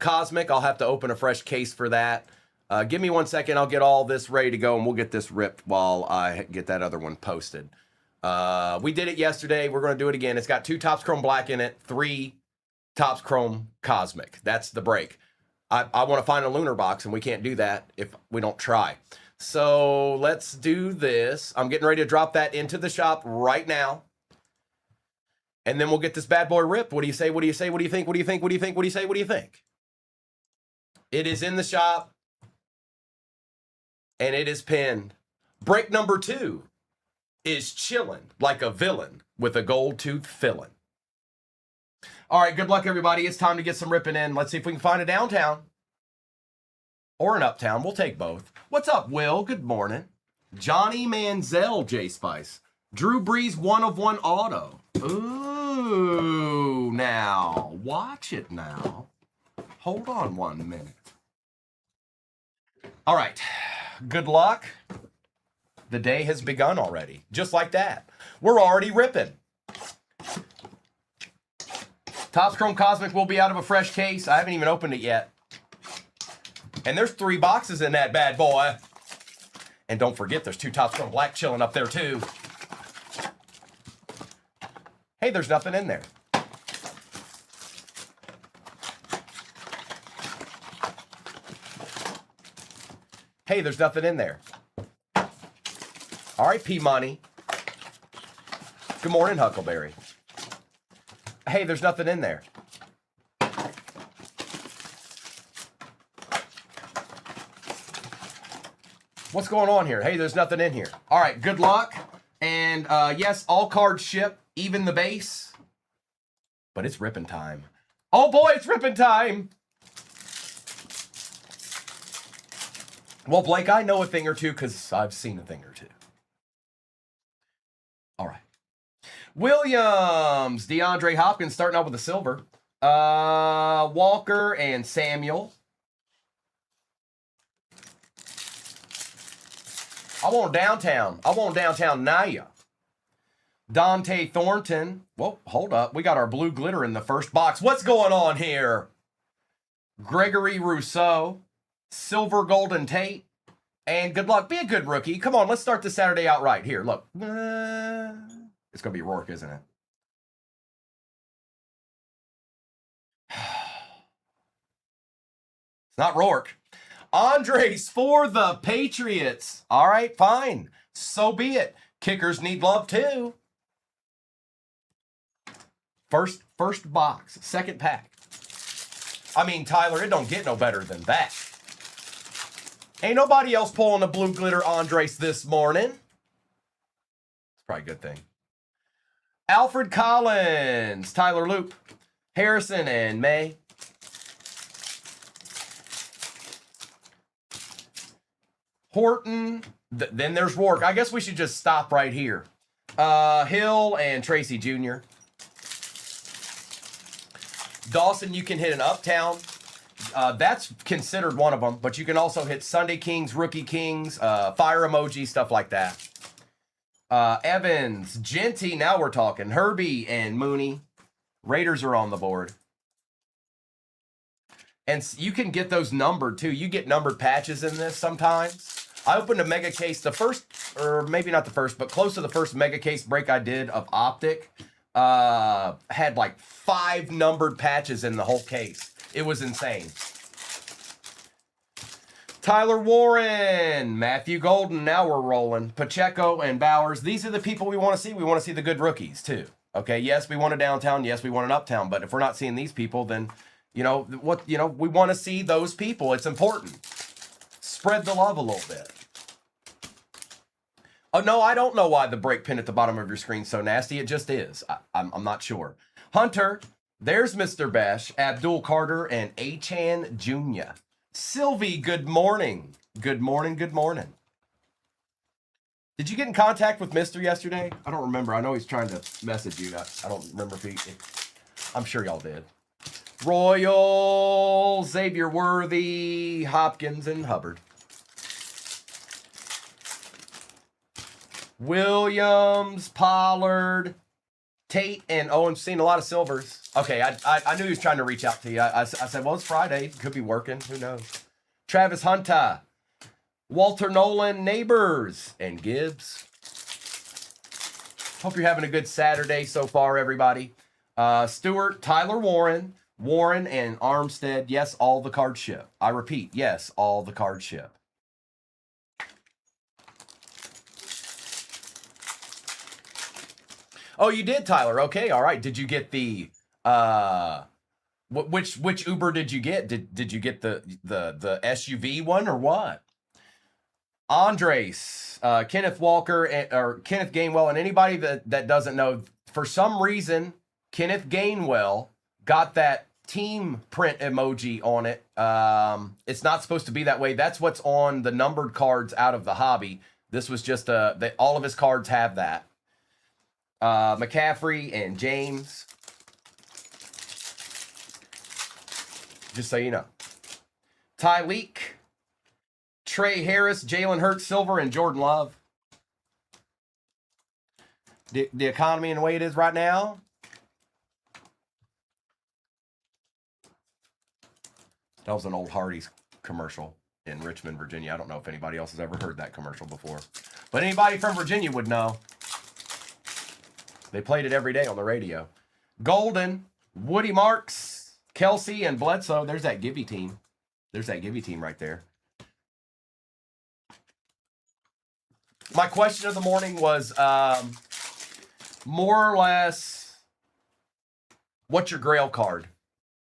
Cosmic. I'll have to open a fresh case for that. Give me 1 second. I'll get all this ready to go, and we'll get this ripped while I get that other one posted. We did it yesterday. We're going to do it again. It's got 2 Topps Chrome Black in it, 3 Topps Chrome Cosmic. That's the break. I want to find a lunar box, and we can't do that if we don't try. So let's do this. I'm getting ready to drop that into the shop right now. And then we'll get this bad boy ripped. What do you say? What do you say? What do you think? What do you think? What do you think? What do you say? What do you think? It is in the shop. And it is pinned. Break number 2 is chilling like a villain with a gold tooth filling. All right, good luck, everybody. It's time to get some ripping in. Let's see if we can find a downtown or an uptown. We'll take both. What's up, Will? Good morning. Johnny Manziel, J-Spice. Drew Brees, 1/1 auto. Ooh, now. Watch it now. Hold on 1 minute. All right. Good luck. The day has begun already. Just like that. We're already ripping. Topps Chrome Cosmic will be out of a fresh case. I haven't even opened it yet. And there's 3 boxes in that bad boy. And don't forget, there's 2 Topps Chrome Black chilling up there too. Hey, there's nothing in there. Hey, there's nothing in there. All right, P-Money. Good morning, Huckleberry. Hey, there's nothing in there. What's going on here? Hey, there's nothing in here. All right, good luck. And yes, all cards ship, even the base. But it's ripping time. Oh boy, it's ripping time. Well, Blake, I know a thing or two because I've seen a thing or two. All right. Williams, DeAndre Hopkins starting out with a silver. Walker and Samuel. I want downtown. I want downtown Naya. Dante Thornton. Whoa, hold up. We got our blue glitter in the first box. What's going on here? Gregory Rousseau. Silver Golden Tate. And good luck. Be a good rookie. Come on, let's start this Saturday out right. Here, look. It's going to be Rourke, isn't it? It's not Rourke. Andres for the Patriots. All right, fine. So be it. Kickers need love too. First box, second pack. I mean, Tyler, it don't get no better than that. Ain't nobody else pulling a blue glitter Andres this morning. It's probably a good thing. Alfred Collins, Tyler Loop, Harrison and May. Horton, then there's Rourke. I guess we should just stop right here. Hill and Tracy Jr. Dawson, you can hit an Uptown. That's considered one of them, but you can also hit Sunday Kings, Rookie Kings, Fire Emoji, stuff like that. Evans, Genty, now we're talking. Herbie and Mooney. Raiders are on the board. And you can get those numbered too. You get numbered patches in this sometimes. I opened a mega case, the first, or maybe not the first, but close to the first mega case break I did of Optic. Had like 5 numbered patches in the whole case. It was insane. Tyler Warren, Matthew Golden, now we're rolling. Pacheco and Bowers. These are the people we want to see. We want to see the good rookies too. Okay, yes, we want a downtown. Yes, we want an uptown. But if we're not seeing these people, then, we want to see those people. It's important. Spread the love a little bit. Oh, no, I don't know why the break pin at the bottom of your screen is so nasty. It just is. I'm not sure. Hunter, there's Mr. Besh, Abdul Carter, and Achan Jr. Sylvie, good morning. Good morning, good morning. Did you get in contact with Mr. yesterday? I don't remember. I know he's trying to message you. I don't remember I'm sure y'all did. Royal, Xavier Worthy, Hopkins, and Hubbard. Williams, Pollard, Tate, and Owen. Seen a lot of silvers. Okay, I knew he was trying to reach out to you. I said, well, it's Friday. Could be working. Who knows? Travis Hunter, Walter Nolan, Neighbors, and Gibbs. Hope you're having a good Saturday so far, everybody. Stewart, Tyler Warren, and Armstead. Yes, all the cards ship. I repeat, yes, all the cards ship. Oh, you did, Tyler. Okay, all right. Did you get the which Uber did you get? Did you get the SUV one or what? Andres, Kenneth Walker, or Kenneth Gainwell, and anybody that doesn't know, for some reason, Kenneth Gainwell got that team print emoji on it. It's not supposed to be that way. That's what's on the numbered cards out of the hobby. This was just all of his cards have that. McCaffrey and James. Just so you know. Tyleek, Trey Harris, Jalen Hurts, Silver, and Jordan Love. The economy and the way it is right now. That was an old Hardee's commercial in Richmond, Virginia. I don't know if anybody else has ever heard that commercial before. But anybody from Virginia would know. They played it every day on the radio. Golden, Woody Marks, Kelsey, and Bledsoe. There's that Gibby team. There's that Gibby team right there. My question of the morning was more or less, what's your Grail card?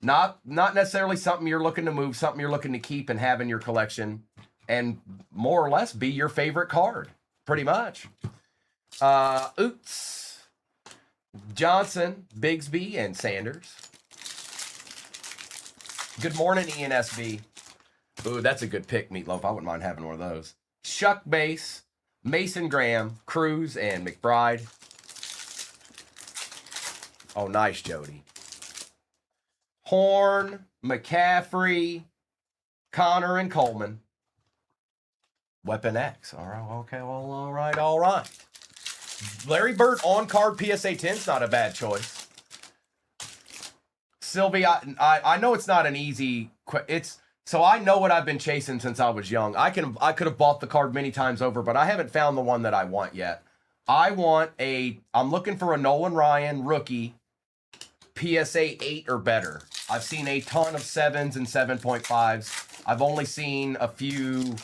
Not necessarily something you're looking to move, something you're looking to keep and have in your collection, and more or less be your favorite card, pretty much. Oots, Johnson, Bigsby, and Sanders. Good morning, ENSB. Ooh, that's a good pick, Meatloaf. I wouldn't mind having one of those. Shuck Base, Mason Graham, Cruz, and McBride. Oh, nice, Jody. Horn, McCaffrey, Connor, and Coleman. Weapon X. All right, okay, well, all right. Larry Bird on-card PSA 10's not a bad choice. Sylvie, I know it's not an easy... So I know what I've been chasing since I was young. I could have bought the card many times over, but I haven't found the one that I want yet. I'm looking for a Nolan Ryan rookie PSA 8 or better. I've seen a ton of 7s and 7.5s. I've only seen a few.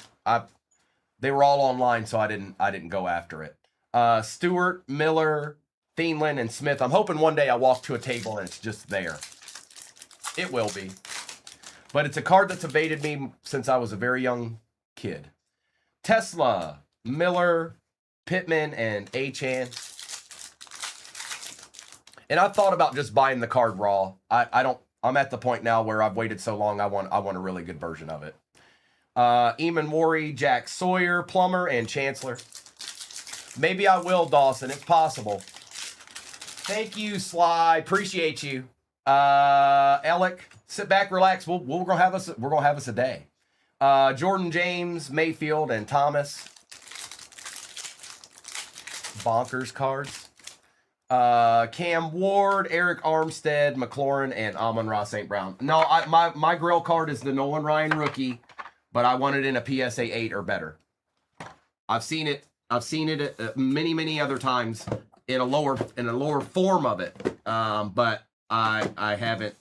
They were all online, so I didn't go after it. Stewart, Miller, Thielen, and Smith. I'm hoping one day I walk to a table and it's just there. It will be. But it's a card that's evaded me since I was a very young kid. Tesla, Miller, Pittman, and Achane. And I've thought about just buying the card raw. I'm at the point now where I've waited so long, I want a really good version of it. Eamon Worry, Jack Sawyer, Plummer, and Chancellor. Maybe I will, Dawson. It's possible. Thank you, Sly. Appreciate you. Alec, sit back, relax. We're gonna have us a day. Jordan James, Mayfield, and Thomas. Bonkers cards. Cam Ward, Eric Armstead, McLaurin, and Amon-Ra St. Brown. No, my Grail card is the Nolan Ryan rookie, but I want it in a PSA 8 or better. I've seen it many other times in a lower form of it, but I haven't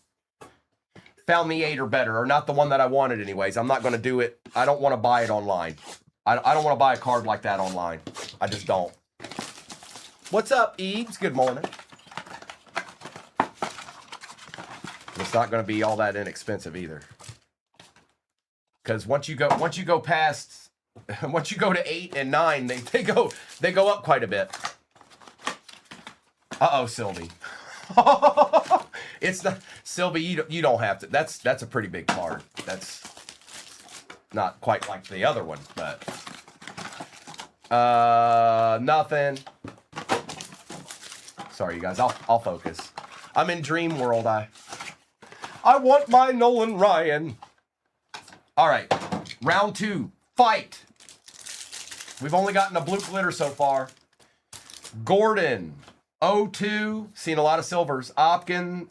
found the 8 or better, or not the one that I wanted anyways. I'm not going to do it. I don't want to buy it online. I don't want to buy a card like that online. I just don't. What's up, Eves? Good morning. It's not going to be all that inexpensive either. Because once you go past, once you go to 8 and 9, they go up quite a bit. Uh-oh, Sylvie. It's not, Sylvie, you don't have to. That's a pretty big card. That's not quite like the other one, but nothing. Sorry, you guys. I'll focus. I'm in dream world. I want my Nolan Ryan. All right, round 2. Fight. We've only gotten a blue glitter so far. Gordon, 0-2, seen a lot of silvers. Hopkins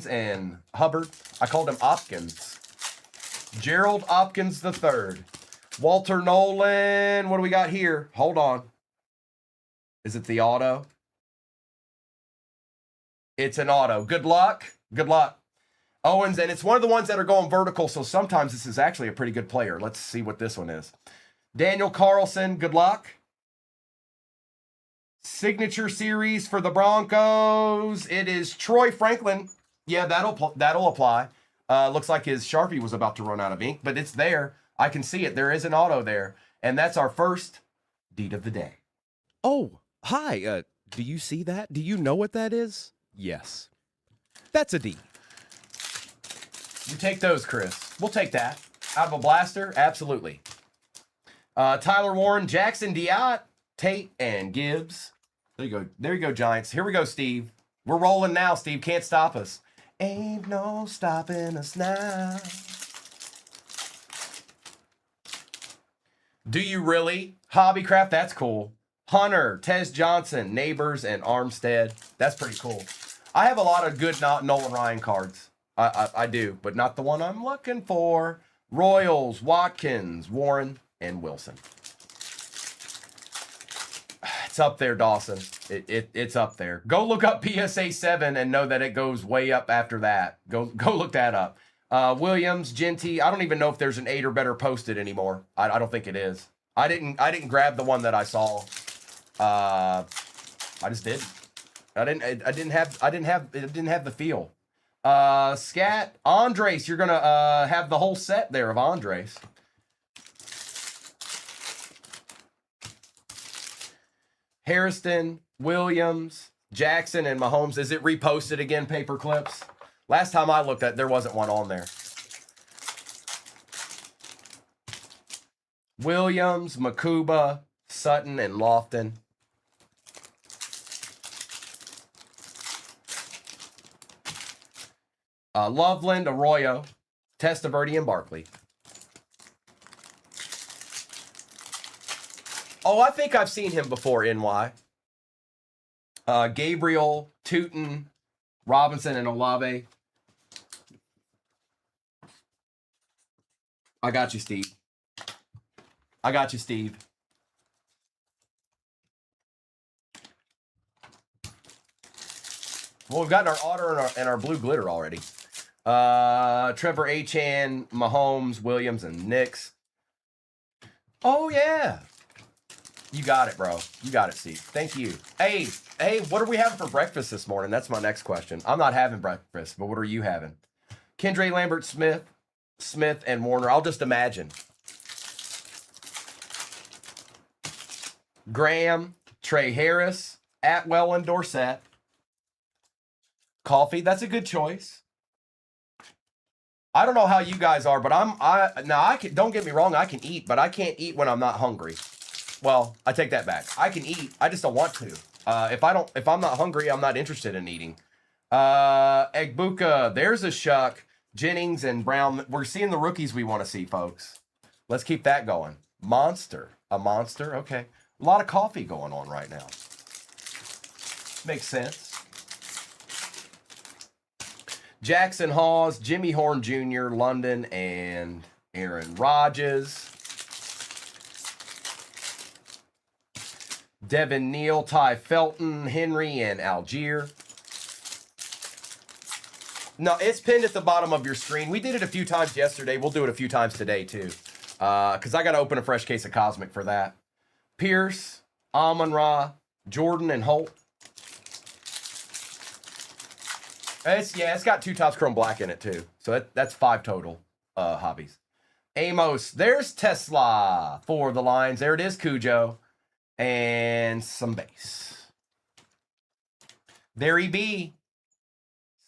and Hubbard. I called him Hopkins. Gerald Hopkins III. Walter Nolan. What do we got here? Hold on. Is it the auto? It's an auto. Good luck. Good luck. Owens, and it's one of the ones that are going vertical, so sometimes this is actually a pretty good player. Let's see what this one is. Daniel Carlson, good luck. Signature series for the Broncos. It is Troy Franklin. Yeah, that'll apply. Looks like his Sharpie was about to run out of ink, but it's there. I can see it. There is an auto there. And that's our first deed of the day. Oh, hi. Do you see that? Do you know what that is? Yes. That's a D. You take those, Chris. We'll take that. Out of a blaster? Absolutely. Tyler Warren, Jackson Diott, Tate, and Gibbs. There you go. There you go, Giants. Here we go, Steve. We're rolling now, Steve. Can't stop us. Ain't no stopping us now. Do you really? Hobbycraft, that's cool. Hunter, Tez Johnson, Neighbors, and Armstead. That's pretty cool. I have a lot of good Nolan Ryan cards. I do, but not the one I'm looking for. Royals, Watkins, Warren, and Wilson. It's up there, Dawson. It's up there. Go look up PSA 7 and know that it goes way up after that. Go look that up. Williams, Genty. I don't even know if there's an 8 or better posted anymore. I don't think it is. I didn't grab the one that I saw. I just didn't. It didn't have the feel. Scat, Andres, you're gonna have the whole set there of Andres. Harrison, Williams, Jackson, and Mahomes. Is it reposted again, paper clips? Last time I looked at, there wasn't one on there. Williams, Makuba, Sutton, and Lofton. Loveland, Arroyo, Testaverde, and Barkley. Oh, I think I've seen him before, NY. Gabriel, Tootin, Robinson, and Olave. I got you, Steve. I got you, Steve. Well, we've gotten our otter and our blue glitter already. Trevor Achan, Mahomes, Williams, and Nix. Oh, yeah. You got it, bro. You got it, Steve. Thank you. Hey, what are we having for breakfast this morning? That's my next question. I'm not having breakfast, but what are you having? Kendra Lambert, Smith, and Warner. I'll just imagine. Graham, Trey Harris, Atwell, and Dorsett. Coffee, that's a good choice. I don't know how you guys are, but don't get me wrong, I can eat, but I can't eat when I'm not hungry. Well, I take that back. I can eat, I just don't want to. If I'm not hungry, I'm not interested in eating. Egbuka, there's a Shuck, Jennings, and Brown. We're seeing the rookies we want to see, folks. Let's keep that going. Monster, a monster, okay. A lot of coffee going on right now. Makes sense. Jackson Hawes, Jimmy Horn Jr., London, and Aaron Rodgers. Devin Neal, Ty Felton, Henry, and Algier. No, it's pinned at the bottom of your screen. We did it a few times yesterday. We'll do it a few times today, too. Because I got to open a fresh case of Cosmic for that. Pierce, Amon-Ra, Jordan, and Holt. It's got 2 Topps Chrome Black in it, too. So that's 5 total hobbies. Amos, there's Tesla for the Lions. There it is, Cujo. And some base. There he be.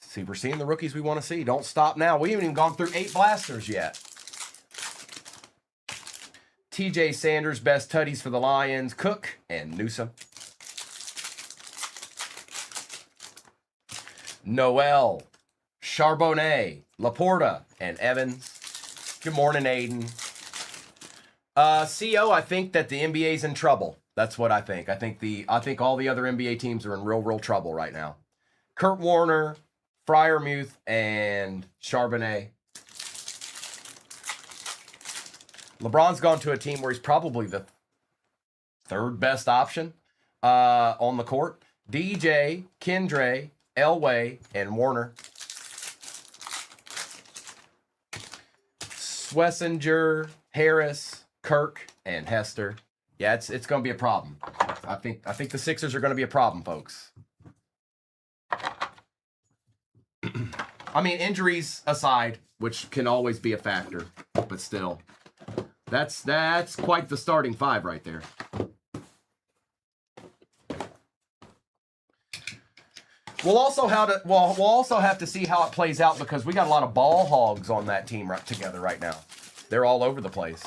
See, we're seeing the rookies we want to see. Don't stop now. We haven't even gone through 8 blasters yet. TJ Sanders, best tutties for the Lions. Cook and Newsom. Noel, Charbonnet, Laporta, and Evans. Good morning, Aiden. CO, I think that the NBA's in trouble. That's what I think. I think all the other NBA teams are in real trouble right now. Kurt Warner, Freiermuth, and Charbonnet. LeBron's gone to a team where he's probably the third best option on the court. DJ, Kendre, Elway, and Warner. Schlesinger, Harris, Kirk, and Hester. Yeah, it's going to be a problem. I think the Sixers are going to be a problem, folks. I mean, injuries aside, which can always be a factor, but still, that's quite the starting five right there. We'll also have to see how it plays out because we got a lot of ball hogs on that team together right now. They're all over the place.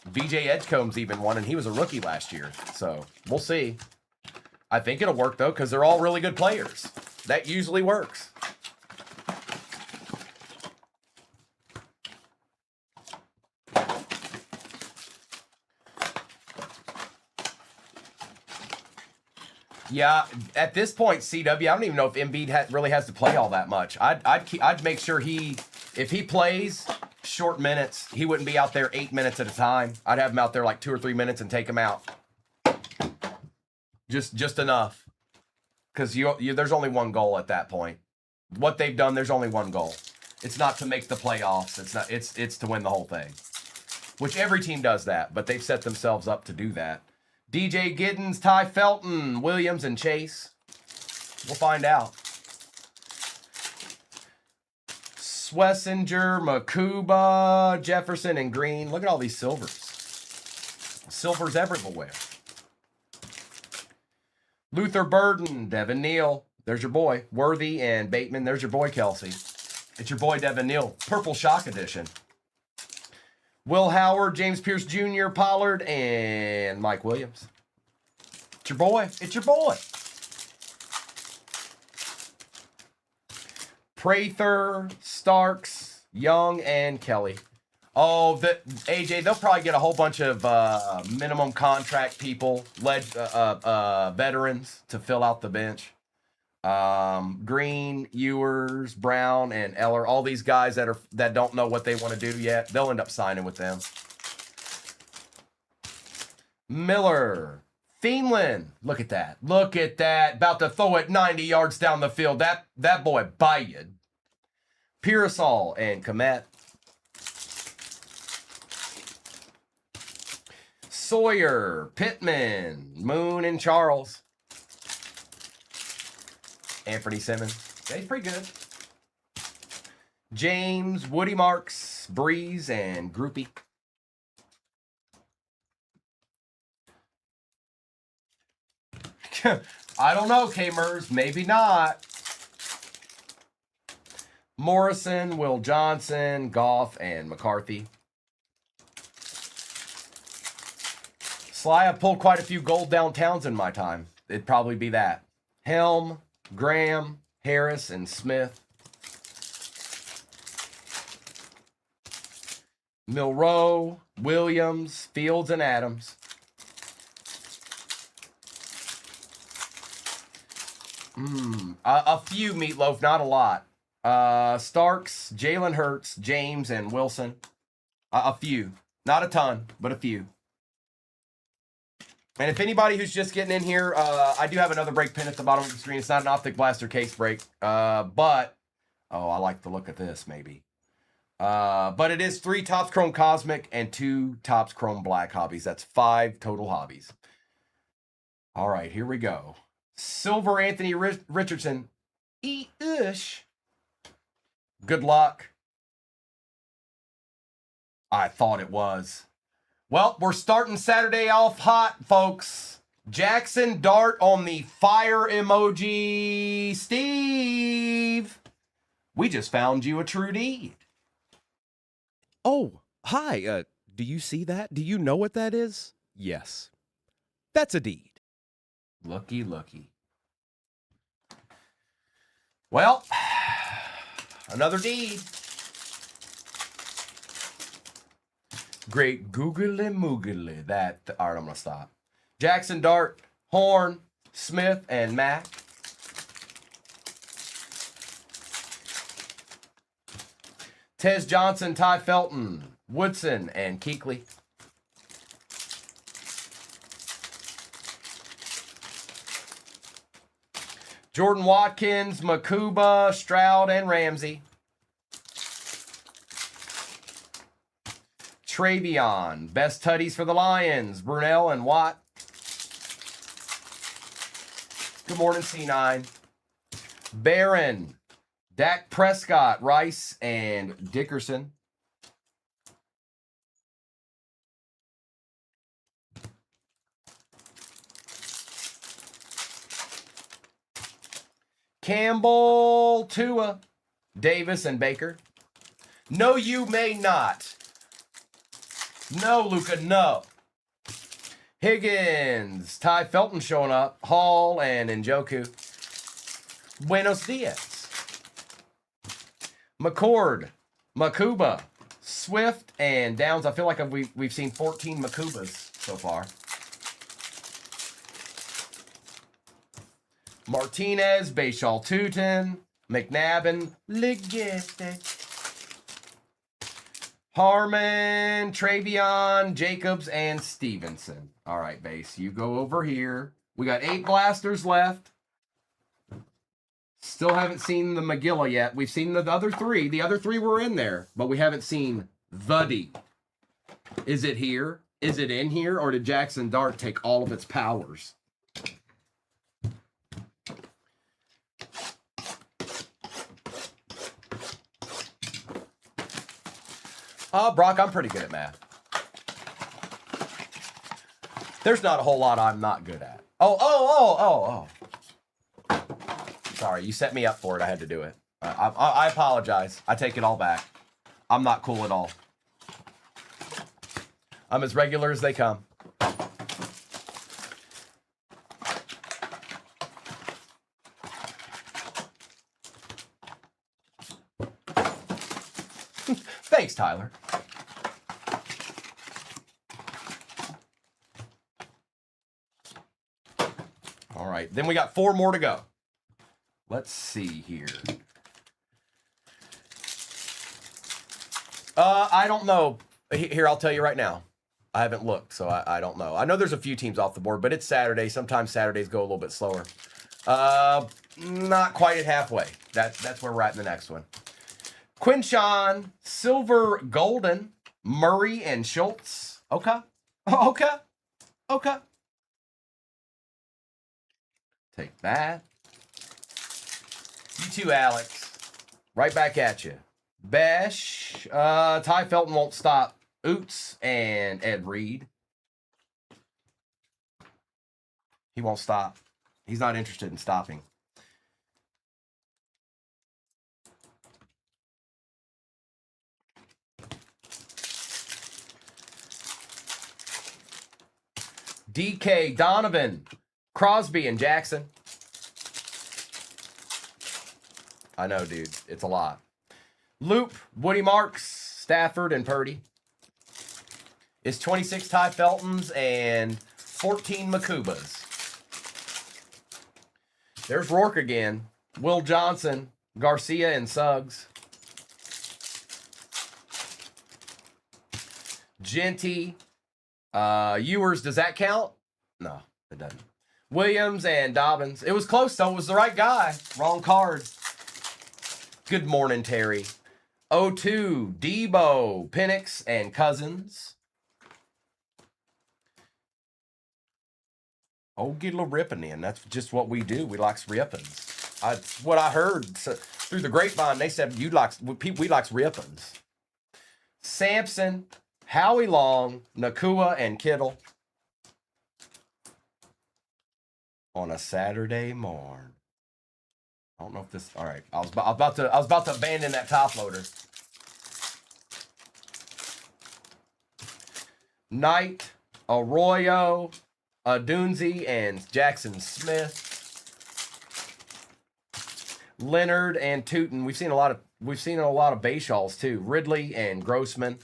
VJ Edgecombe's even won, and he was a rookie last year. So we'll see. I think it'll work though because they're all really good players. That usually works. Yeah, at this point, CW, I don't even know if Embiid really has to play all that much. I'd make sure if he plays short minutes, he wouldn't be out there 8 minutes at a time. I'd have him out there like 2 or 3 minutes and take him out. Just enough, because there's only one goal at that point. What they've done, there's only one goal. It's not to make the playoffs. It's to win the whole thing, which every team does that, but they've set themselves up to do that. DJ Giddens, Ty Felton, Williams, and Chase. We'll find out. Schlesinger, Makuba, Jefferson, and Green. Look at all these silvers. Silvers everywhere. Luther Burden, Devin Neal. There's your boy. Worthy and Bateman. There's your boy, Kelsey. It's your boy, Devin Neal. Purple Shock Edition. Will Howard, James Pierce Jr., Pollard, and Mike Williams. It's your boy. It's your boy. Prather, Starks, Young, and Kelly. Oh, AJ, they'll probably get a whole bunch of minimum contract people, veterans to fill out the bench. Green, Ewers, Brown, and Eller, all these guys that don't know what they want to do yet, they'll end up signing with them. Miller, Thielman, look at that. Look at that. About to throw it 90 yards down the field. That boy bited. Pearsall and Komet. Sawyer, Pittman, Moon, and Charles. Anthony Simmons. Yeah, he's pretty good. James, Woody Marks, Breeze, and Groupie. I don't know, K-Mers. Maybe not. Morrison, Will Johnson, Goff, and McCarthy. Sly, I've pulled quite a few gold downtowns in my time. It'd probably be that. Helm, Graham, Harris, and Smith. Milroe, Williams, Fields, and Adams. A few, Meatloaf, not a lot. Starks, Jalen Hurts, James, and Wilson. A few. Not a ton, but a few. And if anybody who's just getting in here, I do have another break pin at the bottom of the screen. It's not an Optic Blaster case break, but I like the look of this, maybe. But it is 3 Topps Chrome Cosmic and 2 Topps Chrome Black hobbies. That's 5 total hobbies. All right, here we go. Silver Anthony Richardson. Ish. Good luck. I thought it was. Well, we're starting Saturday off hot, folks. Jackson Dart on the fire emoji. Steve, we just found you a true deed. Oh, hi. Do you see that? Do you know what that is? Yes. That's a deed. Looky, looky. Well, another deed. Great googly moogly. All right, I'm going to stop. Jackson Dart, Horn, Smith, and Mack. Tez Johnson, Ty Felton, Woodson, and Keekly. Jordan Watkins, Makuba, Stroud, and Ramsey. Travion, best tutties for the Lions, Brunell and Watt. Good morning, C9. Barron, Dak Prescott, Rice, and Dickerson. Campbell, Tua, Davis, and Baker. No, you may not. No, Luca, no. Higgins, Ty Felton showing up, Hall, and Njoku. Buenos dias. McCord, Makuba, Swift, and Downs. I feel like we've seen 14 Makubas so far. Martinez, Bayshall Tootin, McNabb, Ligette. Harmon, Travion, Jacobs, and Stevenson. All right, base, you go over here. We got 8 blasters left. Still haven't seen the Magilla yet. We've seen the other 3. The other 3 were in there, but we haven't seen the D. Is it here? Is it in here? Or did Jackson Dart take all of its powers? Brock, I'm pretty good at math. There's not a whole lot I'm not good at. Oh. Sorry, you set me up for it. I had to do it. I apologize. I take it all back. I'm not cool at all. I'm as regular as they come. Thanks, Tyler. All right, then we got 4 more to go. Let's see here. I don't know. Here, I'll tell you right now. I haven't looked, so I don't know. I know there's a few teams off the board, but it's Saturday. Sometimes Saturdays go a little bit slower. Not quite at halfway. That's where we're at in the next one. Quinshawn, Silver, Golden, Murray, and Schultz. Okay. Take that. You too, Alex. Right back at you. Besh, Ty Felton won't stop. Oots and Ed Reed. He won't stop. He's not interested in stopping. DK, Donovan, Crosby, and Jackson. I know, dude. It's a lot. Loop, Woody Marks, Stafford, and Purdy. It's 26 Ty Feltons and 14 Makubas. There's Rourke again. Will Johnson, Garcia, and Suggs. Genty. Ewers, does that count? No, it doesn't. Williams and Dobbins. It was close, though. It was the right guy. Wrong card. Good morning, Terry. 0-2, Debo, Penix, and Cousins. Oh, get a little ripping in. That's just what we do. We likes rippings. That's what I heard through the grapevine. They said we likes rippings. Sampson, Howie Long, Nakua, and Kittle. On a Saturday morn. I don't know if this. All right, I was about to abandon that top loader. Knight, Arroyo, Dunzi, and Jackson Smith. Leonard and Tootin. We've seen a lot of Bayshalls too. Ridley and Grossman.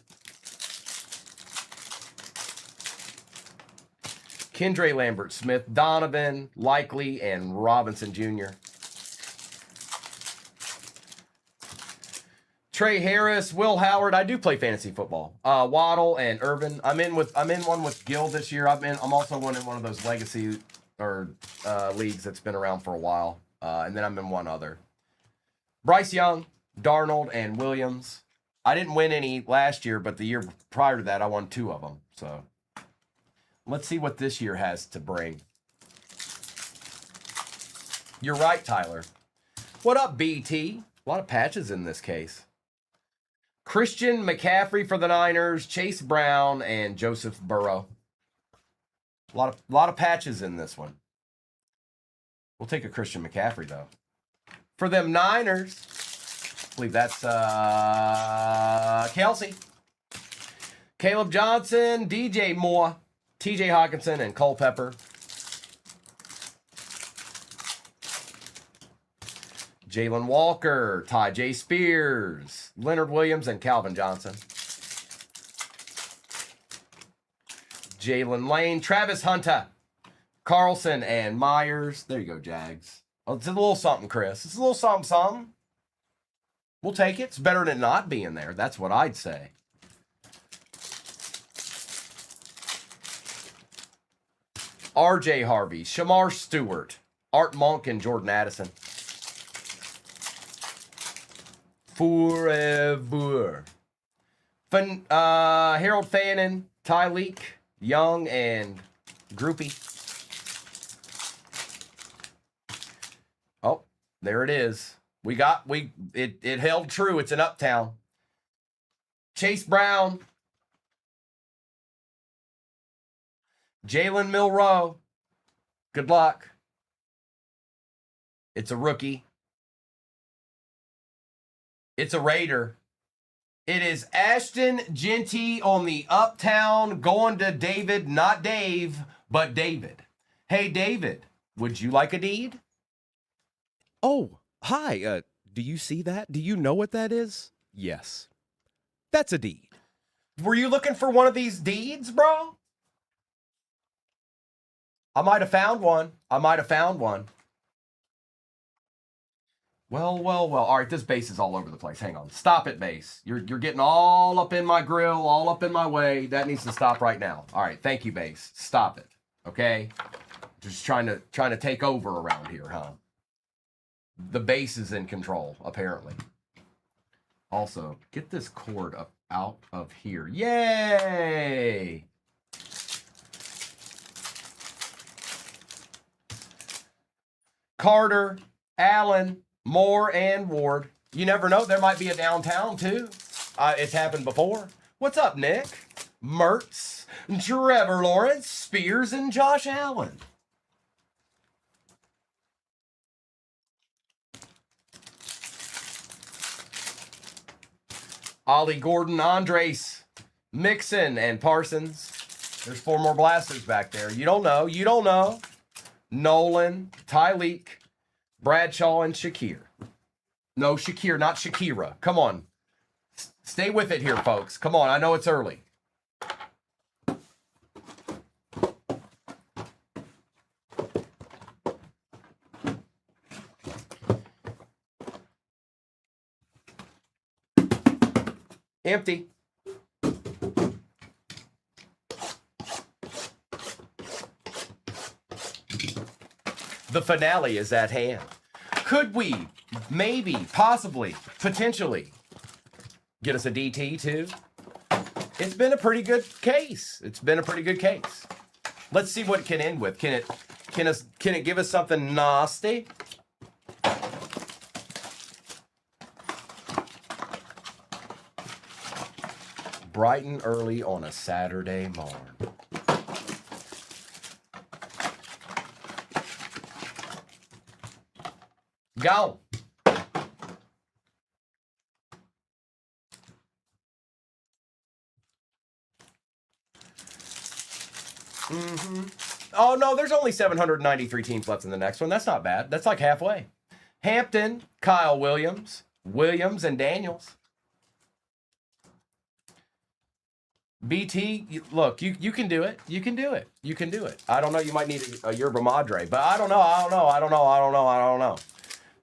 Kendra Lambert Smith, Donovan, Likely, and Robinson Jr. Trey Harris, Will Howard. I do play fantasy football. Waddle and Irvin. I'm in one with Gil this year. I'm also in one of those legacy or leagues that's been around for a while. And then I'm in one other. Bryce Young, Darnold, and Williams. I didn't win any last year, but the year prior to that, I won 2 of them. So let's see what this year has to bring. You're right, Tyler. What up, BT? A lot of patches in this case. Christian McCaffrey for the Niners, Chase Brown, and Joseph Burrow. A lot of patches in this one. We'll take a Christian McCaffrey, though. For them Niners, I believe that's Kelsey. Caleb Johnson, DJ Moore, TJ Hawkinson, and Culpepper. Jalen Walker, Ty J. Spears, Leonard Williams, and Calvin Johnson. Jalen Lane, Travis Hunter, Carlson, and Myers. There you go, Jags. Well, it's a little something, Chris. It's a little something. We'll take it. It's better than not being there. That's what I'd say. R.J. Harvey, Shamar Stewart, Art Monk, and Jordan Addison. Forever. Harold Fannin, Tyleek, Young, and Groupie. Oh, there it is. It held true. It's an Uptown. Chase Brown, Jalen Milroe. Good luck. It's a rookie. It's a Raider. It is Ashton Genty on the Uptown, going to David, not Dave, but David. Hey, David, would you like a deed? Oh, hi. Do you see that? Do you know what that is? Yes. That's a deed. Were you looking for one of these deeds, bro? I might have found one. Well. All right, this base is all over the place. Hang on. Stop it, base. You're getting all up in my grill, all up in my way. That needs to stop right now. All right, thank you, base. Stop it. Okay? Just trying to take over around here, huh? The base is in control, apparently. Also, get this cord up out of here. Yay! Carter, Allen, Moore, and Ward. You never know. There might be a downtown, too. It's happened before. What's up, Nick? Mertz, Trevor Lawrence, Spears, and Josh Allen. Ollie Gordon, Andres, Mixon, and Parsons. There's 4 more blasters back there. You don't know. Nolan, Tyleek, Bradshaw, and Shakir. No, Shakir, not Shakira. Come on. Stay with it here, folks. Come on, I know it's early. Empty. The finale is at hand. Could we, maybe, possibly, potentially, get us a DT too? It's been a pretty good case. Let's see what it can end with. Can it give us something nasty? Bright and early on a Saturday morn. Go. Oh, no, there's only 793 teams left in the next one. That's not bad. That's like halfway. Hampton, Kyle Williams, and Daniels. BT, look, you can do it. You can do it. You can do it. I don't know. You might need a yerba madre, but I don't know. I don't know. I don't know. I don't know. I don't know.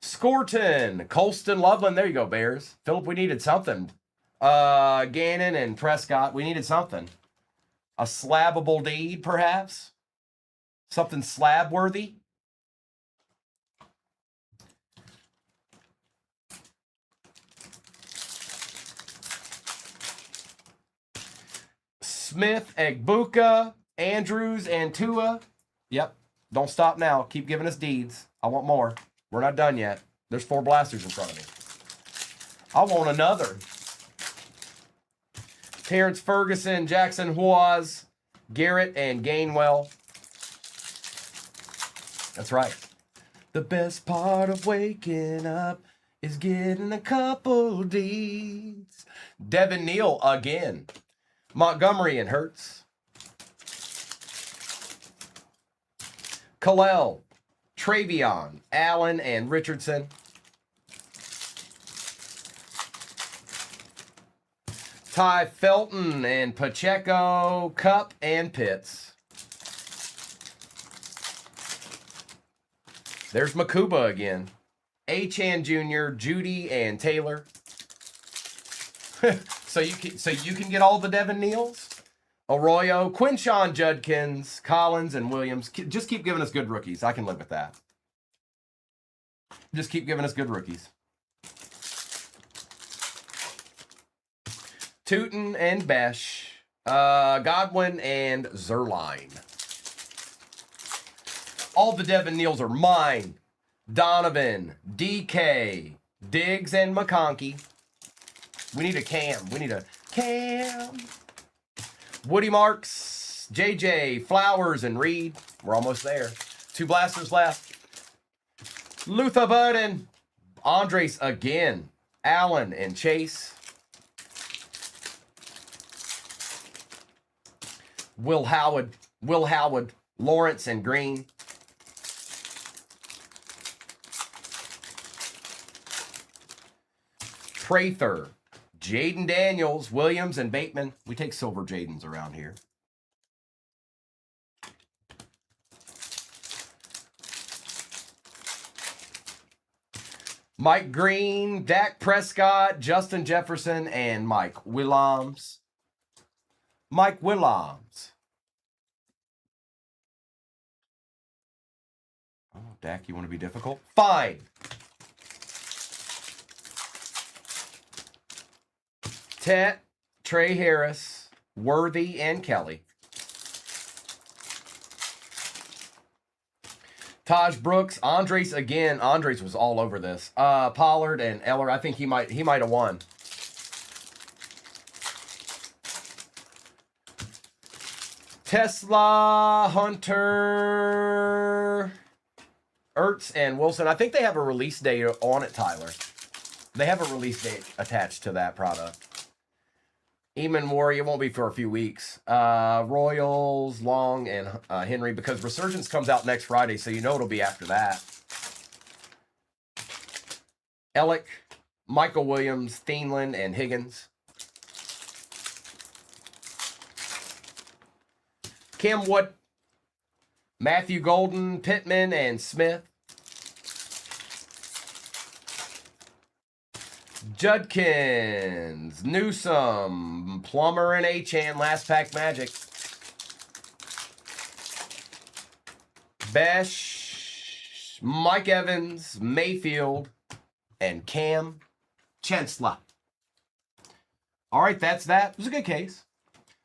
Scorton, Colston, Loveland. There you go, Bears. Philip, we needed something. Gannon and Prescott. We needed something. A slabbable deed, perhaps. Something slab worthy. Smith, Egbuka, Andrews, and Tua. Yep. Don't stop now. Keep giving us deeds. I want more. We're not done yet. There's 4 blasters in front of me. I want another. Terrence Ferguson, Jackson Huaz, Garrett, and Gainwell. That's right. The best part of waking up is getting a couple deeds. Devin Neal again. Montgomery and Hurts. Kalel, Travion, Allen, and Richardson. Ty Felton and Pacheco, Cup, and Pitts. There's Makuba again. Achan Jr., Judy, and Taylor. so you can get all the Devin Neals. Arroyo, Quinshawn Judkins, Collins, and Williams. Just keep giving us good rookies. I can live with that. Just keep giving us good rookies. Tootin and Besh. Godwin and Zerline. All the Devin Neals are mine. Donovan, DK, Diggs, and McConkey. We need a Cam. We need a Cam. Woody Marks, JJ, Flowers, and Reed. We're almost there. 2 blasters left. Luther Burden, Andres again, Allen, and Chase. Will Howard, Lawrence, and Green. Prather, Jaden Daniels, Williams, and Bateman. We take silver Jadens around here. Mike Green, Dak Prescott, Justin Jefferson, and Mike Williams. Mike Williams. Oh, Dak, you want to be difficult? Fine. Tet, Trey Harris, Worthy, and Kelly. Taj Brooks, Andres again. Andres was all over this. Pollard and Eller. I think he might have won. Tesla, Hunter, Ertz, and Wilson. I think they have a release date on it, Tyler. They have a release date attached to that product. Eamon Warrior, it won't be for a few weeks. Royals, Long, and Henry, because Resurgence comes out next Friday, so you know it'll be after that. Ellick, Michael Williams, Thielen, and Higgins. Cam Wood, Matthew Golden, Pittman, and Smith. Judkins, Newsom, Plummer, and Achan. Last pack Magic. Besh, Mike Evans, Mayfield, and Cam Chancellor. All right, that's that. It was a good case.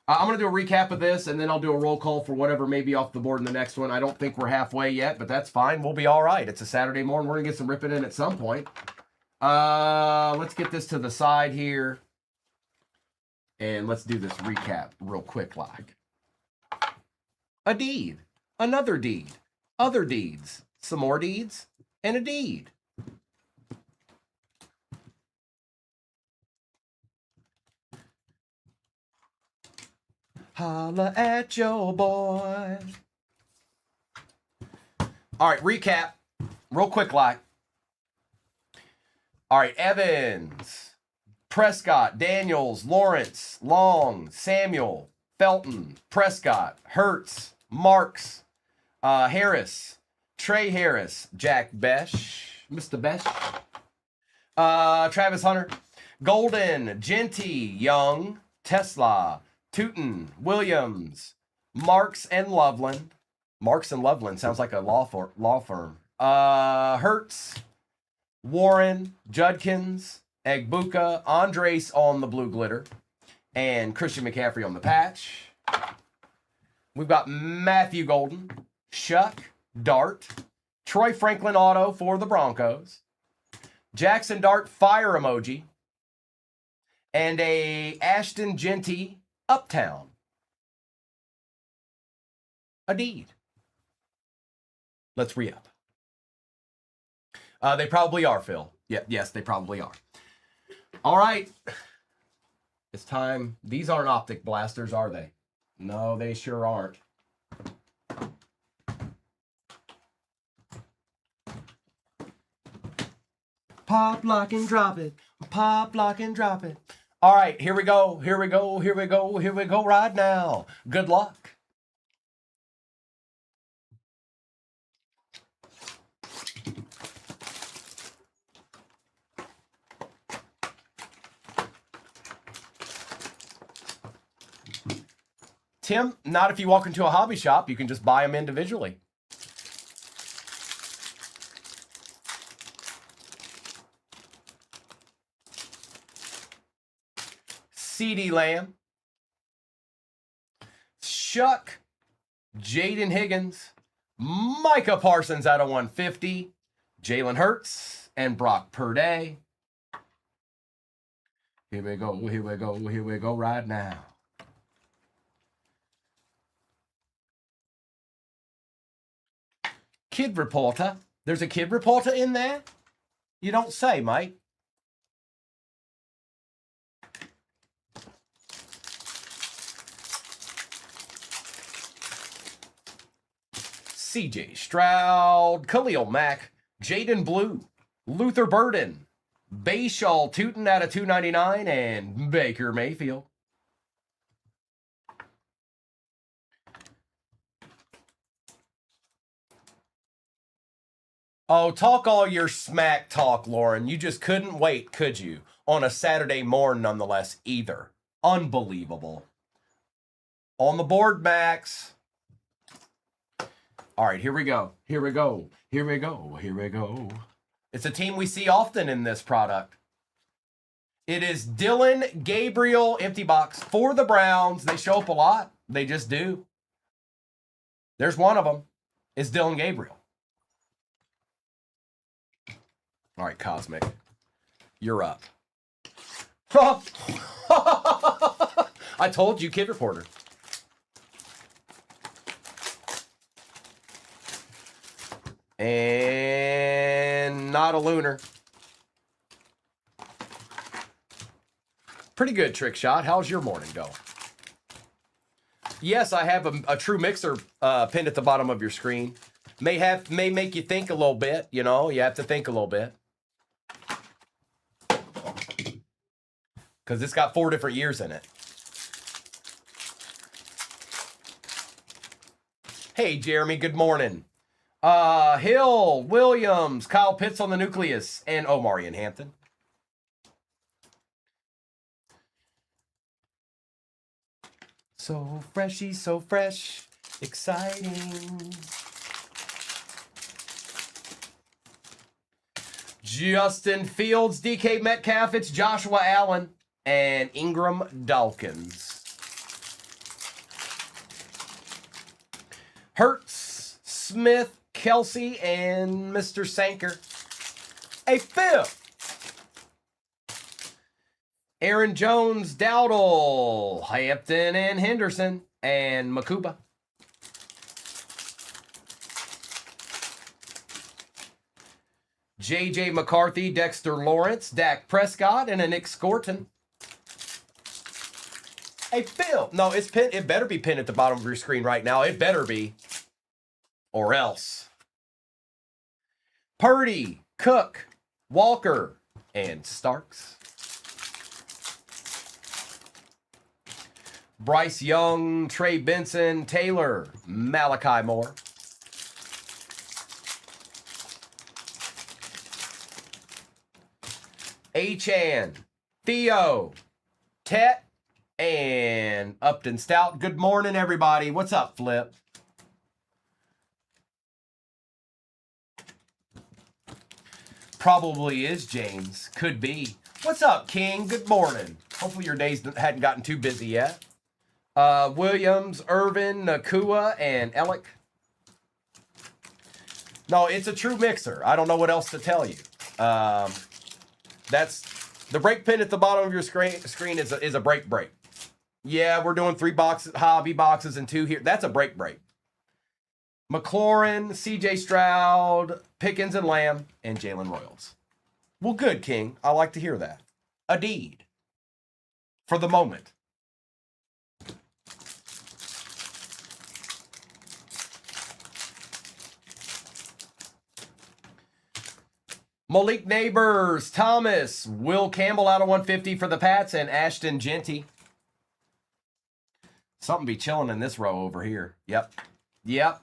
I'm going to do a recap of this, and then I'll do a roll call for whatever may be off the board in the next one. I don't think we're halfway yet, but that's fine. We'll be all right. It's a Saturday morning. We're going to get some ripping in at some point. Let's get this to the side here. And let's do this recap real quick like. A deed. Another deed. Other deeds. Some more deeds. And a deed. Holla at your boy. All right, recap. Real quick like. All right, Evans, Prescott, Daniels, Lawrence, Long, Samuel, Felton, Prescott, Hertz, Marks, Harris, Trey Harris, Jack Besh, Mr. Besh, Travis Hunter, Golden, Genty, Young, Tesla, Tootin, Williams, Marks and Loveland. Marks and Loveland sounds like a law firm. Hertz, Warren, Judkins, Egbuka, Andres on the blue glitter, and Christian McCaffrey on the patch. We've got Matthew Golden, Shuck, Dart, Troy Franklin auto for the Broncos, Jackson Dart fire emoji, and a Ashton Genty Uptown. A deed. Let's re-up. They probably are, Phil. Yeah, yes, they probably are. All right. It's time. These aren't optic blasters, are they? No, they sure aren't. Pop, lock, and drop it. Pop, lock, and drop it. All right, here we go. Here we go. Here we go. Here we go right now. Good luck. Tim, not if you walk into a hobby shop. You can just buy them individually. CeeDee Lamb, Shuck, Jaden Higgins, Micah Parsons out of 150, Jalen Hurts, and Brock Purdy. Here we go, here we go, here we go right now. Kid Reporter. There's a Kid Reporter in there? You don't say, mate. CJ Stroud, Khalil Mack, Jaden Blue, Luther Burden, Bayshaw Tootin out of 299, and Baker Mayfield. Oh, talk all your smack talk, Lauren. You just couldn't wait, could you? On a Saturday morning, nonetheless, either. Unbelievable. On the board, Max. All right, here we go. Here we go. Here we go. Here we go. It's a team we see often in this product. It is Dylan Gabriel, empty box for the Browns. They show up a lot. They just do. There's one of them. It's Dylan Gabriel. All right, Cosmic. You're up. I told you, Kid Reporter. And not a lunar. Pretty good trick shot. How's your morning go? Yes, I have a True Mixer pinned at the bottom of your screen. May make you think a little bit, you know. You have to think a little bit. Because it's got 4 different years in it. Hey, Jeremy, good morning. Hill, Williams, Kyle Pitts on the nucleus, and Omarion Hampton. So freshy, so fresh, exciting. Justin Fields, DK Metcalf, it's Joshua Allen, and Ingram Dawkins. Hertz, Smith, Kelsey, and Mr. Sanker. Hey, Phil. Aaron Jones, Dowdle, Hampton, and Henderson, and Makuba. J.J. McCarthy, Dexter Lawrence, Dak Prescott, and a Nick Scorton. Hey, Phil. No, it's pinned. It better be pinned at the bottom of your screen right now. It better be. Or else. Purdy, Cook, Walker, and Starks. Bryce Young, Trey Benson, Taylor, Malachi Moore. Achan, Theo, Tet, and Upton Stout. Good morning, everybody. What's up, Flip? Probably is James. Could be. What's up, King? Good morning. Hopefully your days hadn't gotten too busy yet. Williams, Irvin, Nakua, and Ellick. No, it's a true mixer. I don't know what else to tell you. That's the break pin at the bottom of your screen is a break. Yeah, we're doing 3 boxes, hobby boxes, and 2 here. That's a break. McLaurin, CJ Stroud, Pickens and Lamb, and Jalen Royals. Well, good, King. I like to hear that. A deed. For the moment. Malik Neighbors, Thomas, Will Campbell out of 150 for the Pats, and Ashton Genty. Something be chilling in this row over here. Yep. Yep.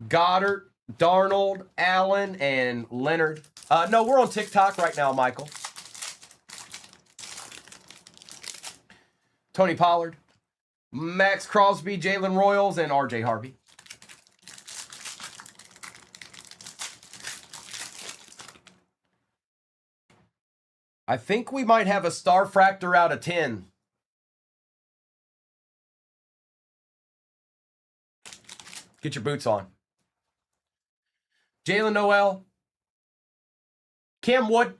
Goddard, Darnold, Allen, and Leonard. No, we're on TikTok right now, Michael. Tony Pollard, Max Crosby, Jalen Royals, and RJ Harvey. I think we might have a Star Fractor out of 10. Get your boots on. Jalen Noel. Cam Wood.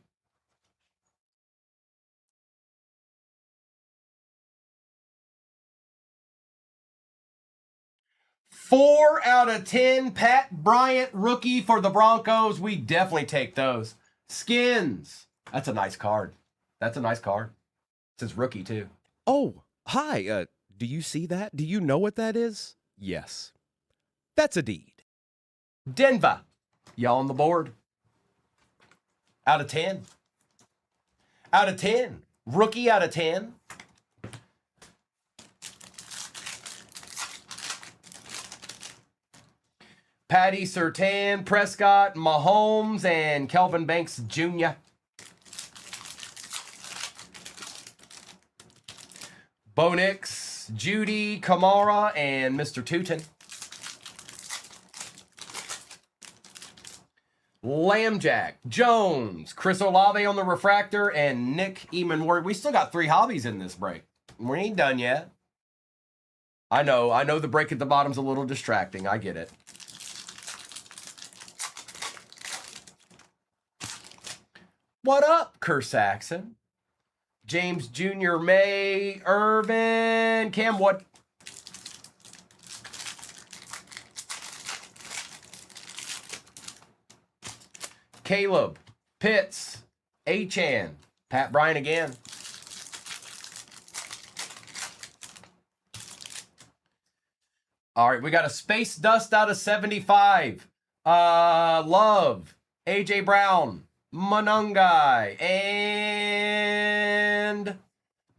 Four out of 10. Pat Bryant, rookie for the Broncos. We definitely take those. Skins. That's a nice card. That's a nice card. It says rookie, too. Oh, hi. Do you see that? Do you know what that is? Yes. That's a deed. Denver. Y'all on the board. Out of 10. Out of 10. Rookie out of 10. Patty Surtain, Prescott, Mahomes, and Kelvin Banks Jr. Bo Nix, Judy, Kamara, and Mr. Tootin. Lambjack, Jones, Chris Olave on the refractor, and Nick Eamonward. We still got 3 hobbies in this break. We ain't done yet. I know the break at the bottom's a little distracting. I get it. What up, Kerr Saxon? James Jr., May, Irvin, Cam Wood. Caleb, Pitts, Achan, Pat Bryant again. All right, we got a Space Dust out of 75. Love, AJ Brown, Monungai, and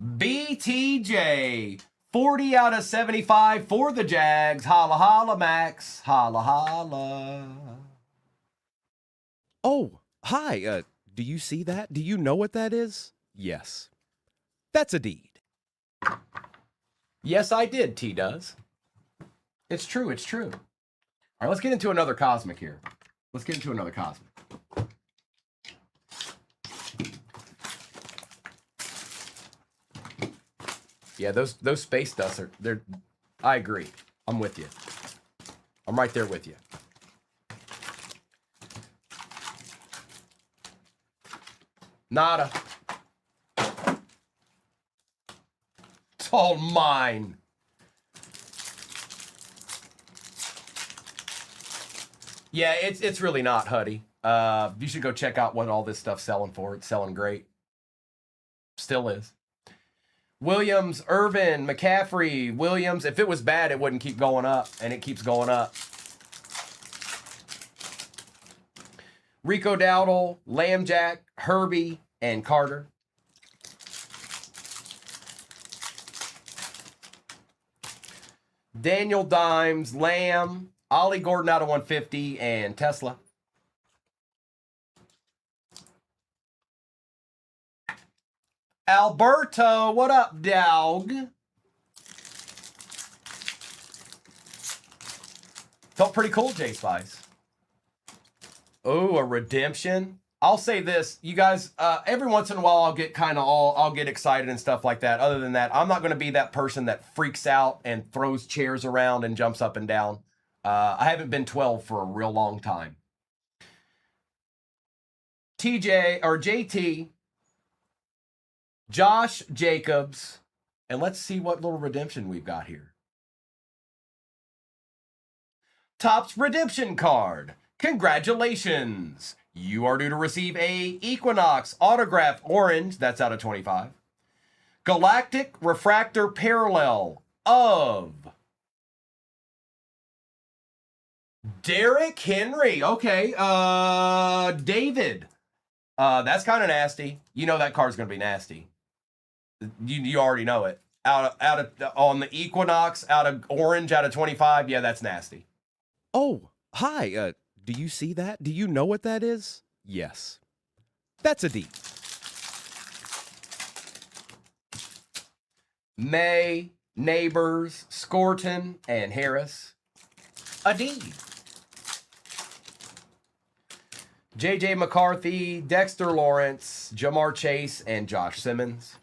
BTJ. 40 out of 75 for the Jags. Holla, holla, Max. Holla, holla. Oh, hi. Do you see that? Do you know what that is? Yes. That's a deed. Yes, I did, T does. It's true, it's true. All right, let's get into another Cosmic here. Let's get into another Cosmic. Yeah, those Space Dusts are, I agree. I'm with you. I'm right there with you. Nada. It's all mine. Yeah, it's really not, Huddy. You should go check out what all this stuff's selling for. It's selling great. Still is. Williams, Irvin, McCaffrey, Williams. If it was bad, it wouldn't keep going up, and it keeps going up. Rico Dowdle, Lambjack, Herbie, and Carter. Daniel Dimes, Lamb, Ollie Gordon out of 150, and Tesla. Alberto, what up, dog? Felt pretty cool, J Spice. Oh, a redemption. I'll say this, you guys, every once in a while I'll get excited and stuff like that. Other than that, I'm not going to be that person that freaks out and throws chairs around and jumps up and down. I haven't been 12 for a real long time. JT, Josh Jacobs, and let's see what little redemption we've got here. Topps redemption card. Congratulations. You are due to receive a Equinox autograph orange, that's out of 25. Galactic refractor parallel of Derrick Henry. Okay, David. That's kind of nasty. You know that card's going to be nasty. You already know it. On the Equinox, out of orange, out of 25. Yeah, that's nasty. Oh, hi. Do you see that? Do you know what that is? Yes. That's a D. May, Neighbors, Scorton, and Harris. A D. JJ McCarthy, Dexter Lawrence, Jamar Chase, and Josh Simmons.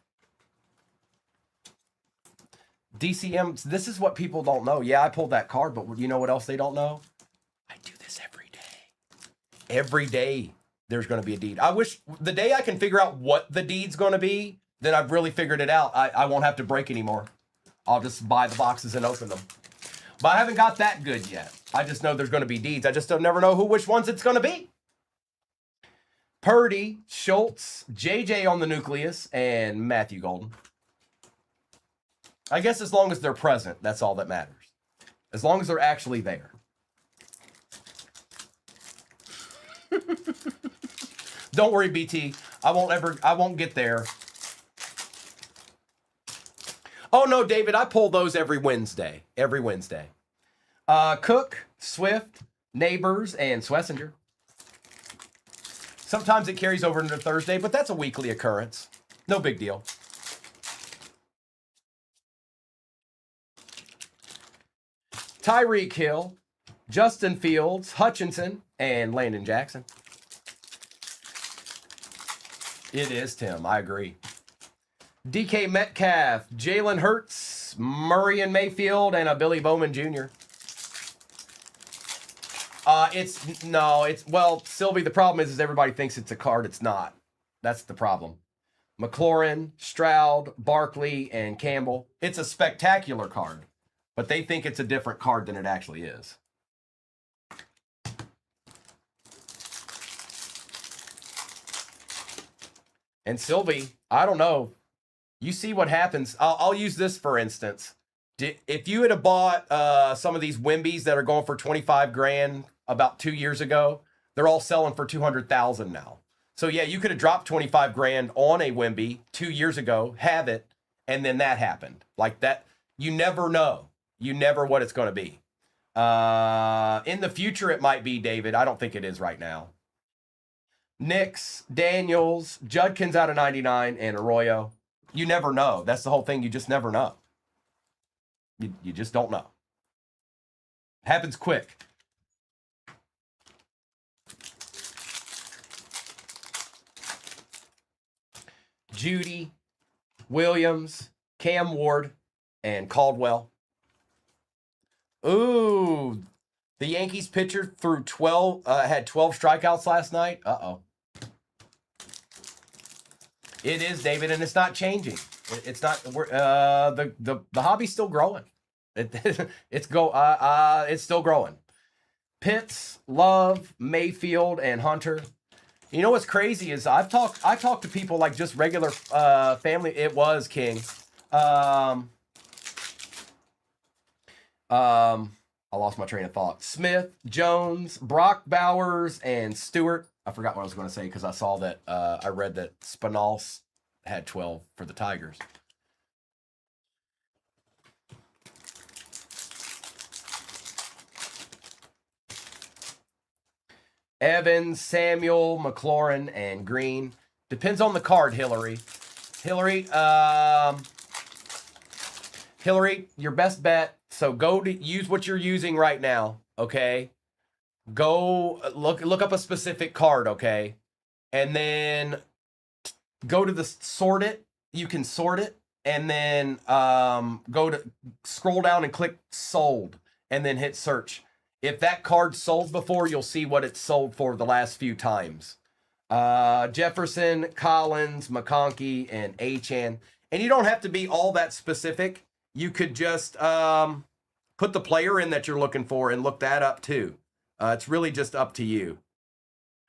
DCM, this is what people don't know. Yeah, I pulled that card, but you know what else they don't know? I do this every day. Every day there's going to be a deed. I wish the day I can figure out what the deed's going to be, then I've really figured it out. I won't have to break anymore. I'll just buy the boxes and open them. But I haven't got that good yet. I just know there's going to be deeds. I just don't never know which ones it's going to be. Purdy, Schultz, JJ on the nucleus, and Matthew Golden. I guess as long as they're present, that's all that matters. As long as they're actually there. Don't worry, BT. I won't get there. Oh no, David, I pull those every Wednesday. Every Wednesday. Cook, Swift, Neighbors, and Swessinger. Sometimes it carries over into Thursday, but that's a weekly occurrence. No big deal. Tyreek Hill, Justin Fields, Hutchinson, and Landon Jackson. It is, Tim. I agree. DK Metcalf, Jalen Hurts, Murray and Mayfield, and a Billy Bowman Jr. Well, Sylvie, the problem is everybody thinks it's a card. It's not. That's the problem. McLaurin, Stroud, Barkley, and Campbell. It's a spectacular card, but they think it's a different card than it actually is. And Sylvie, I don't know. You see what happens. I'll use this for instance. If you had bought some of these Wimbies that are going for 25 grand about 2 years ago, they're all selling for 200,000 now. So yeah, you could have dropped 25 grand on a Wimby 2 years ago, have it, and then that happened. Like that, you never know. You never what it's going to be. In the future, it might be, David. I don't think it is right now. Nix, Daniels, Judkins out of 99, and Arroyo. You never know. That's the whole thing. You just never know. You just don't know. Happens quick. Judy, Williams, Cam Ward, and Caldwell. Ooh, the Yankees pitcher threw 12, had 12 strikeouts last night. Uh-oh. It is, David, and it's not changing. It's not. The hobby's still growing. It's still growing. Pitts, Love, Mayfield, and Hunter. You know what's crazy is I talked to people like just regular family. It was King. I lost my train of thought. Smith, Jones, Brock Bowers, and Stewart. I forgot what I was going to say because I saw that I read that Spinals had 12 for the Tigers. Evans, Samuel, McLaurin, and Green. Depends on the card, Hillary. Hillary, your best bet. So go to use what you're using right now, okay? Go look up a specific card, okay? And then go to the sort it. You can sort it, and then go to scroll down and click sold, and then hit search. If that card sold before, you'll see what it's sold for the last few times. Jefferson, Collins, McConkey, and Achan. And you don't have to be all that specific. You could just put the player in that you're looking for and look that up too. It's really just up to you.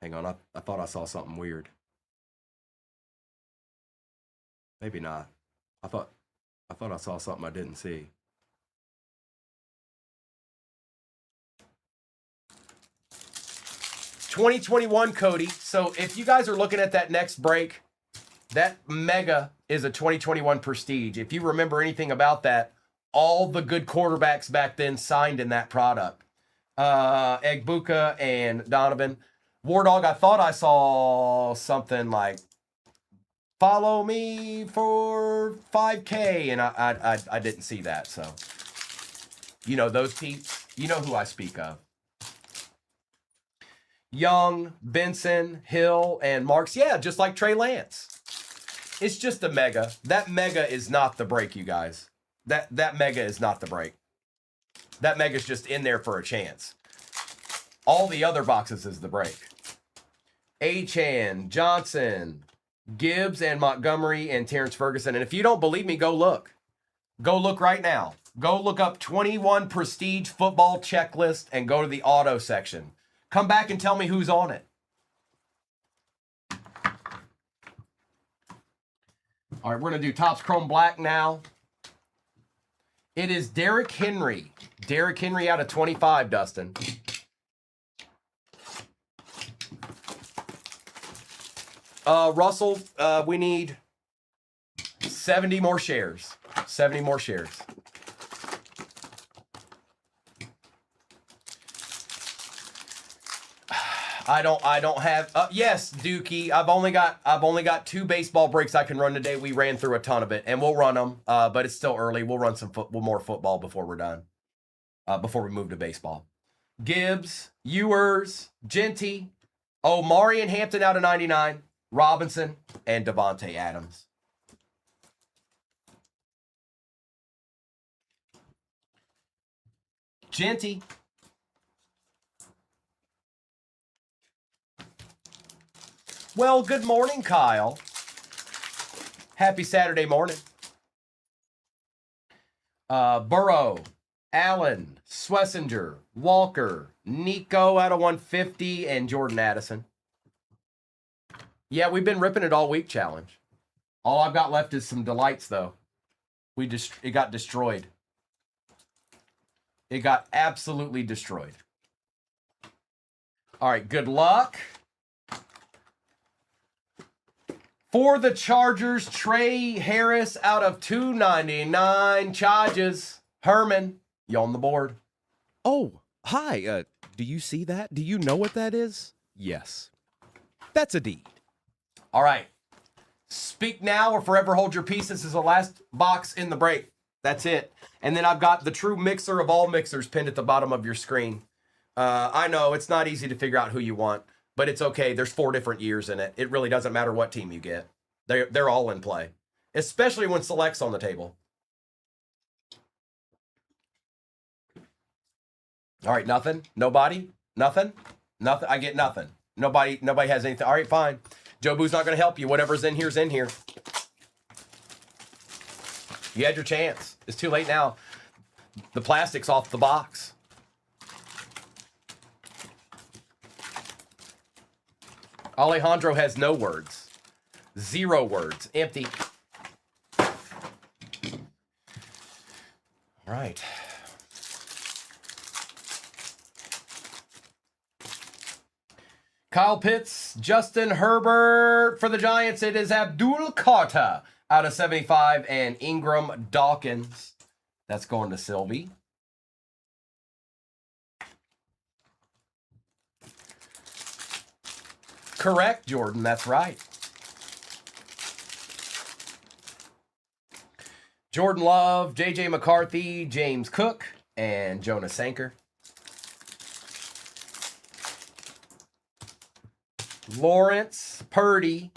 Hang on, I thought I saw something weird. Maybe not. I thought I saw something I didn't see. '21 Cody. So if you guys are looking at that next break, that mega is a 2021 Prestige. If you remember anything about that, all the good quarterbacks back then signed in that product. Egbuka and Donovan. War Dog, I thought I saw something like follow me for 5K, and I didn't see that. So, you know, those peeps, you know who I speak of. Young, Benson, Hill, and Marks. Yeah, just like Trey Lance. It's just a mega. That mega is not the break, you guys. That mega is not the break. That mega is just in there for a chance. All the other boxes is the break. Achan, Johnson, Gibbs, and Montgomery, and Terrence Ferguson. And if you don't believe me, go look. Go look right now. Go look up 21 Prestige football checklist and go to the auto section. Come back and tell me who's on it. All right, we're going to do Topps Chrome Black now. It is Derrick Henry. Derrick Henry out of 25, Dustin. Russell, we need 70 more shares. 70 more shares. I don't have yes, Dookie. I've only got 2 baseball breaks I can run today. We ran through a ton of it, and we'll run them. But it's still early. We'll run some more football before we're done. Before we move to baseball. Gibbs, Ewers, Genty, Omari and Hampton out of 99, Robinson, and Devontae Adams. Genty. Well, good morning, Kyle. Happy Saturday morning. Burrow, Allen, Swessinger, Walker, Nico out of 150, and Jordan Addison. Yeah, we've been ripping it all week, challenge. All I've got left is some delights, though. It got destroyed. It got absolutely destroyed. All right, good luck. For the Chargers, Trey Harris out of 299. Charges. Herman, you on the board? Oh, hi. Do you see that? Do you know what that is? Yes. That's a D. All right. Speak now or forever hold your peace. This is the last box in the break. That's it. And then I've got the true mixer of all mixers pinned at the bottom of your screen. I know it's not easy to figure out who you want, but it's okay. There's 4 different years in it. It really doesn't matter what team you get. They're all in play, especially when select's on the table. All right, nothing? Nobody? Nothing? Nothing? I get nothing. Nobody has anything. All right, fine. Joe Boo's not going to help you. Whatever's in here's in here. You had your chance. It's too late now. The plastic's off the box. Alejandro has no words. 0 words. Empty. All right. Kyle Pitts, Justin Herbert for the Giants. It is Abdul Carter out of 75 and Ingram Dawkins. That's going to Sylvie. Correct, Jordan. That's right. Jordan Love, J.J. McCarthy, James Cook, and Jonas Sanker. Lawrence, Purdy,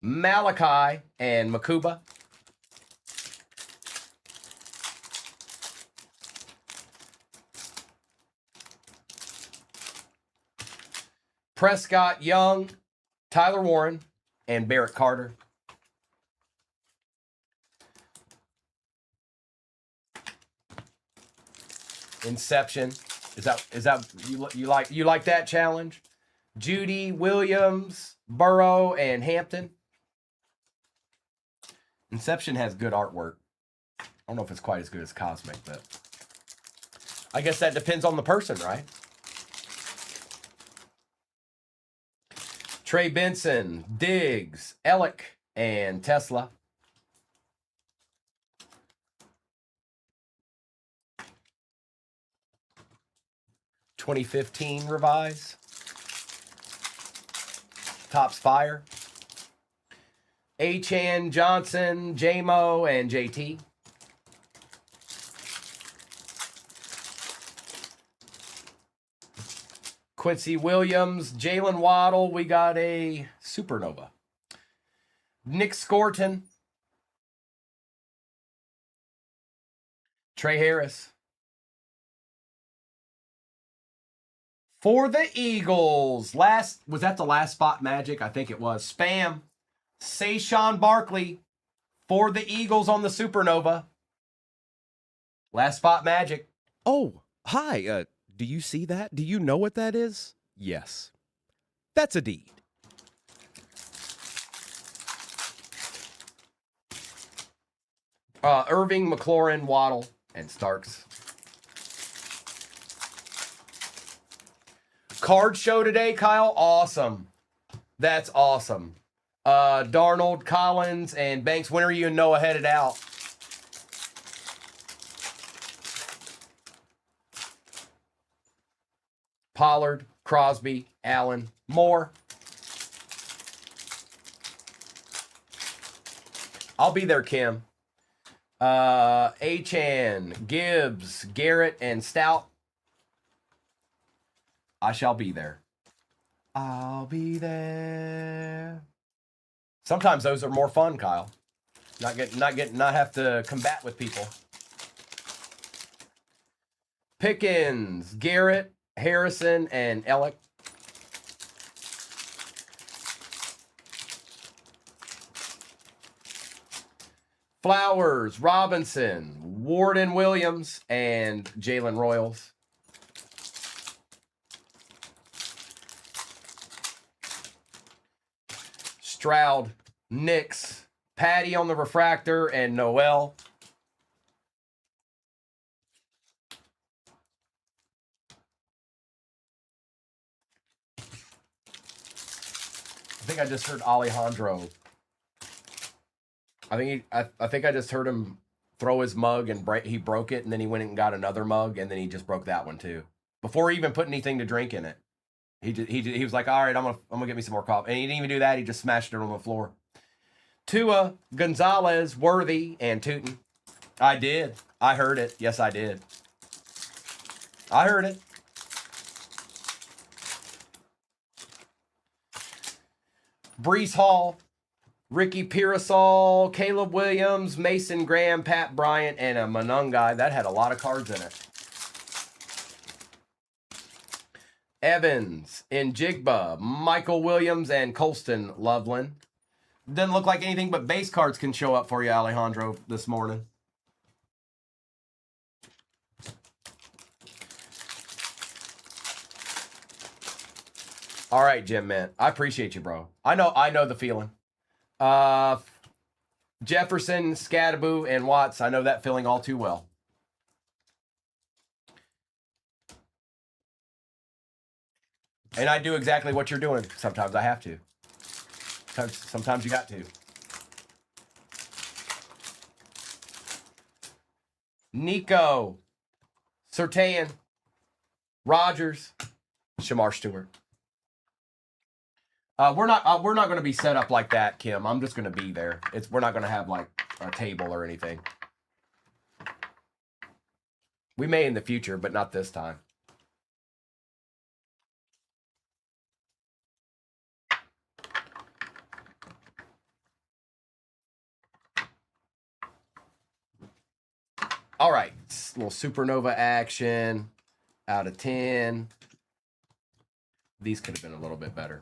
Malachi, and Makuba. Prescott, Young, Tyler Warren, and Barrett Carter. Inception. Is that you like that challenge? Judy, Williams, Burrow, and Hampton. Inception has good artwork. I don't know if it's quite as good as Cosmic, but I guess that depends on the person, right? Trey Benson, Diggs, Ellick, and Tesla. (2015) revise. Topps Fire. Achan, Johnson, J-Mo, and JT. Quincy Williams, Jalen Waddle. We got a Supernova. Nick Scorton. Trey Harris. For the Eagles. Was that the last spot magic? I think it was. Spam. Saquon Barkley for the Eagles on the Supernova. Last spot magic. Oh, hi. Do you see that? Do you know what that is? Yes. That's a deed. Irving, McLaurin, Waddle, and Starks. Card show today, Kyle. Awesome. That's awesome. Darnold, Collins, and Banks. When are you and Noah headed out? Pollard, Crosby, Allen, Moore. I'll be there, Kim. Achan, Gibbs, Garrett, and Stout. I shall be there. I'll be there. Sometimes those are more fun, Kyle. Not have to combat with people. Pickens, Garrett, Harrison, and Ellick. Flowers, Robinson, Warden Williams, and Jalen Royals. Stroud, Nix, Patty on the refractor, and Noel. I think I just heard Alejandro. I think I just heard him throw his mug and he broke it, and then he went and got another mug, and then he just broke that one too. Before he even put anything to drink in it. He was like, all right, I'm gonna get me some more coffee. And he didn't even do that, he just smashed it on the floor. Tua, Gonzalez, Worthy, and Tootin. I did. I heard it. Yes, I did. I heard it. Brees Hall, Ricky Pearsall, Caleb Williams, Mason Graham, Pat Bryant, and a Monungai. That had a lot of cards in it. Evans, Njigba, Michael Williams, and Colston Loveland. Doesn't look like anything but base cards can show up for you, Alejandro, this morning. All right, Jim, man. I appreciate you, bro. I know the feeling. Jefferson, Scadaboo, and Watts. I know that feeling all too well. And I do exactly what you're doing. Sometimes I have to. Sometimes you got to. Nico, Surtain, Rogers, Shamar Stewart. We're not going to be set up like that, Kim. I'm just going to be there. We're not going to have like a table or anything. We may in the future, but not this time. All right, little supernova action out of 10. These could have been a little bit better.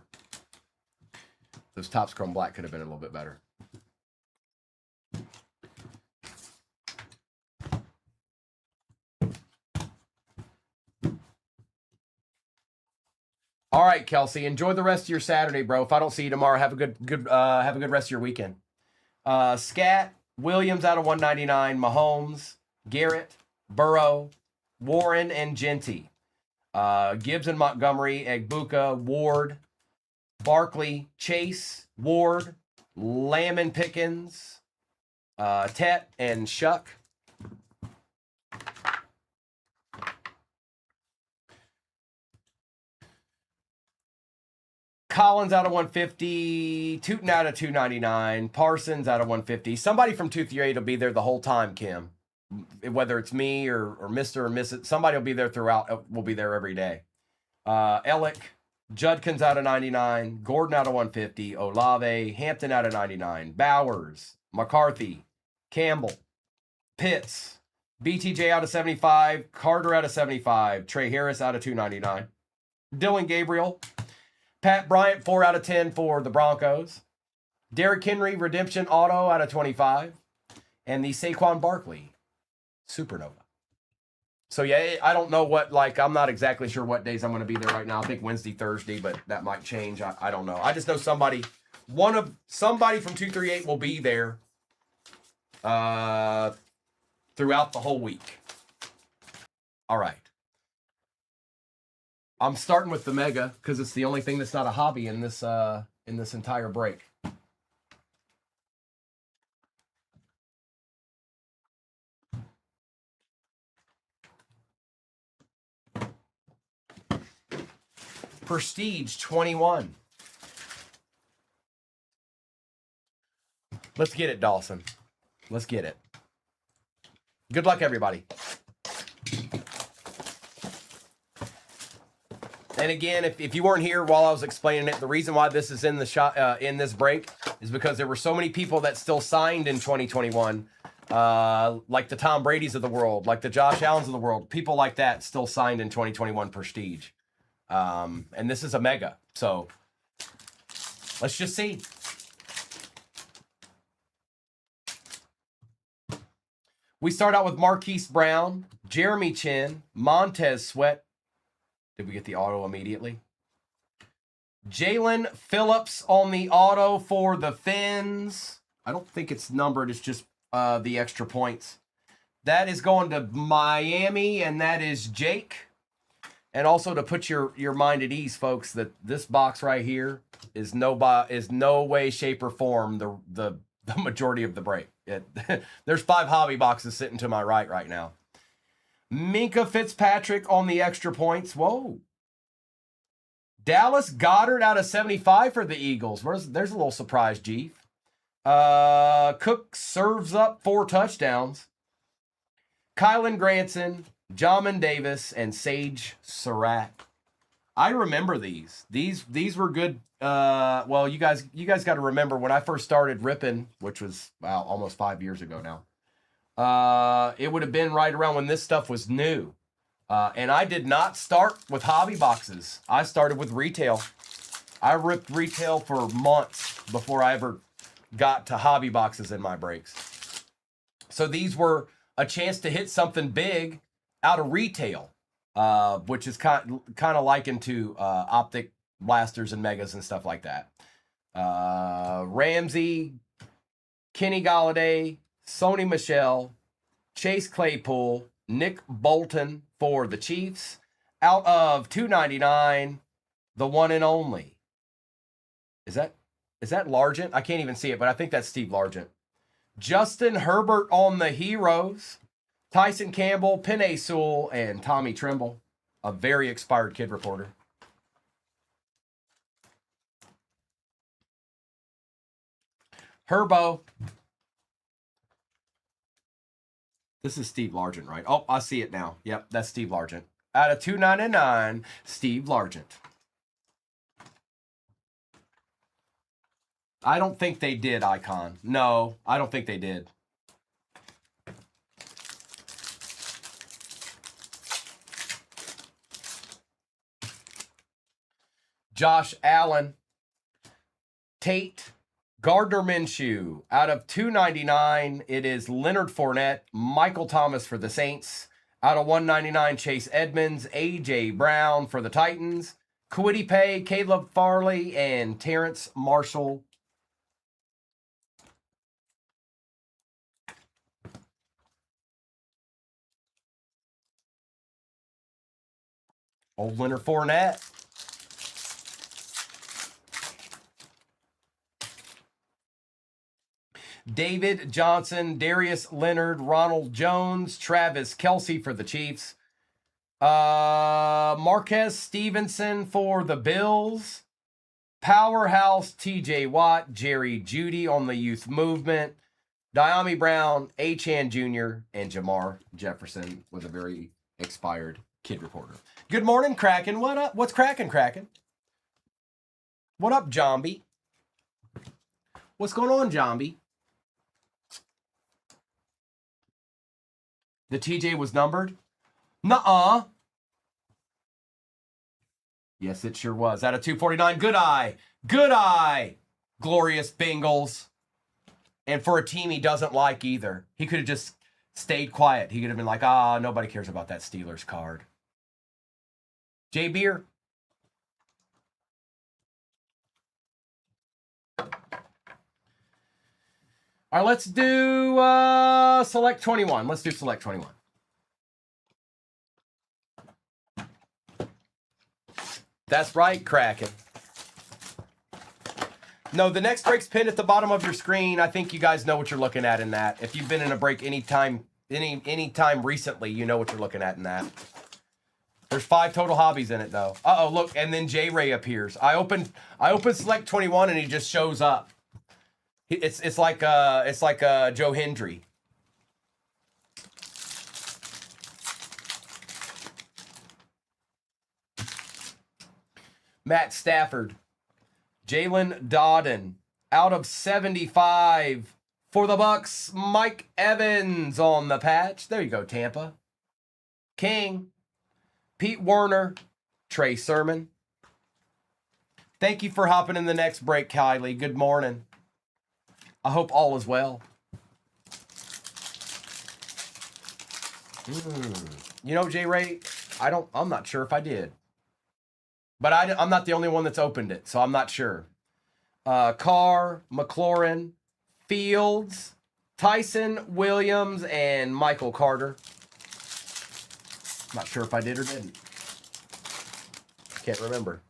Those Topps Chrome Black could have been a little bit better. All right, Kelsey, enjoy the rest of your Saturday, bro. If I don't see you tomorrow, have a good rest of your weekend. Scat, Williams out of 199, Mahomes, Garrett, Burrow, Warren, and Genty. Gibbs and Montgomery, Egbuka, Ward, Barkley, Chase, Ward, Lamb and Pickens, Tet, and Shuck. Collins out of 150, Tootin out of 299, Parsons out of 150. Somebody from 238 will be there the whole time, Kim. Whether it's me or Mr. or Mrs. Somebody will be there throughout. Will be there every day. Ellick, Judkins out of 99, Gordon out of 150, Olave, Hampton out of 99, Bowers, McCarthy, Campbell, Pitts, BTJ out of 75, Carter out of 75, Trey Harris out of 299, Dylan Gabriel, Pat Bryant 4 out of 10 for the Broncos, Derrick Henry redemption auto out of 25, and the Saquon Barkley supernova. So yeah, I don't know what, like, I'm not exactly sure what days I'm going to be there right now. I think Wednesday, Thursday, but that might change. I don't know. I just know somebody from 238 will be there throughout the whole week. All right. I'm starting with the Mega because it's the only thing that's not a hobby in this entire break. Prestige 21. Let's get it, Dawson. Let's get it. Good luck, everybody. And again, if you weren't here while I was explaining it, the reason why this is in the shot in this break is because there were so many people that still signed in 2021, like the Tom Brady's of the world, like the Josh Allens of the world, people like that still signed in 2021 Prestige. And this is a Mega, so let's just see. We start out with Marquise Brown, Jeremy Chin, Montez Sweat. Did we get the auto immediately? Jalen Phillips on the auto for the Fins. I don't think it's numbered. It's just the extra points. That is going to Miami, and that is Jake. And also to put your mind at ease, folks, that this box right here is no way, shape, or form the majority of the break. There's 5 hobby boxes sitting to my right now. Minka Fitzpatrick on the extra points. Whoa. Dallas Goedert out of 75 for the Eagles. There's a little surprise, G. Cook serves up 4 touchdowns. Kylan Granson, Jamin Davis, and Sage Surratt. I remember these. These were good. Well, you guys got to remember when I first started ripping, which was almost 5 years ago now. It would have been right around when this stuff was new. And I did not start with hobby boxes. I started with retail. I ripped retail for months before I ever got to hobby boxes in my breaks. So these were a chance to hit something big out of retail, which is kind of likened to optic blasters and megas and stuff like that. Ramsey, Kenny Galladay, Sony Michel, Chase Claypool, Nick Bolton for the Chiefs. Out of 299, The one and only. Is that Largent? I can't even see it, but I think that's Steve Largent. Justin Herbert on the Heroes. Tyson Campbell, Penei Sewell, and Tommy Trimble. A very expired kid reporter. Herbo. This is Steve Largent, right? Oh, I see it now. Yep, that's Steve Largent. Out of 299, Steve Largent. I don't think they did, Icon. No, I don't think they did. Josh Allen. Tate. Gardner Minshew. Out of 299, it is Leonard Fournette. Michael Thomas for the Saints. Out of 199, Chase Edmonds. A.J. Brown for the Titans. Kwity Paye, Caleb Farley, and Terrence Marshall. Old Leonard Fournette. David Johnson, Darius Leonard, Ronald Jones, Travis Kelce for the Chiefs. Marquez Stevenson for the Bills. Powerhouse TJ Watt, Jerry Jeudy on the youth movement. Diami Brown, Achan Jr., and Jamar Jefferson with a very expired kid reporter. Good morning, Kraken. What up? What's cracking, Kraken? What up, Jambi? What's going on, Jambi? The TJ was numbered? Nuh-uh. Yes, it sure was. Out of 249. Good eye. Good eye. Glorious Bengals. And for a team he doesn't like either. He could have just stayed quiet. He could have been like, nobody cares about that Steelers card. J Beer. All right, let's do Select 21. Let's do Select 21. That's right, Kraken. No, the next break's pinned at the bottom of your screen. I think you guys know what you're looking at in that. If you've been in a break any time recently, you know what you're looking at in that. There's 5 total hobbies in it, though. Uh-oh, look, and then J-Ray appears. I open Select 21, and he just shows up. It's like Joe Hendry. Matt Stafford. Jalen Dodden. Out of 75 for the Bucks. Mike Evans on the patch. There you go, Tampa. King. Pete Werner. Trey Sermon. Thank you for hopping in the next break, Kylie. Good morning. I hope all is well. You know, J-Ray, I'm not sure if I did. But I'm not the only one that's opened it, so I'm not sure. Carr, McLaurin, Fields, Tyson, Williams, and Michael Carter. Not sure if I did or didn't. Can't remember.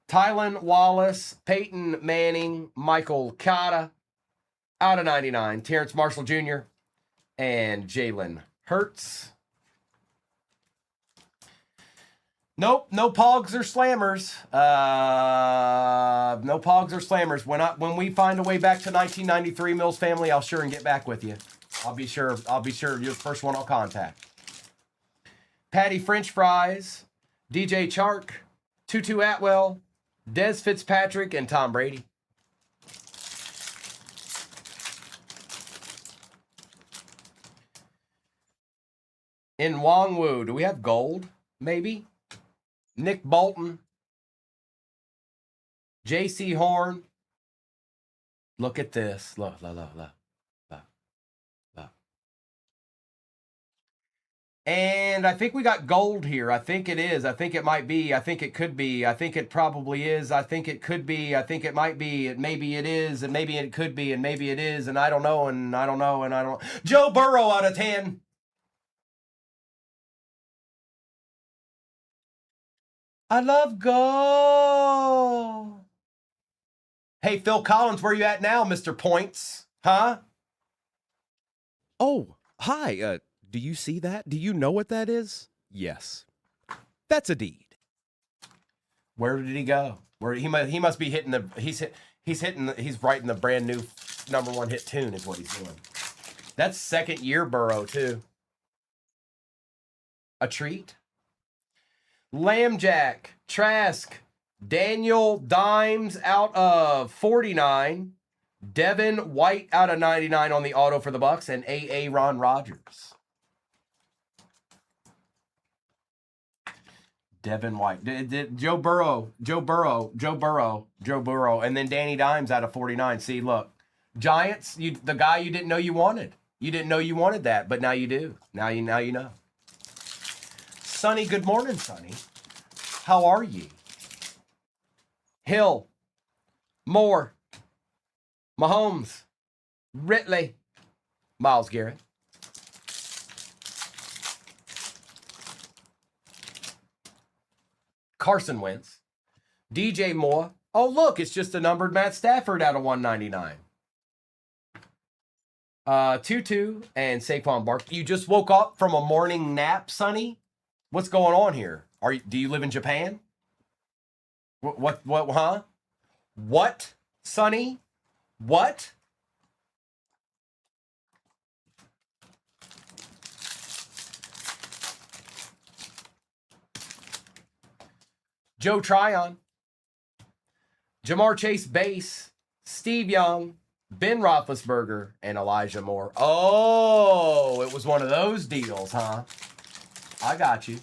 Tylan Wallace, Peyton Manning, Michael Cotta, out of 99. Terrence Marshall Jr. and Jalen Hurts. Nope, no Pogs or Slammers. No Pogs or Slammers. When we find a way back to 1993, Mills family, I'll sure and get back with you. I'll be sure you're the first one I'll contact. Patty French Fries, DJ Chark, Tutu Atwell, Des Fitzpatrick, and Tom Brady. In Wongwu, do we have gold? Maybe. Nick Bolton. J.C. Horn. Look at this. Look. And I think we got gold here. I think it is. I think it might be. I think it could be. I think it probably is. I think it could be. I think it might be. Maybe it is. And maybe it could be. And maybe it is. And I don't know. And I don't know. And I don't. Joe Burrow out of 10. I love go. Hey, Phil Collins, where you at now, Mr. Points? Huh? Oh, hi. Do you see that? Do you know what that is? Yes. That's a deed. Where did he go? Where he must be hitting the he's writing the brand new #1 hit tune is what he's doing. That's second year Burrow too. A treat. Lambjack, Trask, Daniel Dimes out of 49, Devin White out of 99 on the auto for the Bucks, and A.A. Ron Rodgers. Devin White. Joe Burrow, and then Danny Dimes out of 49. See, look. Giants, the guy you didn't know you wanted. You didn't know you wanted that, but now you do. Now you know. Sonny, good morning, Sonny. How are ye? Hill, Moore, Mahomes, Ridley, Myles Garrett. Carson Wentz, DJ Moore. Oh, look, it's just a numbered Matt Stafford out of 199. Tutu and Saquon Barkley. You just woke up from a morning nap, Sonny? What's going on here? Do you live in Japan? What, huh? What, Sonny? What? Joe Tryon, Jamar Chase base, Steve Young, Ben Roethlisberger, and Elijah Moore. Oh, it was one of those deals, huh? I got you.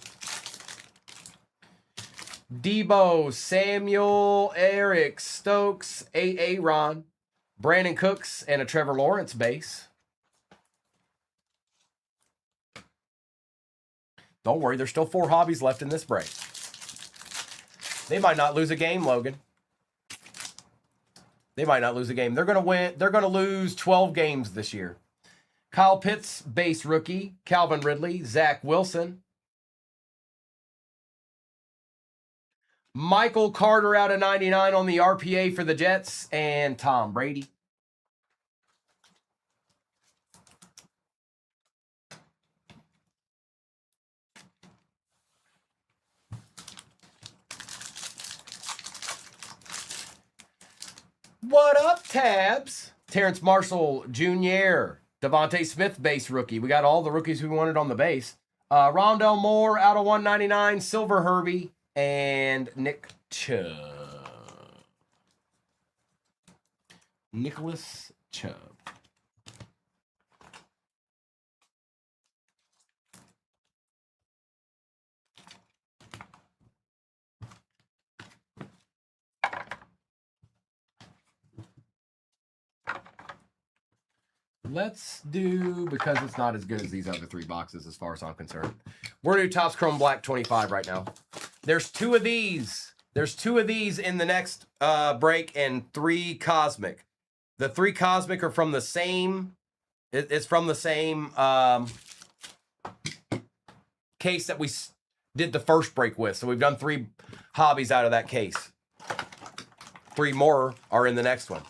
Debo, Samuel, Eric, Stokes, A.A. Ron, Brandon Cooks, and a Trevor Lawrence base. Don't worry, there's still 4 hobbies left in this break. They might not lose a game, Logan. They might not lose a game. They're going to win. They're going to lose 12 games this year. Kyle Pitts, base rookie. Calvin Ridley, Zach Wilson. Michael Carter out of 99 on the RPA for the Jets, and Tom Brady. What up, Tabs? Terrence Marshall Jr., Devontae Smith base rookie. We got all the rookies we wanted on the base. Rondell Moore out of 199, Silver Herbie, and Nick Chubb. Nicholas Chubb. Let's do, because it's not as good as these other 3 boxes as far as I'm concerned. We're going to do Topps Chrome Black 25 right now. There's 2 of these. There's 2 of these in the next break and 3 Cosmic. The 3 Cosmic are from the same, it's from the same case that we did the first break with. So we've done 3 hobbies out of that case. 3 more are in the next one.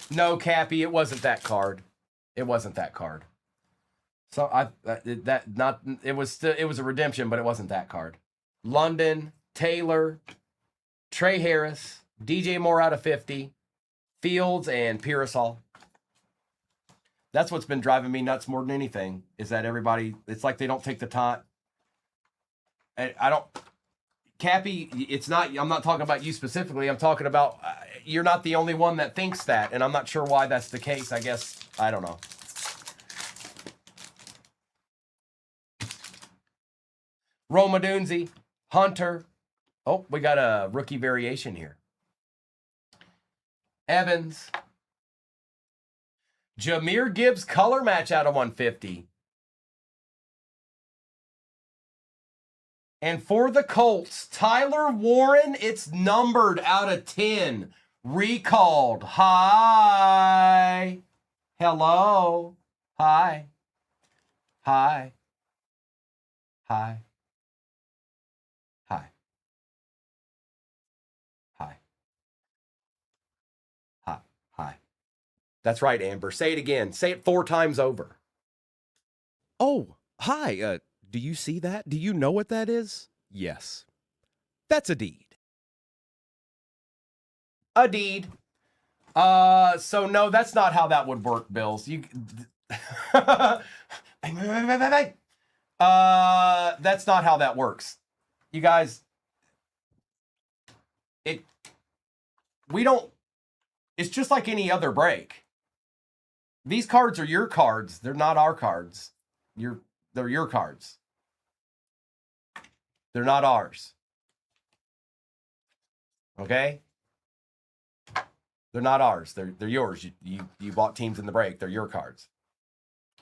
No, Cappy, it wasn't that card. It wasn't that card. So it was a redemption, but it wasn't that card. London, Taylor, Trey Harris, DJ Moore out of 50, Fields, and Pearsall. That's what's been driving me nuts more than anything, is that everybody, it's like they don't take the time. I don't, Cappy, it's not, I'm not talking about you specifically. I'm talking about, you're not the only one that thinks that, and I'm not sure why that's the case. I guess, I don't know. Roma Dunzi, Hunter. Oh, we got a rookie variation here. Evans. Jahmyr Gibbs color match out of 150. And for the Colts, Tyler Warren, it's numbered out of 10. Recalled. Hi. Hello. Hi. Hi. Hi. Hi. Hi. Hi. Hi. That's right, Amber. Say it again. Say it 4 times over. Oh, hi. Do you see that? Do you know what that is? Yes. That's a deed. A deed. So no, that's not how that would work, Bills. You that's not how that works. You guys, we don't, it's just like any other break. These cards are your cards. They're not our cards. They're your cards. They're not ours. Okay? They're not ours. They're yours. You bought teams in the break. They're your cards.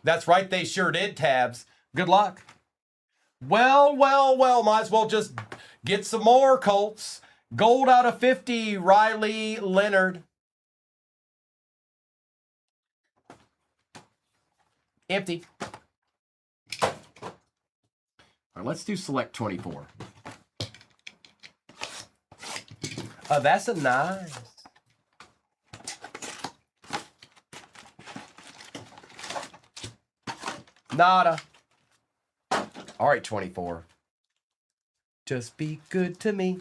That's right, they sure did, Tabs. Good luck. Well, might as well just get some more, Colts. Gold out of 50, Riley Leonard. Empty. All right, let's do select 24. That's a nice. Nada. All right, 24. Just be good to me.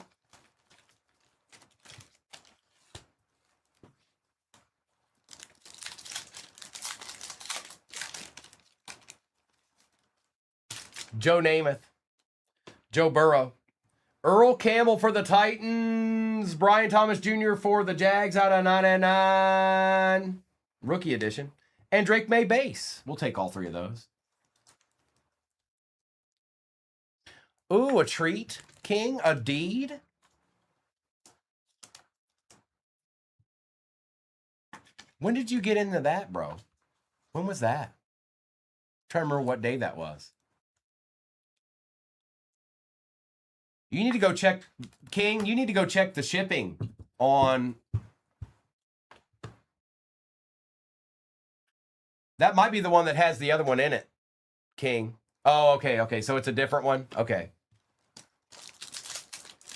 Joe Namath. Joe Burrow. Earl Campbell for the Titans. Brian Thomas Jr. for the Jags out of 99. Rookie edition. And Drake May base. We'll take all 3 of those. Ooh, a treat. King, a deed. When did you get into that, bro? When was that? I'm trying to remember what day that was. You need to go check, King, you need to go check the shipping on. That might be the one that has the other one in it, King. Oh, okay. So it's a different one? Okay.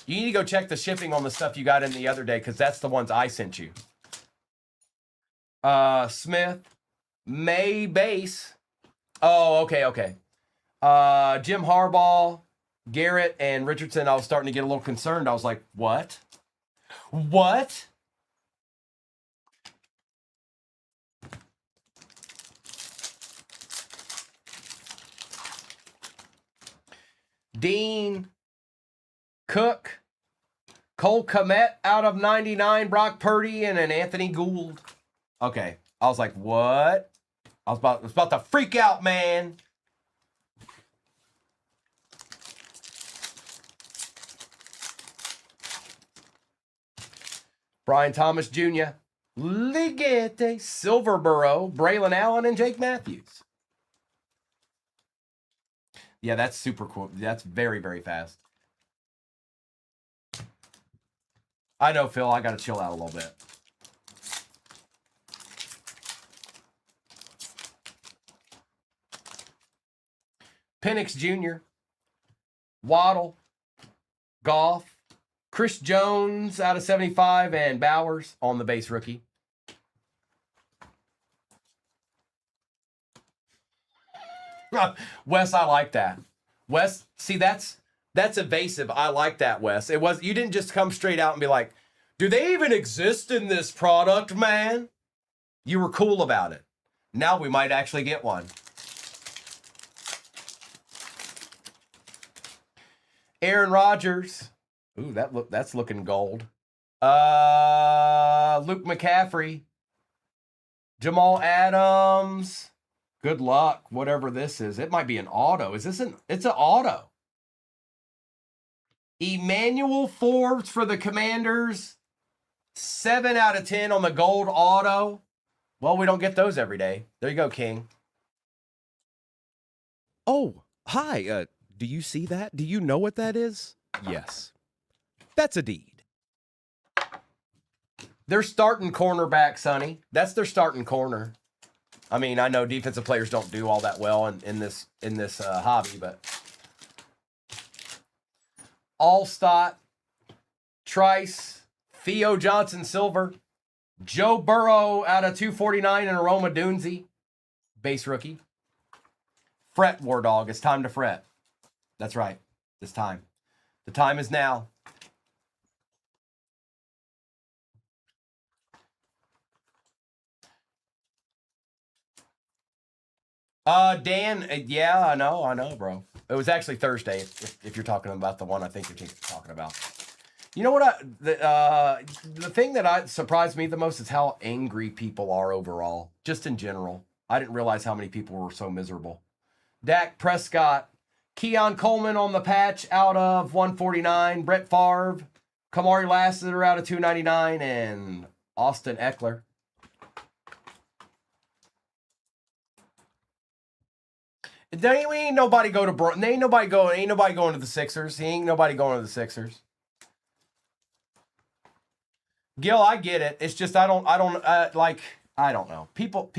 You need to go check the shipping on the stuff you got in the other day because that's the ones I sent you. Smith, May base. Oh, okay. Jim Harbaugh, Garrett, and Richardson. I was starting to get a little concerned. I was like, what? What? Dean, Cook, Cole Kmet out of 99, Brock Purdy, and an Anthony Gould. Okay. I was like, what? I was about to freak out, man. Brian Thomas Jr., Ligete, Silverborough, Braylon Allen, and Jake Matthews. Yeah, that's super cool. That's very, very fast. I know, Phil. I got to chill out a little bit. Penix Jr., Waddle, Goff, Chris Jones out of 75, and Bowers on the base rookie. Wes, I like that. Wes, see, that's evasive. I like that, Wes. You didn't just come straight out and be like, do they even exist in this product, man? You were cool about it. Now we might actually get one. Aaron Rodgers. Ooh, that's looking gold. Luke McCaffrey. Jamal Adams. Good luck, whatever this is. It might be an auto. It's an auto. Emmanuel Forbes for the Commanders. 7 out of 10 on the gold auto. Well, we don't get those every day. There you go, King. Oh, hi. Do you see that? Do you know what that is? Yes. That's a deed. They're starting cornerback, Sonny. That's their starting corner. I mean, I know defensive players don't do all that well in this hobby, but Allstott, Trice, Theo Johnson Silver, Joe Burrow out of 249 and Aroma Dunze, base rookie. Fret, War Dog. It's time to fret. That's right. It's time. The time is now. Dan, yeah, I know, bro. It was actually Thursday, if you're talking about the one I think you're talking about. You know what? The thing that surprised me the most is how angry people are overall, just in general. I didn't realize how many people were so miserable. Dak Prescott, Keon Coleman on the patch out of 149, Brett Favre, Kamari Lassiter out of 299, and Austin Eckler. Ain't nobody go to ain't nobody going to the Sixers. Ain't nobody going to the Sixers. Gil, I get it. It's just I don't know. People.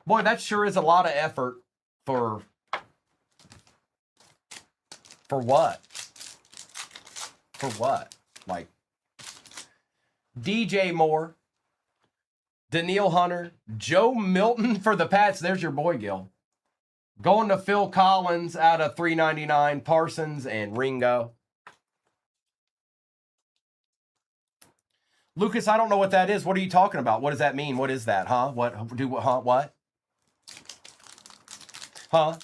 Boy, that sure is a lot of effort for what? For what? Like DJ Moore, Daniil Hunter, Joe Milton for the Pats. There's your boy, Gil. Going to Phil Collins out of 399, Parsons and Ringo. Lucas, I don't know what that is. What are you talking about? What does that mean? What is that? Huh? What? What? Huh?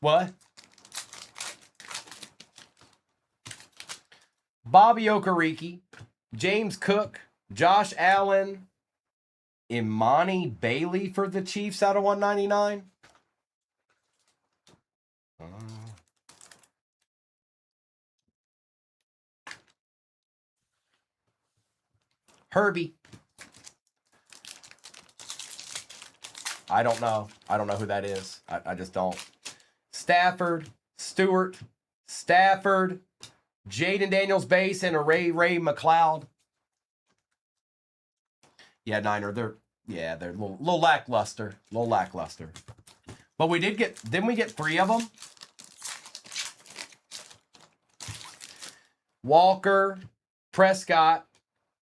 What? Bobby Okereke, James Cook, Josh Allen, Imani Bailey for the Chiefs out of 199. Herbie. I don't know. I don't know who that is. I just don't. Stafford, Stewart, Stafford, Jaden Daniels base, and a Ray McLeod. Yeah, Niner, they're a little lackluster. But didn't we get 3 of them? Walker, Prescott,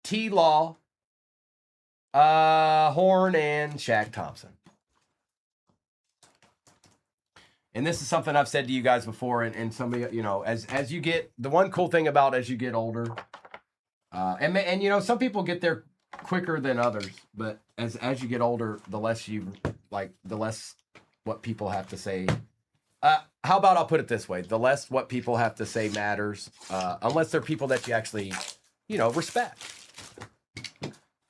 T-Law, Horn, and Shaq Thompson. And this is something I've said to you guys before, and some of you, as you get, the one cool thing about as you get older, and some people get there quicker than others, but as you get older, the less what people have to say. How about I'll put it this way: the less what people have to say matters, unless they're people that you actually, respect.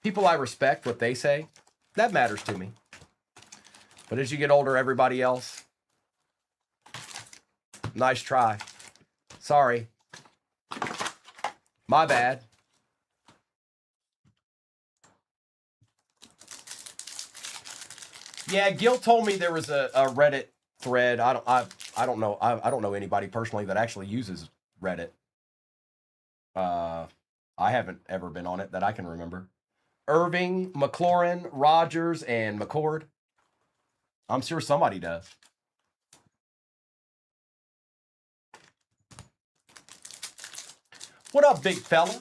People I respect what they say, that matters to me. But as you get older, everybody else, nice try. Sorry. My bad. Yeah, Gil told me there was a Reddit thread. I don't know. I don't know anybody personally that actually uses Reddit. I haven't ever been on it that I can remember. Irving, McLaurin, Rogers, and McCord. I'm sure somebody does. What up, big fella?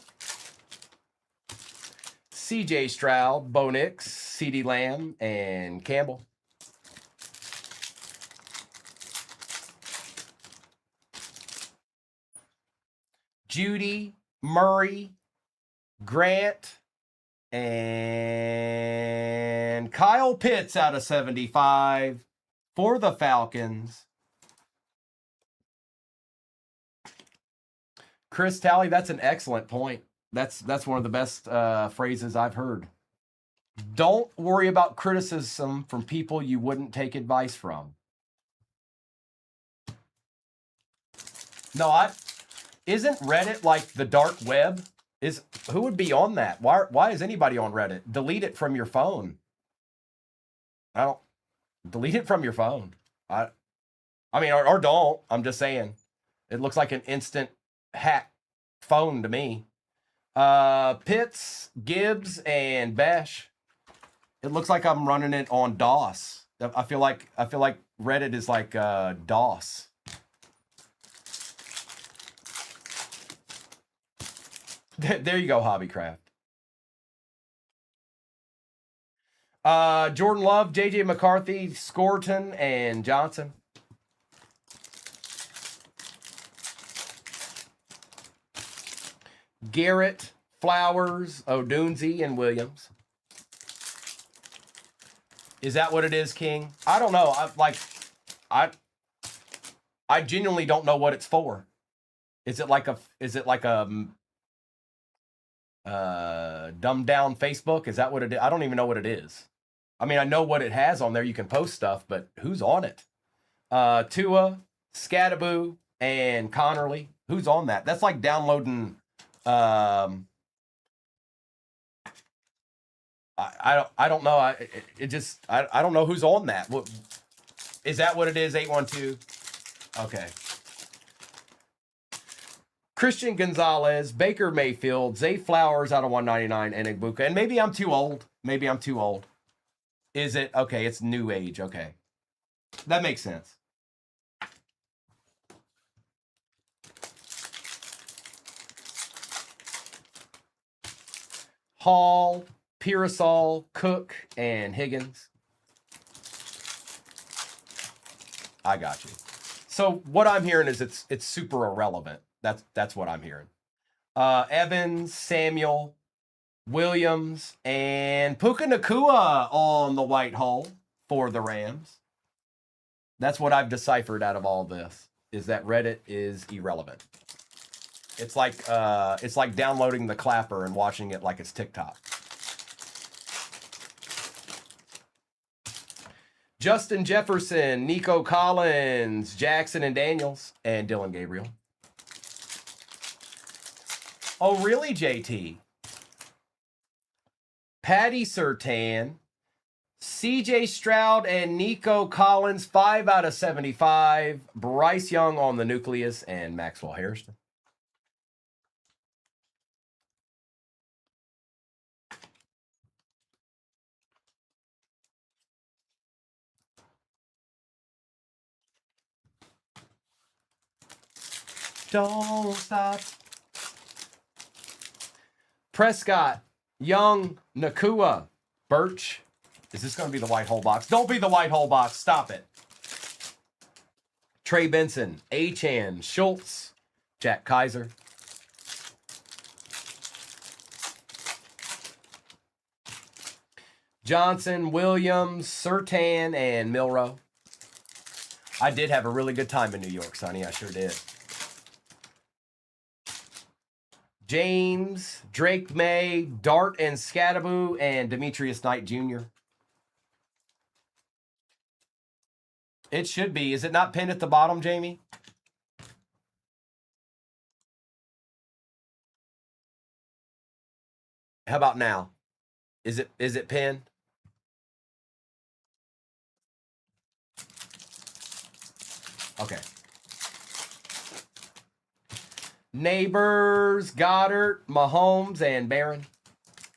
CJ Stroud, Bo Nix, CeeDee Lamb, and Campbell. Judy, Murray, Grant, and Kyle Pitts out of 75 for the Falcons. Chris Talley, that's an excellent point. That's one of the best phrases I've heard. Don't worry about criticism from people you wouldn't take advice from. No, isn't Reddit like the dark web? Who would be on that? Why is anybody on Reddit? Delete it from your phone. Delete it from your phone. I mean, or don't. I'm just saying. It looks like an instant hack phone to me. Pitts, Gibbs, and Besh. It looks like I'm running it on DOS. I feel like Reddit is like DOS. There you go, Hobbycraft. Jordan Love, JJ McCarthy, Scorton, and Johnson. Garrett, Flowers, Odunze, and Williams. Is that what it is, King? I don't know. I genuinely don't know what it's for. Is it like a dumbed down Facebook? Is that what it is? I don't even know what it is. I mean, I know what it has on there. You can post stuff, but who's on it? Tua, Scattaboo, and Connerly. Who's on that? That's like downloading. I don't know. I don't know who's on that. What is that? What it is? 812. Okay. Christian Gonzalez, Baker Mayfield, Zay Flowers out of 199, and Igbuka. And maybe I'm too old. Maybe I'm too old. Is it? Okay, it's new age. Okay. That makes sense. Hall, Pearsall, Cook, and Higgins. I got you. So what I'm hearing is it's super irrelevant. That's what I'm hearing. Evans, Samuel, Williams, and Puka Nacua on the white hull for the Rams. That's what I've deciphered out of all this, is that Reddit is irrelevant. It's like downloading the Clapper and watching it like it's TikTok. Justin Jefferson, Nico Collins, Jackson and Daniels, and Dylan Gabriel. Oh, really, JT? Patty Surtain, CJ Stroud, and Nico Collins, 5 out of 75. Bryce Young on the nucleus, and Maxwell Hairston. Don't stop. Prescott, Young, Nacua, Birch. Is this going to be the white hole box? Don't be the white hole box. Stop it. Trey Benson, Achane, Schultz, Jack Kaiser. Johnson, Williams, Surtain, and Milrow. I did have a really good time in New York, Sonny. I sure did. James, Drake May, Dart and Scattaboo, and Demetrius Knight Jr. It should be. Is it not pinned at the bottom, Jamie? How about now? Is it pinned? Okay. Neighbors, Goddard, Mahomes, and Barron.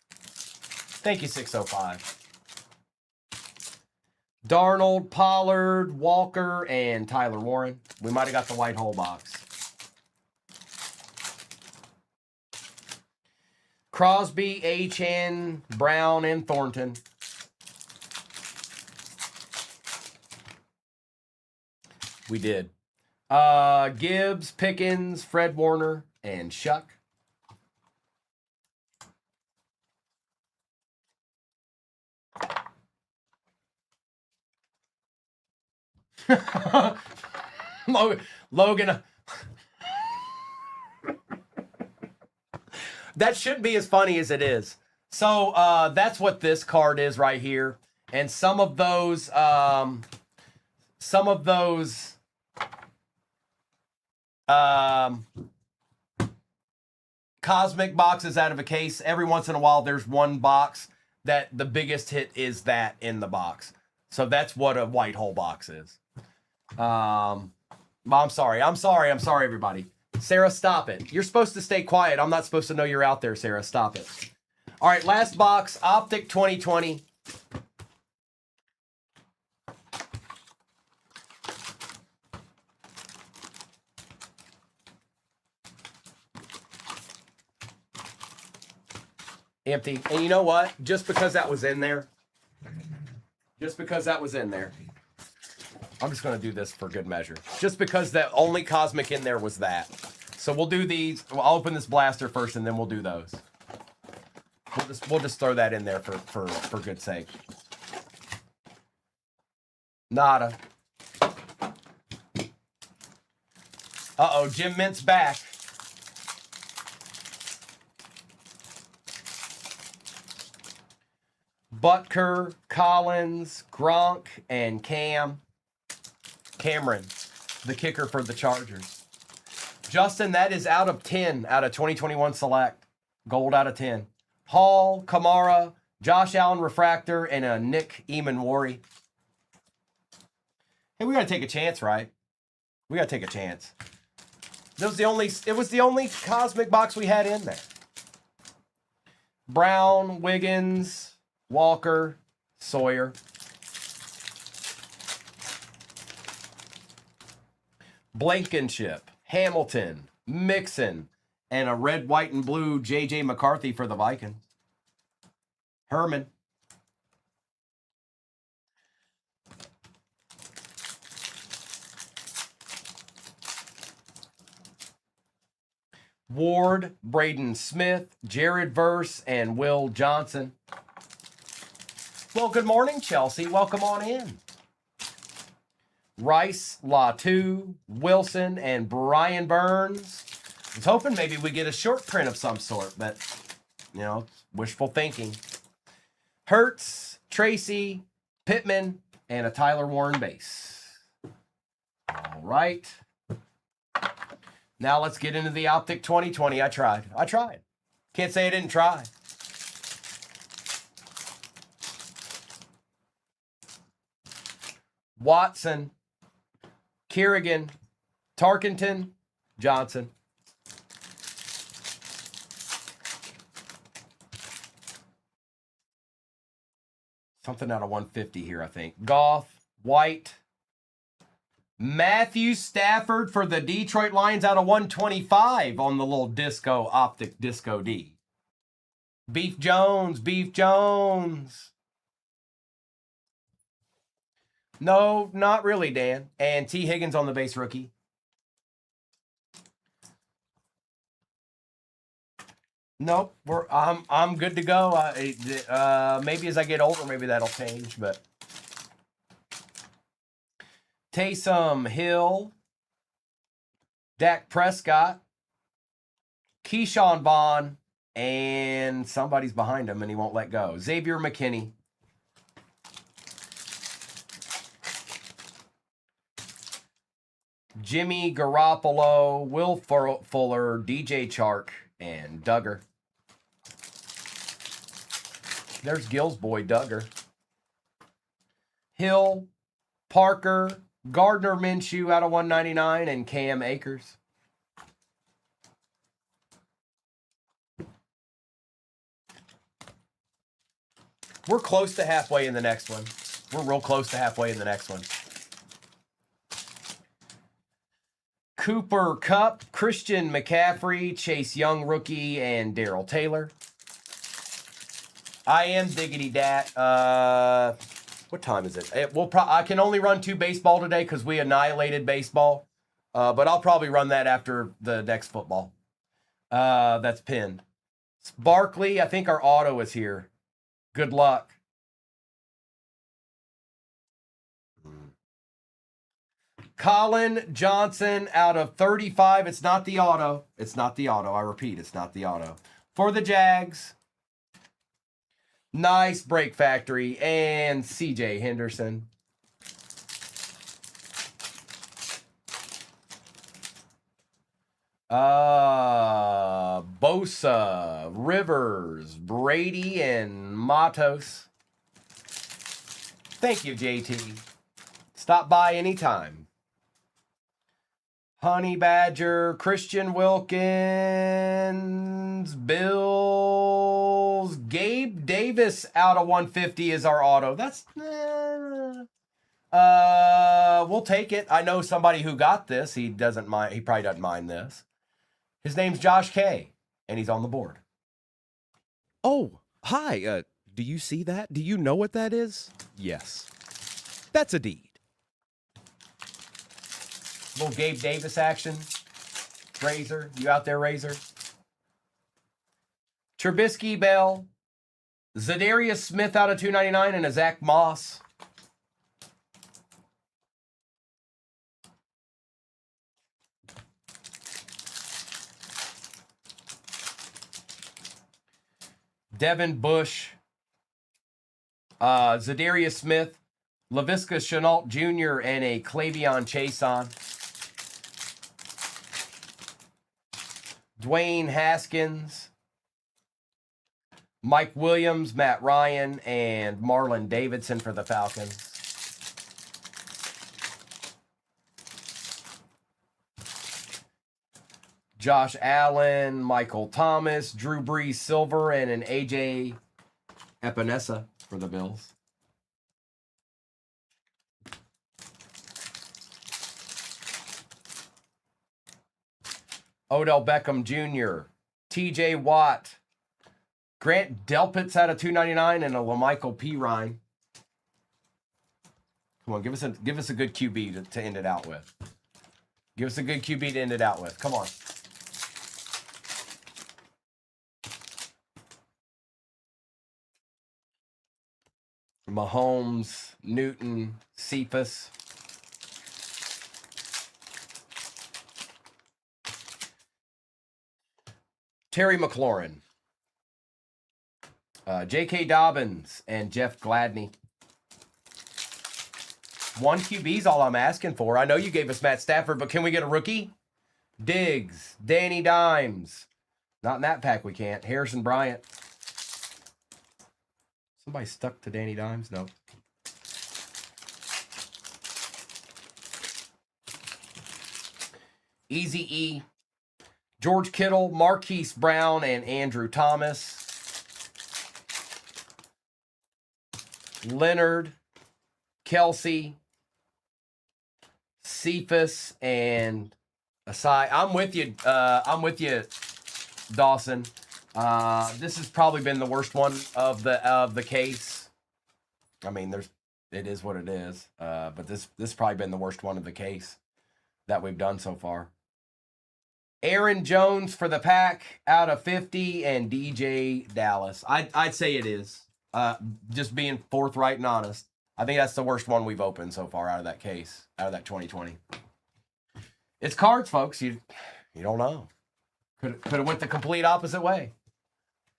Thank you, 605. Darnold, Pollard, Walker, and Tyler Warren. We might have got the white hole box. Crosby, Achane, Brown, and Thornton. We did. Gibbs, Pickens, Fred Warner, and Shuck. Logan. That shouldn't be as funny as it is. So that's what this card is right here. And some of those cosmic boxes out of a case. Every once in a while, there's one box that the biggest hit is that in the box. So that's what a white hole box is. I'm sorry, everybody. Sarah, stop it. You're supposed to stay quiet. I'm not supposed to know you're out there, Sarah. Stop it. All right, last box, Optic 2020. Empty. And you know what? Just because that was in there, I'm just going to do this for good measure. Just because the only cosmic in there was that. So we'll do these. I'll open this blaster first, and then we'll do those. We'll just throw that in there for good sake. Nada. Uh-oh, Jim Mint's back. Butker, Collins, Gronk, and Cameron, the kicker for the Chargers. Justin, that is out of 10 out of 2021 select. Gold out of 10. Hall, Kamara, Josh Allen refractor, and a Nick Eamon-Worry. Hey, we got to take a chance, right? We got to take a chance. It was the only cosmic box we had in there. Brown, Wiggins, Walker, Sawyer. Blankenship, Hamilton, Mixon, and a red, white, and blue J.J. McCarthy for the Vikings. Herman. Ward, Braden Smith, Jared Verse, and Will Johnson. Well, good morning, Chelsea. Welcome on in. Rice, Latu, Wilson, and Brian Burns. I was hoping maybe we get a short print of some sort, but, you know, wishful thinking. Hertz, Tracy, Pittman, and a Tyler Warren base. All right. Now let's get into the Optic 2020. I tried. Can't say I didn't try. Watson, Kerrigan, Tarkenton, Johnson. Something out of 150 here, I think. Goff, White, Matthew Stafford for the Detroit Lions out of 125 on the little disco, Optic Disco D. Beef Jones. No, not really, Dan. And T. Higgins on the base rookie. Nope, I'm good to go. Maybe as I get older, maybe that'll change. But Taysom Hill, Dak Prescott, Keyshawn Vaughn, and somebody's behind him and he won't let go. Xavier McKinney. Jimmy Garoppolo, Will Fuller, DJ Chark, and Duggar. There's Gill's boy, Duggar. Hill, Parker, Gardner Minshew out of 199, and Cam Akers. We're close to halfway in the next one. We're real close to halfway in the next one. Cooper Kupp, Christian McCaffrey, Chase Young rookie, and Darrell Taylor. I am diggity dat. What time is it? I can only run 2 baseball today because we annihilated baseball. But I'll probably run that after the next football. That's pinned. Barkley, I think our auto is here. Good luck. Colin Johnson out of 35. It's not the auto. I repeat, it's not the auto. For the Jags. Nice break factory. And CJ Henderson. Bosa, Rivers, Brady, and Matos. Thank you, JT. Stop by anytime. Honey Badger, Christian Wilkins, Bills, Gabe Davis out of 150 is our auto. That's we'll take it. I know somebody who got this. He doesn't mind. He probably doesn't mind this. His name's Josh K, and he's on the board. Oh, hi. Do you see that? Do you know what that is? Yes. That's a deed. Little Gabe Davis action. Razor, you out there, Razor? Trubisky, Bell, Zadarius Smith out of 299, and a Zach Moss. Devin Bush, Zadarius Smith, Laviska Shenault Jr., and a Clavion Chason. Dwayne Haskins, Mike Williams, Matt Ryan, and Marlon Davidson for the Falcons. Josh Allen, Michael Thomas, Drew Brees Silver, and an AJ Epinesa for the Bills. Odell Beckham Jr., TJ Watt, Grant Delpitz out of 299, and a LaMichael Pirine. Come on, give us a good QB to end it out with. Give us a good QB to end it out with. Come on. Mahomes, Newton, Cephas. Terry McLaurin, J.K. Dobbins, and Jeff Gladney. 1 QB's all I'm asking for. I know you gave us Matt Stafford, but can we get a rookie? Diggs, Danny Dimes. Not in that pack we can't. Harrison Bryant. Somebody stuck to Danny Dimes? No. Easy E. George Kittle, Marquise Brown, and Andrew Thomas. Leonard, Kelsey, Cephas, and Asai. I'm with you, Dawson. This has probably been the worst one of the case. I mean, it is what it is. But this has probably been the worst one of the case that we've done so far. Aaron Jones for the pack out of 50, and DJ Dallas. I'd say it is. Just being forthright and honest. I think that's the worst one we've opened so far out of that case, out of that 2020. It's cards, folks. You don't know. Could have went the complete opposite way.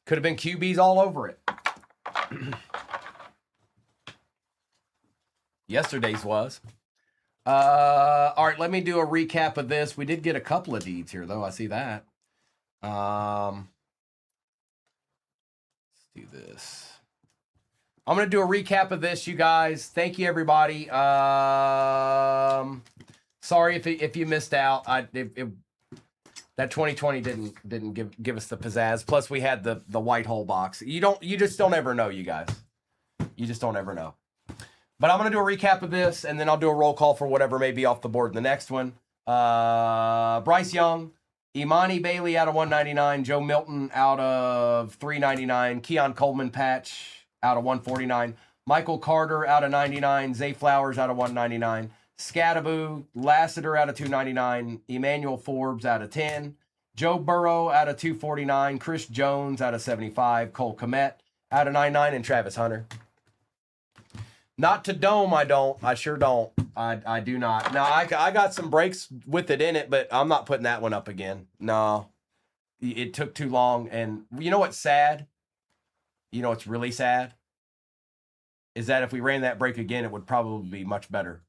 Could have been QBs all over it. Yesterday's was. All right, let me do a recap of this. We did get a couple of deeds here, though. I see that. Let's do this. I'm going to do a recap of this, you guys. Thank you, everybody. Sorry if you missed out. That 2020 didn't give us the pizzazz. Plus, we had the white hole box. You just don't ever know, you guys. You just don't ever know. But I'm going to do a recap of this, and then I'll do a roll call for whatever may be off the board in the next one. Bryce Young, Imani Bailey out of 199, Joe Milton out of 399, Keon Coleman patch out of 149, Michael Carter out of 99, Zay Flowers out of 199, Scattaboo, Lassiter out of 299, Emmanuel Forbes out of 10, Joe Burrow out of 249, Chris Jones out of 75, Cole Kmet out of 99, and Travis Hunter. Not to dome, I don't. I sure don't. I do not. Now, I got some breaks with it in it, but I'm not putting that one up again. No. It took too long. And you know what's sad? You know what's really sad? Is that if we ran that break again, it would probably be much better.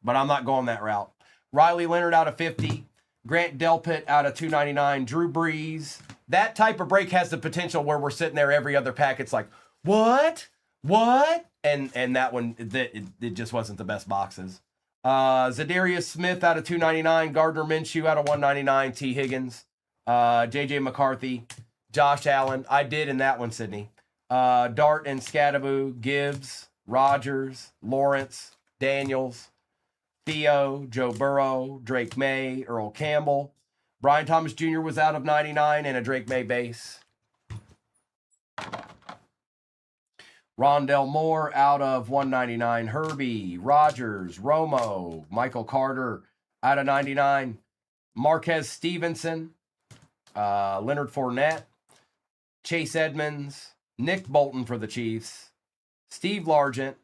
But I'm not going that route. Riley Leonard out of 50. Grant Delpit out of 299. Drew Brees. That type of break has the potential where we're sitting there every other pack. It's like, what? What? And that one, it just wasn't the best boxes. Zadarius Smith out of 299. Gardner Minshew out of 199. T. Higgins. J.J. McCarthy. Josh Allen. I did in that one, Sydney. Dart and Scadaboo. Gibbs. Rogers. Lawrence. Daniels. Theo. Joe Burrow. Drake May. Earl Campbell. Brian Thomas Jr. was out of 99 and a Drake May base. Rondell Moore out of 199. Herbie, Rogers, Romo, Michael Carter out of 99. Marquez Stevenson, Leonard Fournette, Chase Edmonds, Nick Bolton for the Chiefs, Steve Largent,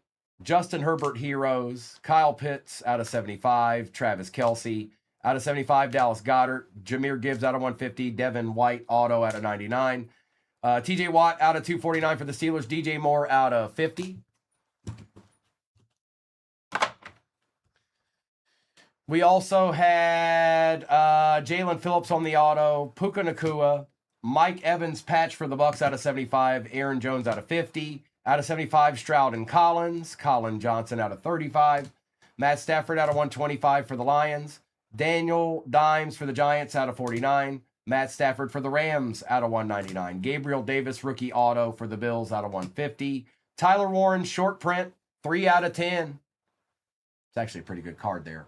Justin Herbert Heroes, Kyle Pitts out of 75, Travis Kelce out of 75, Dallas Goedert, Jahmyr Gibbs out of 150, Devin White auto out of 99. TJ Watt out of 249 for the Steelers. DJ Moore out of 50. We also had Jalen Phillips on the auto. Puka Nacua. Mike Evans patch for the Bucks out of 75. Aaron Jones out of 50. Out of 75, Stroud and Collins. Colin Johnson out of 35. Matt Stafford out of 125 for the Lions. Daniel Dimes for the Giants out of 49. Matt Stafford for the Rams out of 199. Gabriel Davis, rookie auto for the Bills out of 150. Tyler Warren, short print, 3 out of 10. It's actually a pretty good card there,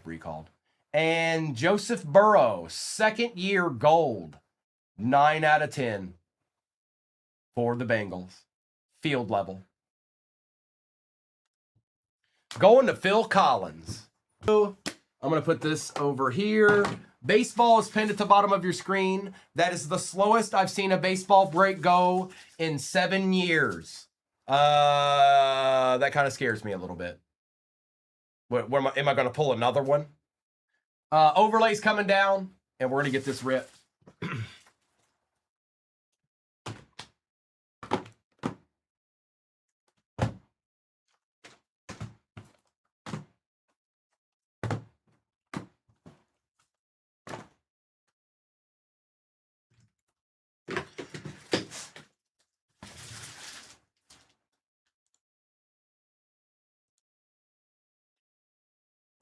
recalled. And Joseph Burrow, second year gold, 9 out of 10 for the Bengals. Field level. Going to Phil Collins. I'm going to put this over here. Baseball is pinned at the bottom of your screen. That is the slowest I've seen a baseball break go in 7 years. That kind of scares me a little bit. Am I going to pull another one? Overlay's coming down, and we're going to get this ripped.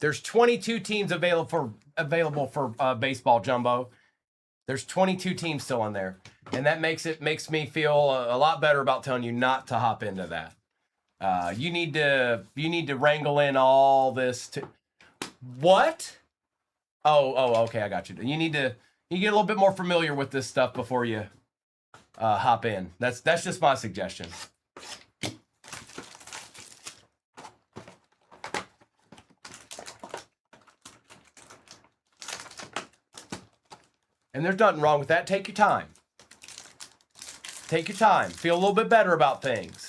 There's 22 teams available for baseball jumbo. There's 22 teams still in there, and that makes me feel a lot better about telling you not to hop into that. You need to wrangle in all this. What? Oh, okay, I got you. You get a little bit more familiar with this stuff before you hop in. That's just my suggestion. And there's nothing wrong with that. Take your time. Take your time. Feel a little bit better about things.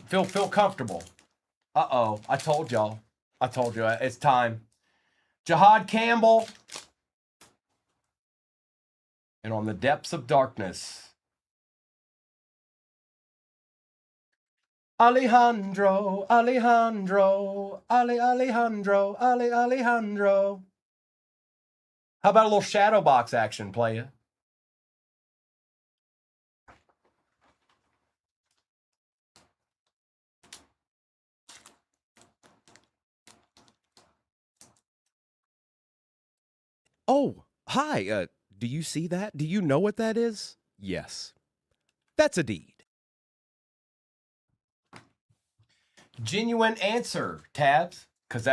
Feel comfortable. Uh-oh. I told y'all. I told you. It's time. Jahad Campbell. And on the depths of darkness, Alejandro. Alejandro. How about a little shadow box action, playa? Oh, hi. Do you see that? Do you know what that is? Yes. That's a deed. Genuine answer, tabs, because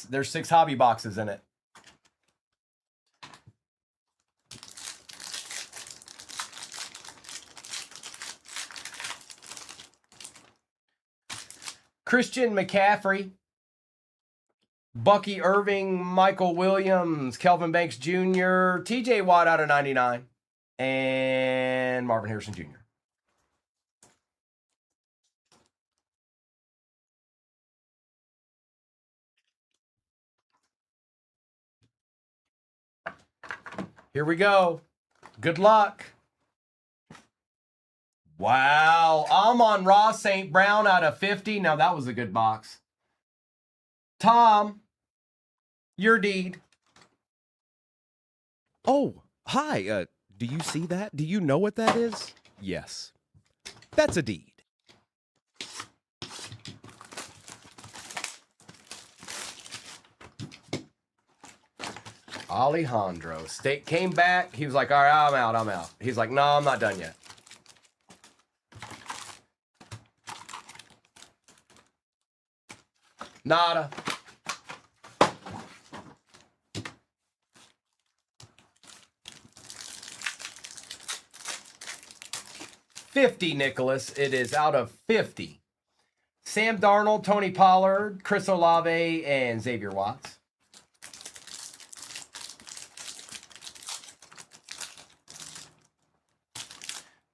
there's 6 hobby boxes in it. Christian McCaffrey, Bucky Irving, Michael Williams, Kelvin Banks Jr., TJ Watt out of 99, and Marvin Harrison Jr. Here we go. Good luck. Wow. Amon-Ra St. Brown out of 50. Now that was a good box. Tom, your deed. Oh, hi. Do you see that? Do you know what that is? Yes. That's a deed. Alejandro came back. He was like, all right, I'm out. He's like, no, I'm not done yet. Nada. $50, Nicholas. It is out of 50. Sam Darnold, Tony Pollard, Chris Olave, and Xavier Watts.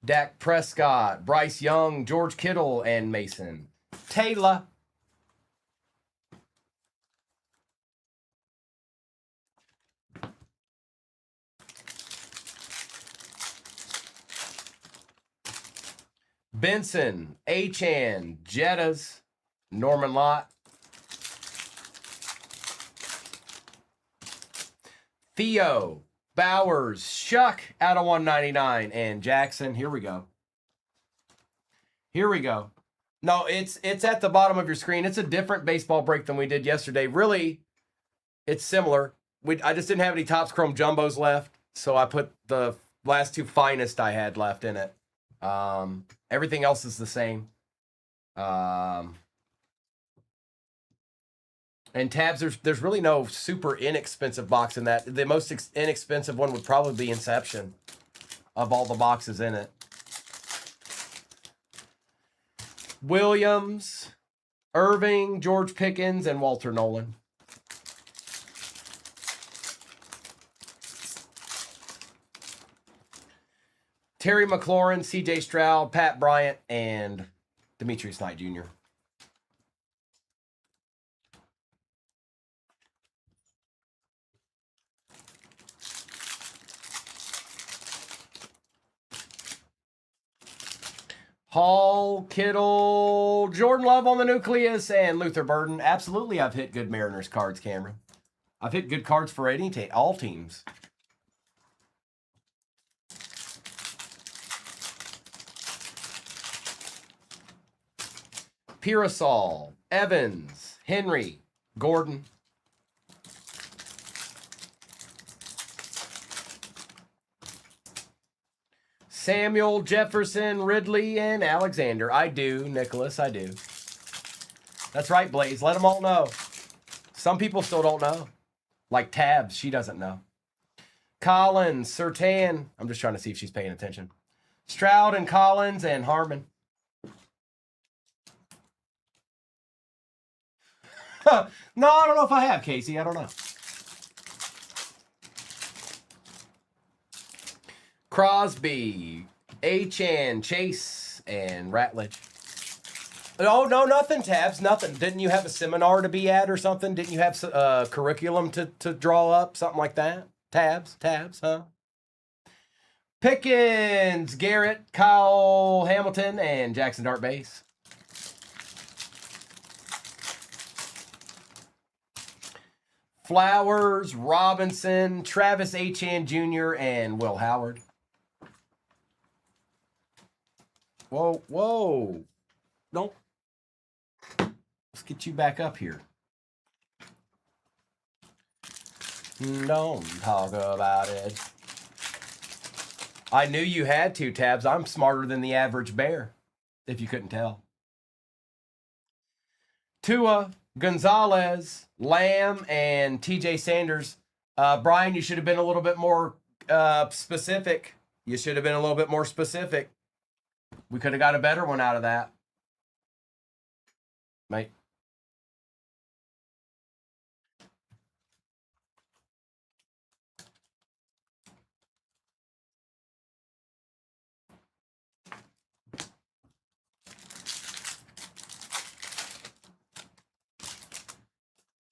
Dak Prescott, Bryce Young, George Kittle, and Mason Taylor. Benson, Achan, Jettas, Norman Lott. Theo, Bowers, Shuck out of 199, and Jackson. Here we go. Here we go. No, it's at the bottom of your screen. It's a different baseball break than we did yesterday. Really, it's similar. I just didn't have any Topps Chrome Jumbos left, so I put the last two finest I had left in it. Everything else is the same. And tabs, there's really no super inexpensive box in that. The most inexpensive one would probably be Inception of all the boxes in it. Williams, Irving, George Pickens, and Walter Nolan. Terry McLaurin, C.J. Stroud, Pat Bryant, and Demetrius Knight Jr. Hall, Kittle, Jordan Love on the nucleus, and Luther Burden. Absolutely, I've hit good Mariners cards, Cameron. I've hit good cards for all teams. Pearsall, Evans, Henry, Gordon. Samuel, Jefferson, Ridley, and Alexander. I do, Nicholas, I do. That's right, Blaze. Let them all know. Some people still don't know. Like Tabs, she doesn't know. Collins, Surtain. I'm just trying to see if she's paying attention. Stroud and Collins and Harmon. No, I don't know if I have, Casey. I don't know. Crosby, Achan, Chase, and Ratledge. Oh, no, nothing, Tabs, nothing. Didn't you have a seminar to be at or something? Didn't you have a curriculum to draw up, something like that? Tabs, huh? Pickens, Garrett, Kyle Hamilton, and Jackson Dart Base. Flowers, Robinson, Travis Achan Jr., and Will Howard. Whoa, whoa. Don't. Let's get you back up here. Don't talk about it. I knew you had to, Tabs. I'm smarter than the average bear, if you couldn't tell. Tua, Gonzalez, Lamb, and TJ Sanders. Brian, you should have been a little bit more specific. You should have been a little bit more specific. We could have got a better one out of that. Mate.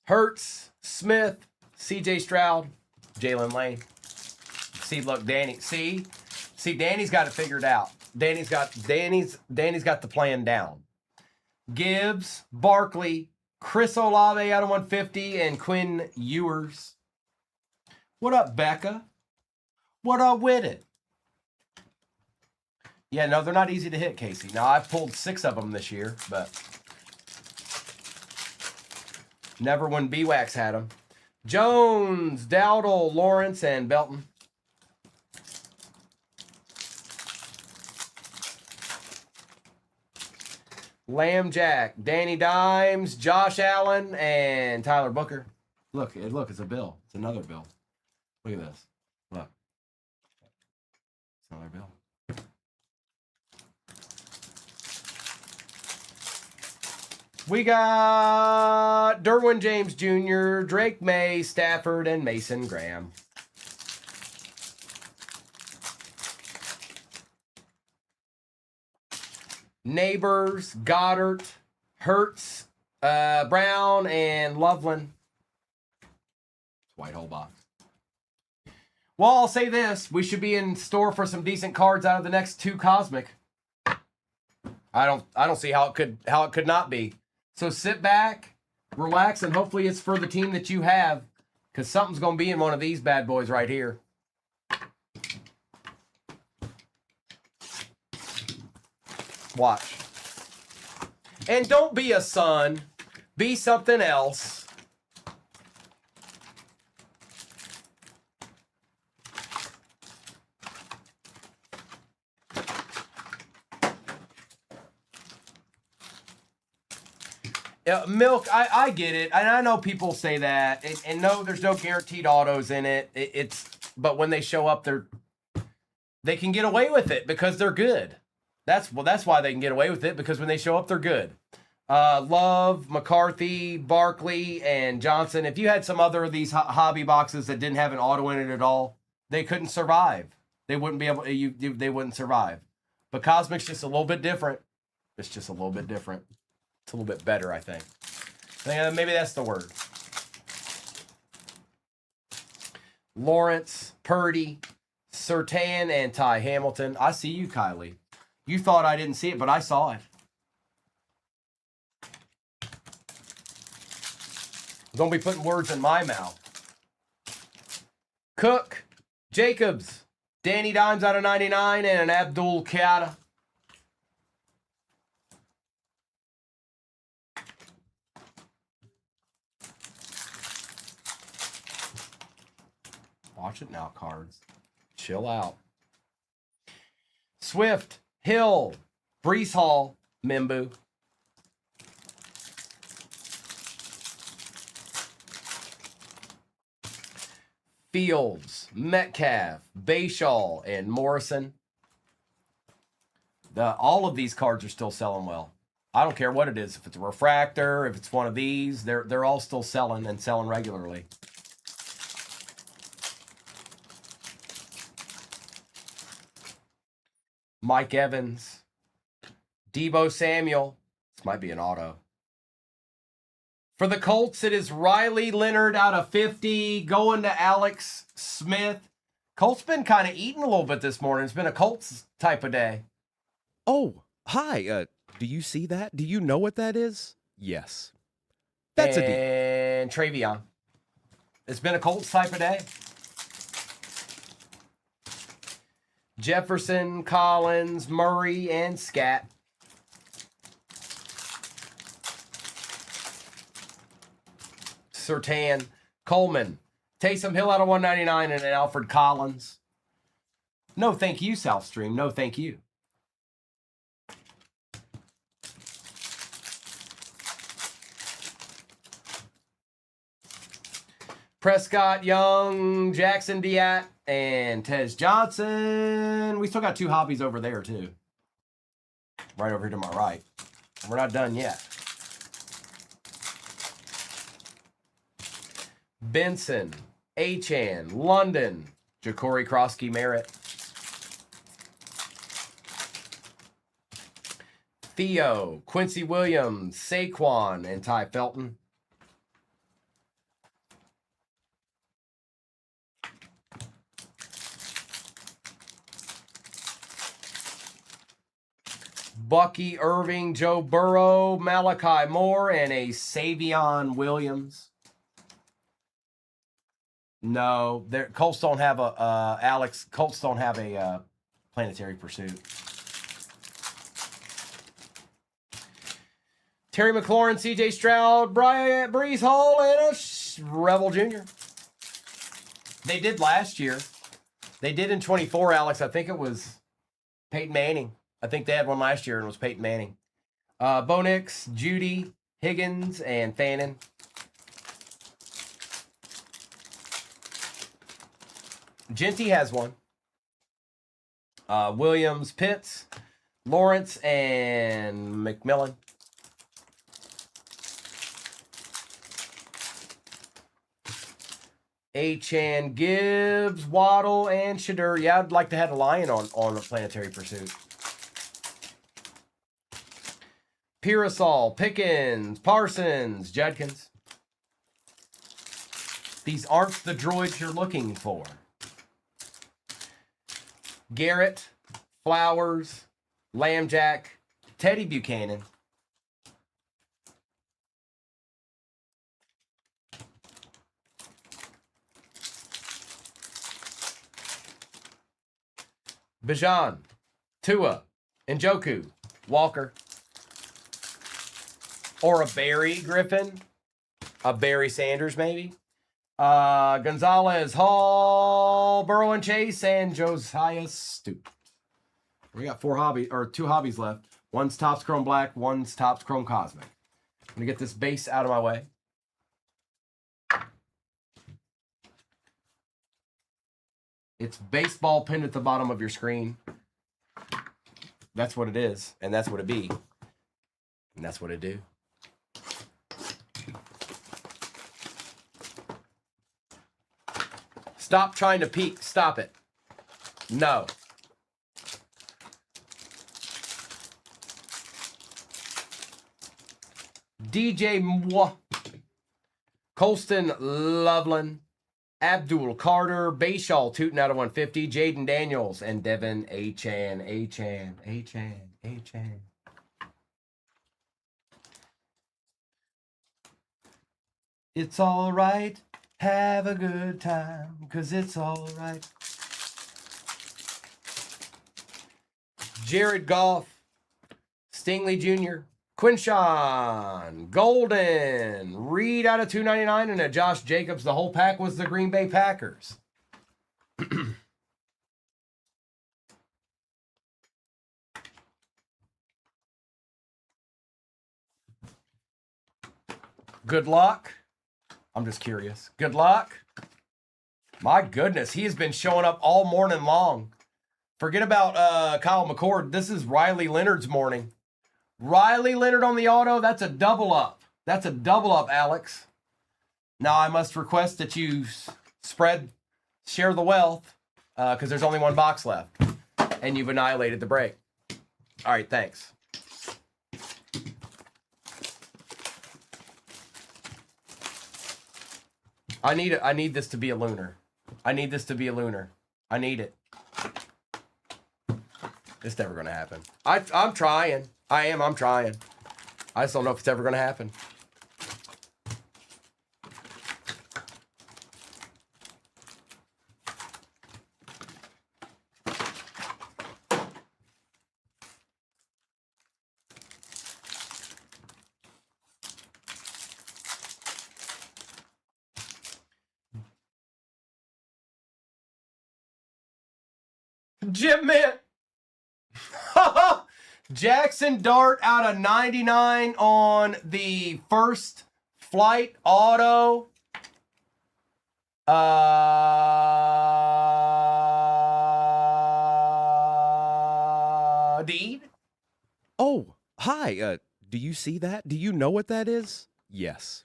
Hurts, Smith, C.J. Stroud, Jalen Lane. See, look, Danny. See, Danny's got it figured out. Danny's got the plan down. Gibbs, Barkley, Chris Olave out of 150, and Quinn Ewers. What up, Becca? What up with it? Yeah, no, they're not easy to hit, Casey. Now, I've pulled 6 of them this year, but never when B-Wax had them. Jones, Dowdle, Lawrence, and Belton. Lamb Jack, Danny Dimes, Josh Allen, and Tyler Booker. Look, it's a bill. It's another bill. Look at this. Look. It's another bill. We got Derwin James Jr., Drake May, Stafford, and Mason Graham. Neighbors, Goddard, Hertz, Brown, and Loveland. White hole box. Well, I'll say this. We should be in store for some decent cards out of the next 2 Cosmic. I don't see how it could not be. So sit back, relax, and hopefully it's for the team that you have, because something's going to be in one of these bad boys right here. Watch. And don't be a son. Be something else. Milk, I get it, and I know people say that, and no, there's no guaranteed autos in it. But when they show up, they can get away with it because they're good. That's why they can get away with it, because when they show up, they're good. Love, McCarthy, Barkley, and Johnson. If you had some other of these hobby boxes that didn't have an auto in it at all, they couldn't survive. They wouldn't be able. They wouldn't survive. But Cosmic's just a little bit different. It's just a little bit different. It's a little bit better, I think. Maybe that's the word. Lawrence, Purdy, Surtain, and Ty Hamilton. I see you, Kylie. You thought I didn't see it, but I saw it. Don't be putting words in my mouth. Cook, Jacobs, Danny Dimes out of 99, and an Abdul Qaeda. Watch it now, cards. Chill out. Swift, Hill, Brees Hall, Mimbu. Fields, Metcalf, Bayshaw, and Morrison. All of these cards are still selling well. I don't care what it is. If it's a refractor, if it's one of these, they're all still selling and selling regularly. Mike Evans, Deebo Samuel. This might be an auto. For the Colts, it is Riley Leonard out of 50, going to Alex Smith. Colts been kind of eating a little bit this morning. It's been a Colts type of day. Oh, hi. Do you see that? Do you know what that is? Yes. That's a D. And Travion. It's been a Colts type of day. Jefferson, Collins, Murray, and Scat. Surtain, Coleman, Taysom Hill out of 199, and an Alfred Collins. No thank you, Southstream. No thank you. Prescott, Young, Jackson Diat, and Tez Johnson. We still got 2 hobbies over there, too. Right over here to my right. We're not done yet. Benson, Achan, London, Ja'Cory Krosky Merritt. Theo, Quincy Williams, Saquon, and Ty Felton. Bucky Irving, Joe Burrow, Malachi Moore, and a Savion Williams. No, Colts don't have a Colts don't have a Planetary Pursuit. Terry McLaurin, C.J. Stroud, Brees Hall, and a Rebel Jr. They did last year. They did in 24, Alex. I think it was Peyton Manning. I think they had one last year and it was Peyton Manning. Bo Nix, Judy, Higgins, and Fannin. Genty has one. Williams, Pitts, Lawrence, and McMillan. Achan, Gibbs, Waddle, and Shadur. Yeah, I'd like to have a Lion on a Planetary Pursuit. Pearsall, Pickens, Parsons, Judkins. These aren't the droids you're looking for. Garrett, Flowers, Lambjack, Teddy Buchanan. Bijan, Tua, Njoku, Walker. Or a Barry Griffin. A Barry Sanders, maybe. Gonzalez, Hall, Burrow and Chase, and Josiah Stewart. We got two hobbies left. One's Topps Chrome Black, one's Topps Chrome Cosmic. I'm going to get this base out of my way. It's baseball pinned at the bottom of your screen. That's what it is, and that's what it be. And that's what it do. Stop trying to peek. Stop it. No. DJ Mwah. Colston Loveland. Abdul Carter. Bayshaw tooting out of 150. Jaden Daniels. And Devin Achan. It's all right. Have a good time, 'cause it's all right. Jared Goff, Stingley Jr., Quinshawn, Golden, Reed out of 299, and a Josh Jacobs. The whole pack was the Green Bay Packers. Good luck. I'm just curious. Good luck. My goodness, he has been showing up all morning long. Forget about Kyle McCord. This is Riley Leonard's morning. Riley Leonard on the auto. That's a double up. That's a double up, Alex. Now I must request that you share the wealth, because there's only one box left. And you've annihilated the break. All right, thanks. I need this to be a lunar. I need this to be a lunar. I need it. It's never going to happen. I'm trying. I'm trying. I just don't know if it's ever going to happen. Jim Man. Jackson Dart out of 99 on the first flight auto. Deed. Oh, hi. Do you see that? Do you know what that is? Yes.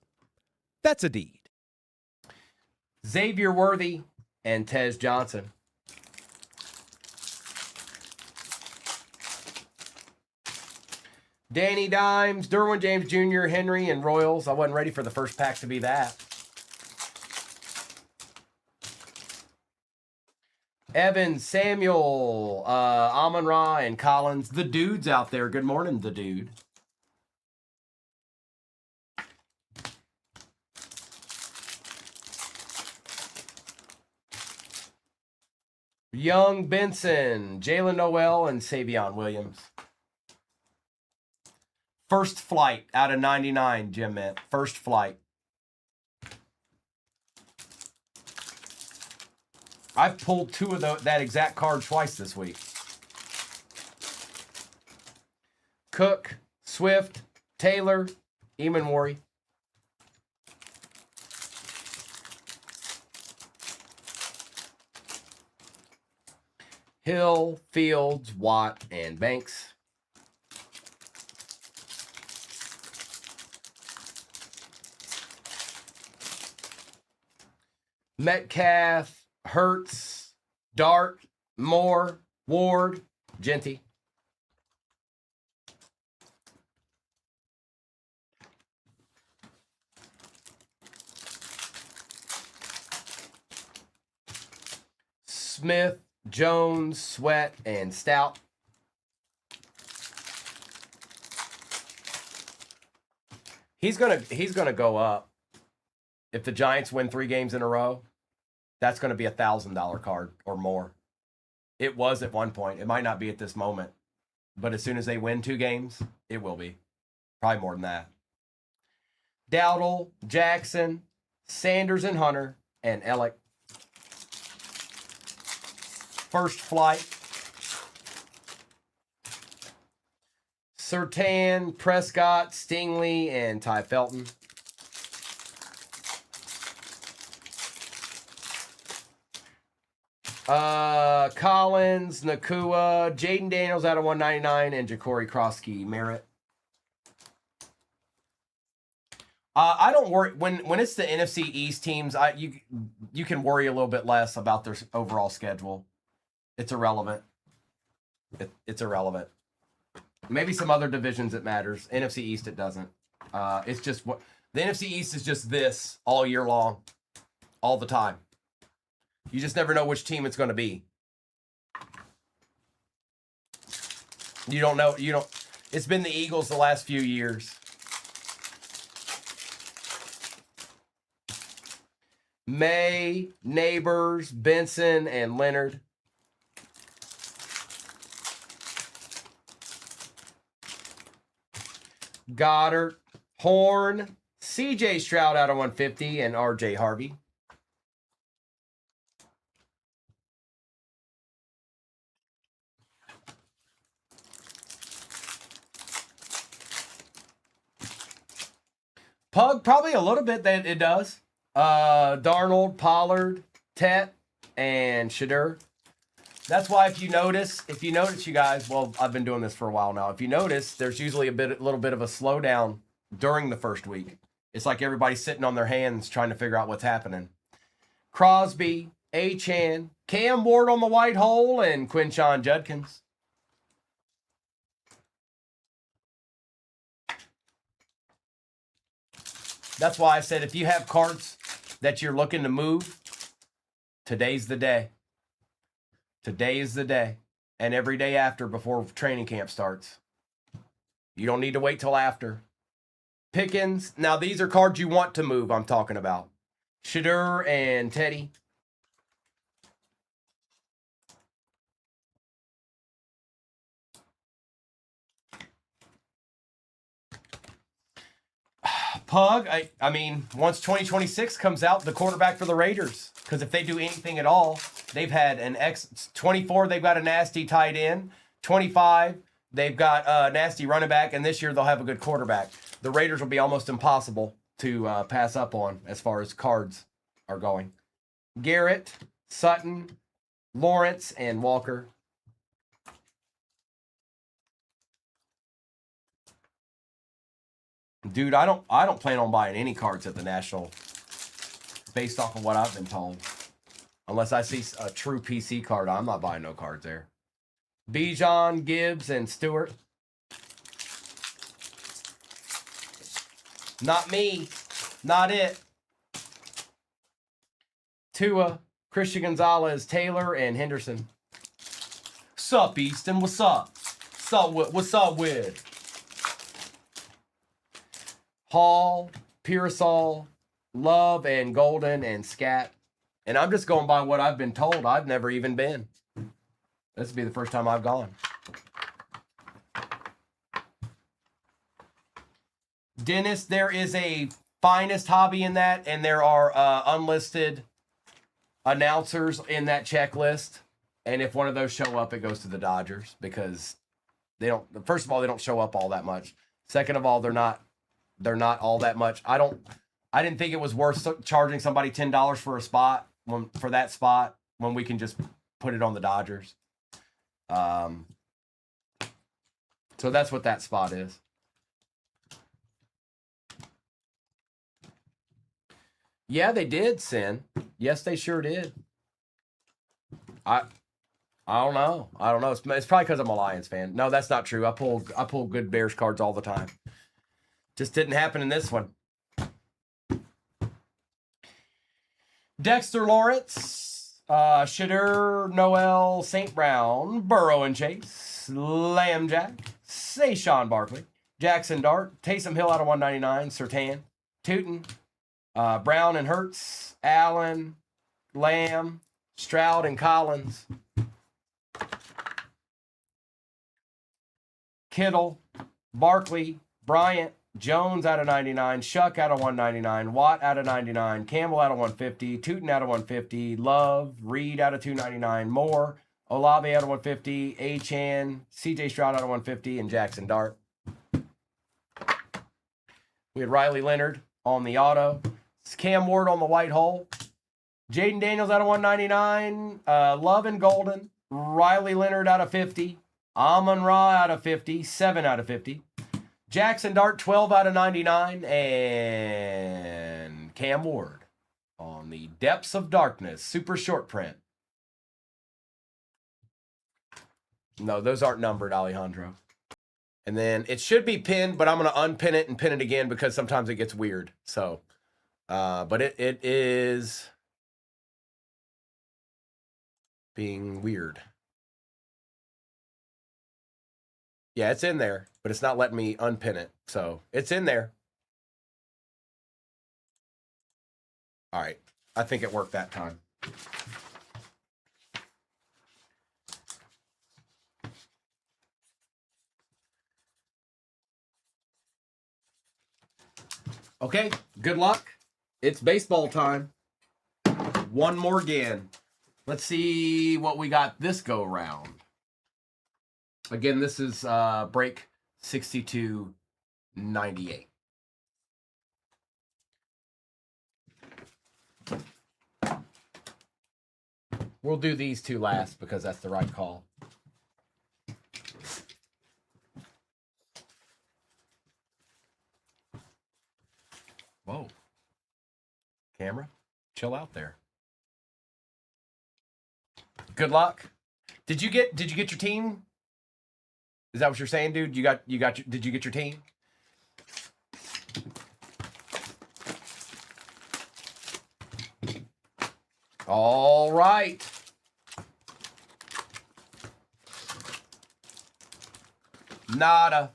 That's a deed. Xavier Worthy and Tez Johnson. Danny Dimes, Derwin James Jr., Henry, and Royals. I wasn't ready for the first pack to be that. Evans, Samuel, Amon-Ra, and Collins. The dude's out there. Good morning, the dude. Young, Benson, Jalen Noel, and Savion Williams. First flight out of 99, Jim meant. First flight. I've pulled two of that exact card twice this week. Cook, Swift, Taylor, Eamon. Hill, Fields, Watt, and Banks. Metcalf, Hertz, Dart, Moore, Ward, Genty. Smith, Jones, Sweat, and Stout. He's gonna go up. If the Giants win 3 games in a row, that's gonna be $1,000 card or more. It was at one point. It might not be at this moment, but as soon as they win 2 games, it will be. Probably more than that. Dowdle, Jackson, Sanders and Hunter, and Ellick. First flight. Surtain, Prescott, Stingley, and Ty Felton. Collins, Nakua, Jaden Daniels out of 199, and Ja'Cory Krosky Merritt. I don't worry when it's the NFC East teams. You can worry a little bit less about their overall schedule. It's irrelevant. It's irrelevant. Maybe some other divisions it matters. NFC East it doesn't. It's just what the NFC East is just this all year long, all the time. You just never know which team it's going to be. You don't know. You don't. It's been the Eagles the last few years. May, Neighbors, Benson, and Leonard. Goddard, Horn, CJ Stroud out of 150, and RJ Harvey. Pug, probably a little bit that it does. Darnold, Pollard, Tet, and Shadur. That's why if you notice, you guys, well, I've been doing this for a while now. If you notice, there's usually a little bit of a slowdown during the first week. It's like everybody's sitting on their hands trying to figure out what's happening. Crosby, Achane, Cam Ward on the white hole, and Quinshon Judkins. That's why I said if you have cards that you're looking to move, today's the day. Today is the day. And every day after before training camp starts. You don't need to wait till after. Pickens. Now, these are cards you want to move, I'm talking about. Shadur and Teddy. Pug, I mean, once 2026 comes out, the quarterback for the Raiders. Because if they do anything at all, they've had 24, they've got a nasty tight end. 25, they've got a nasty running back. And this year, they'll have a good quarterback. The Raiders will be almost impossible to pass up on as far as cards are going. Garrett, Sutton, Lawrence, and Walker. Dude, I don't plan on buying any cards at the National based off of what I've been told. Unless I see a true PC card, I'm not buying no cards there. Bijan, Gibbs, and Stewart. Not me. Not it. Tua, Christian Gonzalez, Taylor, and Henderson. Sup, Easton? What's up? What's up with? Hall, Pearsall, Love, and Golden, and Scat. And I'm just going by what I've been told. I've never even been. This will be the first time I've gone. Dennis, there is a finest hobby in that, and there are unlisted announcers in that checklist. And if one of those show up, it goes to the Dodgers because they don't. First of all, they don't show up all that much. Second of all, they're not all that much. I didn't think it was worth charging somebody $10 for a spot for that spot when we can just put it on the Dodgers. So that's what that spot is. Yeah, they did, Sin. Yes, they sure did. I don't know. It's probably because I'm a Lions fan. No, that's not true. I pull good Bears cards all the time. Just didn't happen in this one. Dexter Lawrence, Shadur, Noel, St. Brown, Burrow and Chase, Lambjack, Saquon Barkley, Jackson Dart, Taysom Hill out of 199, Surtain, Tootin, Brown and Hurts, Allen, Lamb, Stroud and Collins, Kittle, Barkley, Bryant, Jones out of 99, Shuck out of 199, Watt out of 99, Campbell out of 150, Tootin out of 150, Love, Reed out of 299, Moore, Olave out of 150, Achan, CJ Stroud out of 150, and Jackson Dart. We had Riley Leonard on the auto, Cam Ward on the white hole, Jaden Daniels out of 199, Love and Golden, Riley Leonard out of 50, Amon Ra out of 50, 7 out of 50. Jackson Dart, 12 out of 99, and Cam Ward on the Depths of Darkness, super short print. No, those aren't numbered, Alejandro. And then it should be pinned, but I'm going to unpin it and pin it again because sometimes it gets weird. So, but it is being weird. Yeah, it's in there, but it's not letting me unpin it. So it's in there. All right. I think it worked that time. Okay, good luck. It's baseball time. One more again. Let's see what we got this go round. Again, this is break 6298. We'll do these two last because that's the right call. Whoa. Camera, chill out there. Good luck. Did you get your team? Is that what you're saying, dude? Did you get your team? All right. Nada.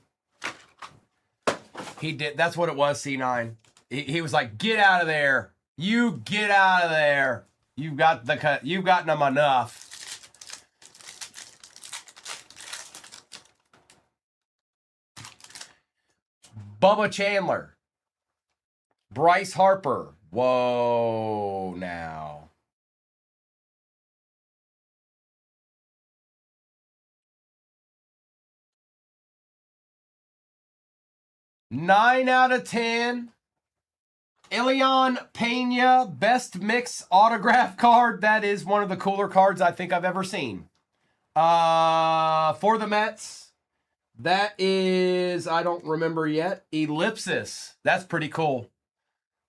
He did. That's what it was, C9. He was like, get out of there. You get out of there. You've gotten them enough. Bubba Chandler. Bryce Harper. Whoa, now. Nine out of 10. Elian Pena, best mix autograph card. That is one of the cooler cards I think I've ever seen. For the Mets, that is, I don't remember yet, Ellipsis. That's pretty cool.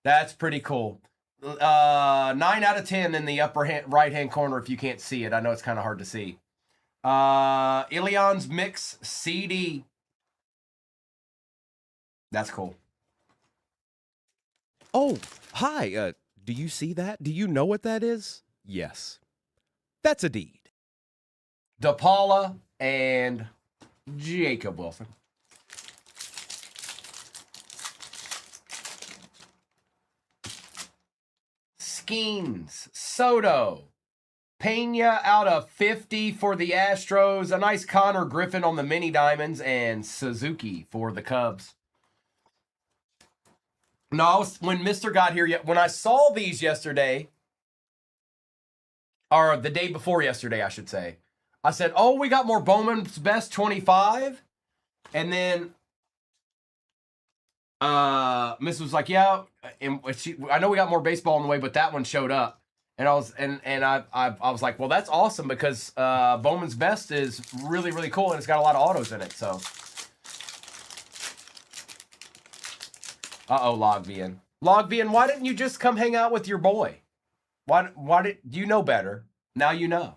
That's pretty cool. 9 out of 10 in the upper right-hand corner if you can't see it. I know it's kind of hard to see. Elian's Mix CD. That's cool. Oh, hi. Do you see that? Do you know what that is? Yes. That's a deed. DePaula and Jacob Wilson. Skeens, Soto, Pena out of 50 for the Astros. A nice Connor Griffin on the mini diamonds, and Suzuki for the Cubs. No, when Mr. got here, when I saw these yesterday, or the day before yesterday, I should say. I said, oh, we got more Bowman's Best 25. And then Miss was like, yeah. And I know we got more baseball on the way, but that one showed up. And I was like, well, that's awesome because Bowman's Best is really, really cool. And it's got a lot of autos in it. So, Logvian. Logvian, why didn't you just come hang out with your boy? Why did you know better? Now you know.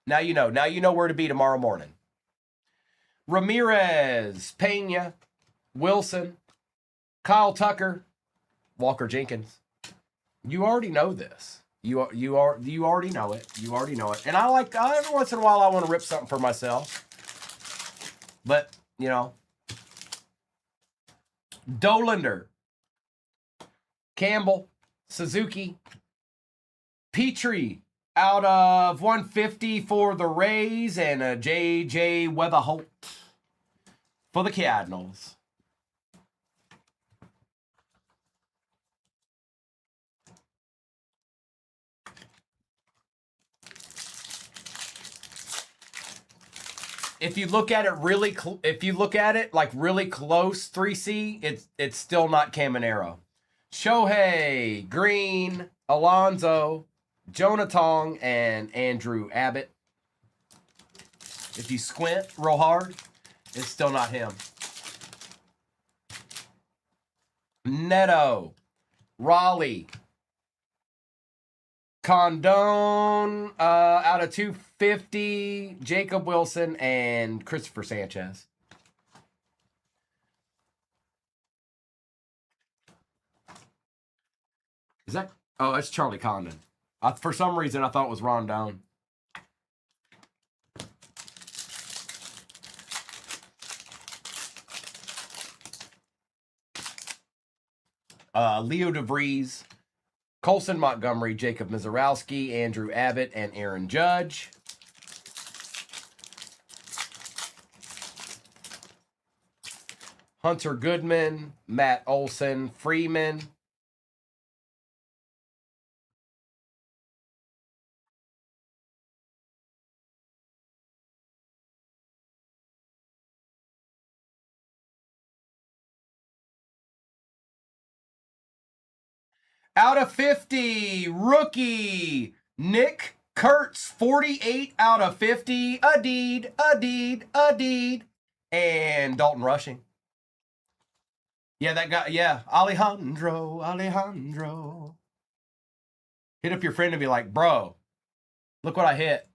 Now you know. Now you know where to be tomorrow morning. Ramirez, Pena, Wilson, Kyle Tucker, Walker Jenkins. You already know this. You already know it. You already know it. And every once in a while I want to rip something for myself. But, you know, Dolander, Campbell, Suzuki, Petrie out of 150 for the Rays, and a J.J. Weatherholt for the Cardinals. If you look at it really close, 3C, it's still not Caminero. Shohei, Green, Alonso, Jonathan, and Andrew Abbott. If you squint real hard, it's still not him. Neto, Raleigh, Condon out of 250, Jacob Wilson, and Christopher Sanchez. Is that? Oh, that's Charlie Condon. For some reason, I thought it was Rondon. Leo DeVries, Colson Montgomery, Jacob Mizorowski, Andrew Abbott, and Aaron Judge. Hunter Goodman, Matt Olson, Freeman. Out of 50, rookie, Nick Kurtz, 48 out of 50, Adeed, and Dalton Rushing. Yeah, that guy, yeah, Alejandro. Hit up your friend and be like, bro, look what I hit.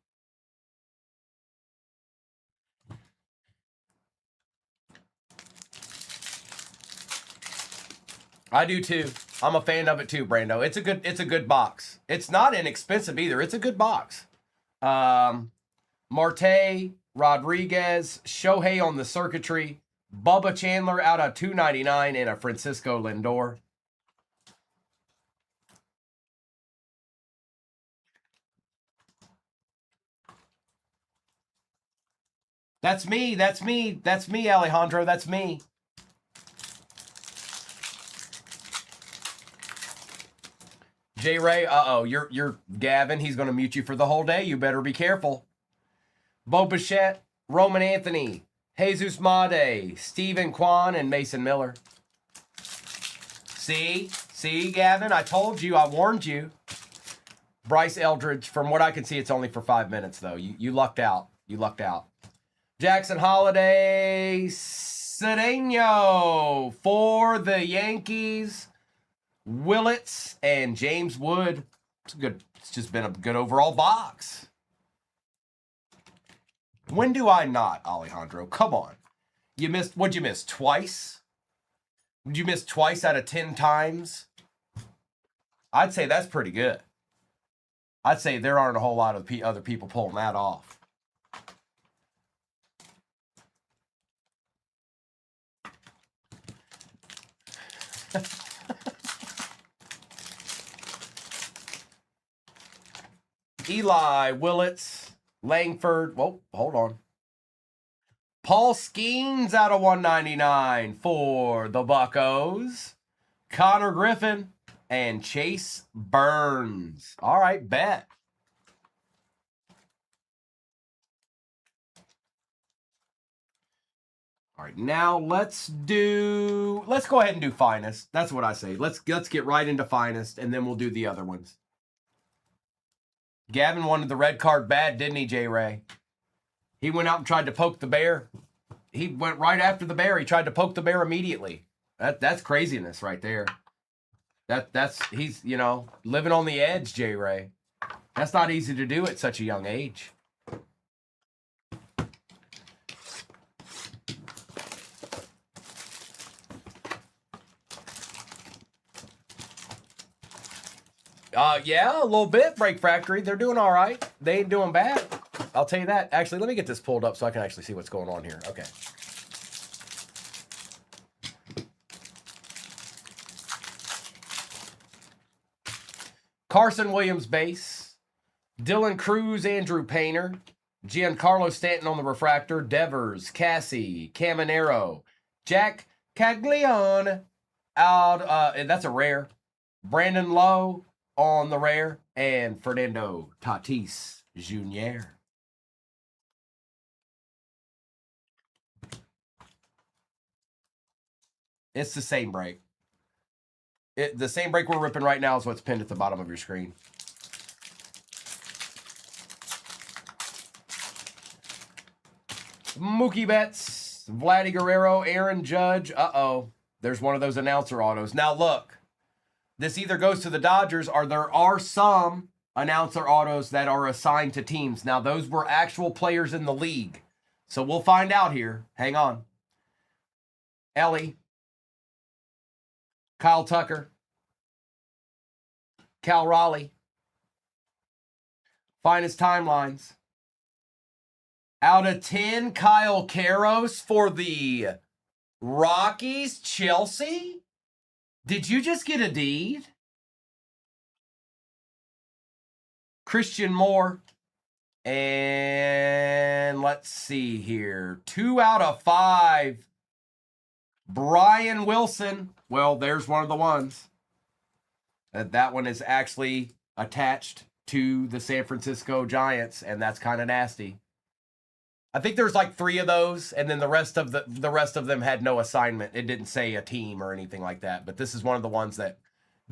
I do too. I'm a fan of it too, Brando. It's a good box. It's not inexpensive either. It's a good box. Marte, Rodriguez, Shohei on the circuitry, Bubba Chandler out of 299, and a Francisco Lindor. That's me, Alejandro. That's me. J Ray, you're Gavin. He's going to mute you for the whole day. You better be careful. Bo Bichette, Roman Anthony, Jesus Made, Stephen Kwan, and Mason Miller. See, Gavin, I told you, I warned you. Bryce Eldridge, from what I can see, it's only for 5 minutes though. You lucked out. Jackson Holiday, Cedeno for the Yankees. Willits and James Wood. It's just been a good overall box. When do I not, Alejandro? Come on. What'd you miss? Twice? Did you miss twice out of 10 times? I'd say that's pretty good. I'd say there aren't a whole lot of other people pulling that off. Eli, Willits, Langford. Whoa, hold on. Paul Skeens out of 199 for the Buccos. Connor Griffin and Chase Burns. All right, bet. All right, now let's go ahead and do finest. That's what I say. Let's get right into finest, and then we'll do the other ones. Gavin wanted the red card bad, didn't he, J. Ray? He went out and tried to poke the bear. He went right after the bear. He tried to poke the bear immediately. That's craziness right there. He's, you know, living on the edge, J. Ray. That's not easy to do at such a young age. Yeah, a little bit. Break Factory. They're doing all right. They ain't doing bad. I'll tell you that. Actually, let me get this pulled up so I can actually see what's going on here. Okay. Carson Williams base. Dylan Cruz, Andrew Painter. Giancarlo Stanton on the refractor. Devers, Cassie, Caminero, Jack Caglione out. That's a rare. Brandon Lowe on the rare, and Fernando Tatis Jr. It's the same break. The same break we're ripping right now is what's pinned at the bottom of your screen. Mookie Betts, Vladdy Guerrero, Aaron Judge. Uh-oh. There's one of those announcer autos. Now, look. This either goes to the Dodgers or there are some announcer autos that are assigned to teams. Now, those were actual players in the league. So we'll find out here. Hang on. Ellie. Kyle Tucker. Cal Raleigh. Finest timelines. Out of 10, Kyle Karros for the Rockies. Chelsea? Did you just get a deed? Christian Moore. And let's see here. 2 out of 5. Brian Wilson. Well, there's one of the ones. That one is actually attached to the San Francisco Giants, and that's kind of nasty. I think there's like 3 of those, and then the rest of them had no assignment. It didn't say a team or anything like that, but this is one of the ones that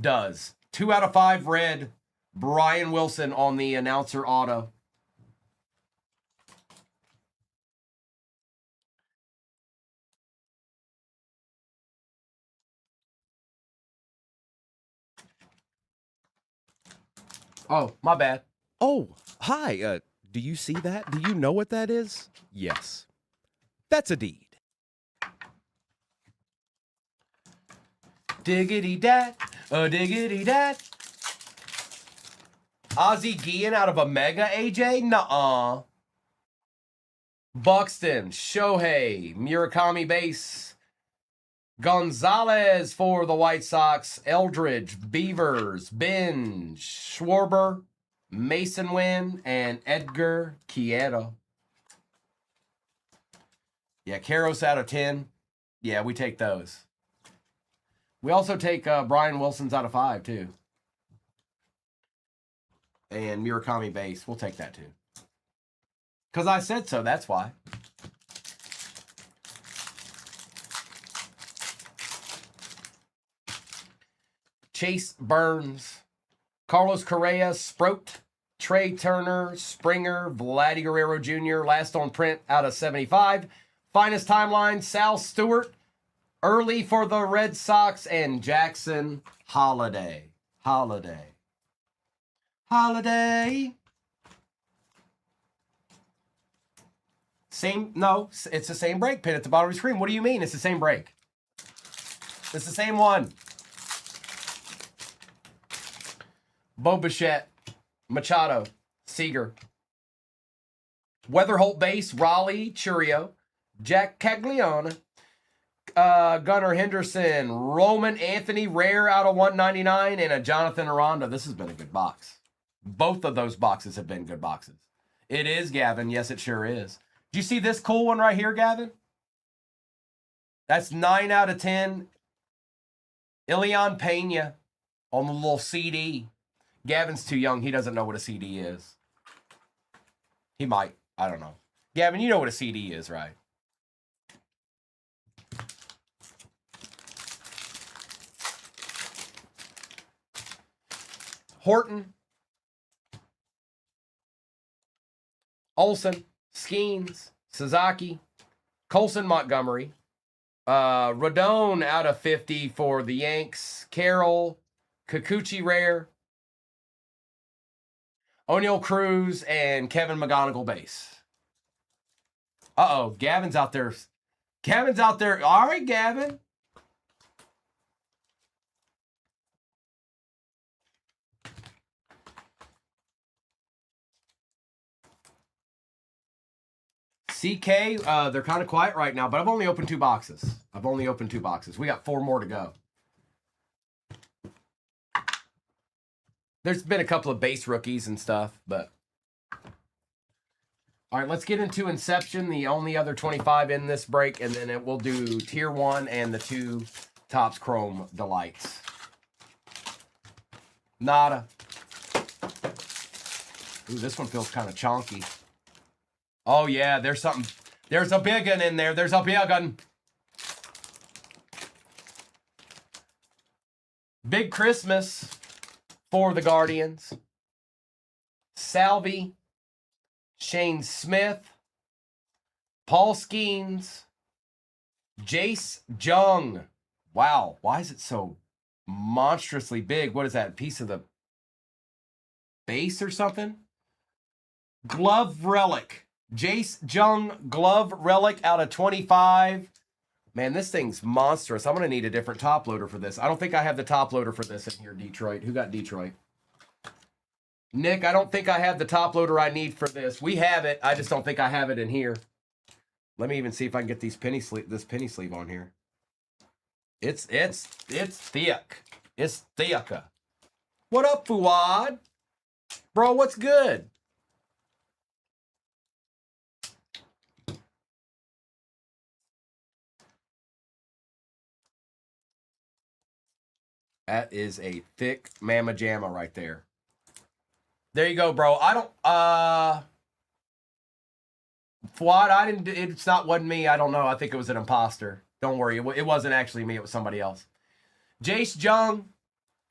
does. 2 out of 5 red. Brian Wilson on the announcer auto. Oh, my bad. Oh, hi. Do you see that? Do you know what that is? Yes. That's a deed. Diggity dat, diggity dat. Ozzie Guillen out of a mega, AJ? Nuh-uh. Buxton, Shohei, Murakami base. Gonzalez for the White Sox. Eldridge, Beavers, Binge, Schwarber, Mason Wynn, and Edgar Quieto. Yeah, Karros out of 10. Yeah, we take those. We also take Brian Wilson's out of 5, too. And Murakami base. We'll take that, too. Because I said so, that's why. Chase Burns, Carlos Correa, Sproat, Trey Turner, Springer, Vladdy Guerrero Jr., last on print out of 75. Finest timeline, Sal Stewart, early for the Red Sox, and Jackson Holiday. Holiday. No, it's the same break pin at the bottom of the screen. What do you mean? It's the same break. It's the same one. Bo Bichette, Machado, Seager. Weatherholt base, Raleigh, Churio, Jack Caglione, Gunnar Henderson, Roman Anthony, rare out of 199, and a Jonathan Aranda. This has been a good box. Both of those boxes have been good boxes. It is, Gavin. Yes, it sure is. Do you see this cool one right here, Gavin? That's 9 out of 10. Ilian Pena on the little CD. Gavin's too young. He doesn't know what a CD is. He might. I don't know. Gavin, you know what a CD is, right? Horton, Olson, Skeens, Sasaki, Colson, Montgomery, Rodon out of 50 for the Yanks, Carroll, Kikuchi rare, O'Neal Cruz, and Kevin McGonigal base. Uh-oh, Gavin's out there. Gavin's out there. All right, Gavin. CK, they're kind of quiet right now, but I've only opened 2 boxes. We got 4 more to go. There's been a couple of base rookies and stuff, but... All right, let's get into Inception, the only other 25 in this break, and then we'll do Tier 1 and the 2 Topps Chrome Delights. Nada. Ooh, this one feels kind of chonky. Oh, yeah, there's something. There's a big one in there. There's a big one. Big Christmas for the Guardians. Salvi, Shane Smith, Paul Skeens, Jace Jung. Wow, why is it so monstrously big? What is that, a piece of the base or something? Glove Relic. Jace Jung Glove Relic out of 25. Man, this thing's monstrous. I'm going to need a different top loader for this. I don't think I have the top loader for this in here, Detroit. Who got Detroit? Nick, I don't think I have the top loader I need for this. We have it. I just don't think I have it in here. Let me even see if I can get this penny sleeve on here. It's thick. It's thick. What up, Fuad? Bro, what's good? That is a thick mamma jamma right there. There you go, bro. I don't, Fuad, wasn't me. I don't know. I think it was an imposter. Don't worry. It wasn't actually me. It was somebody else. Jace Jung,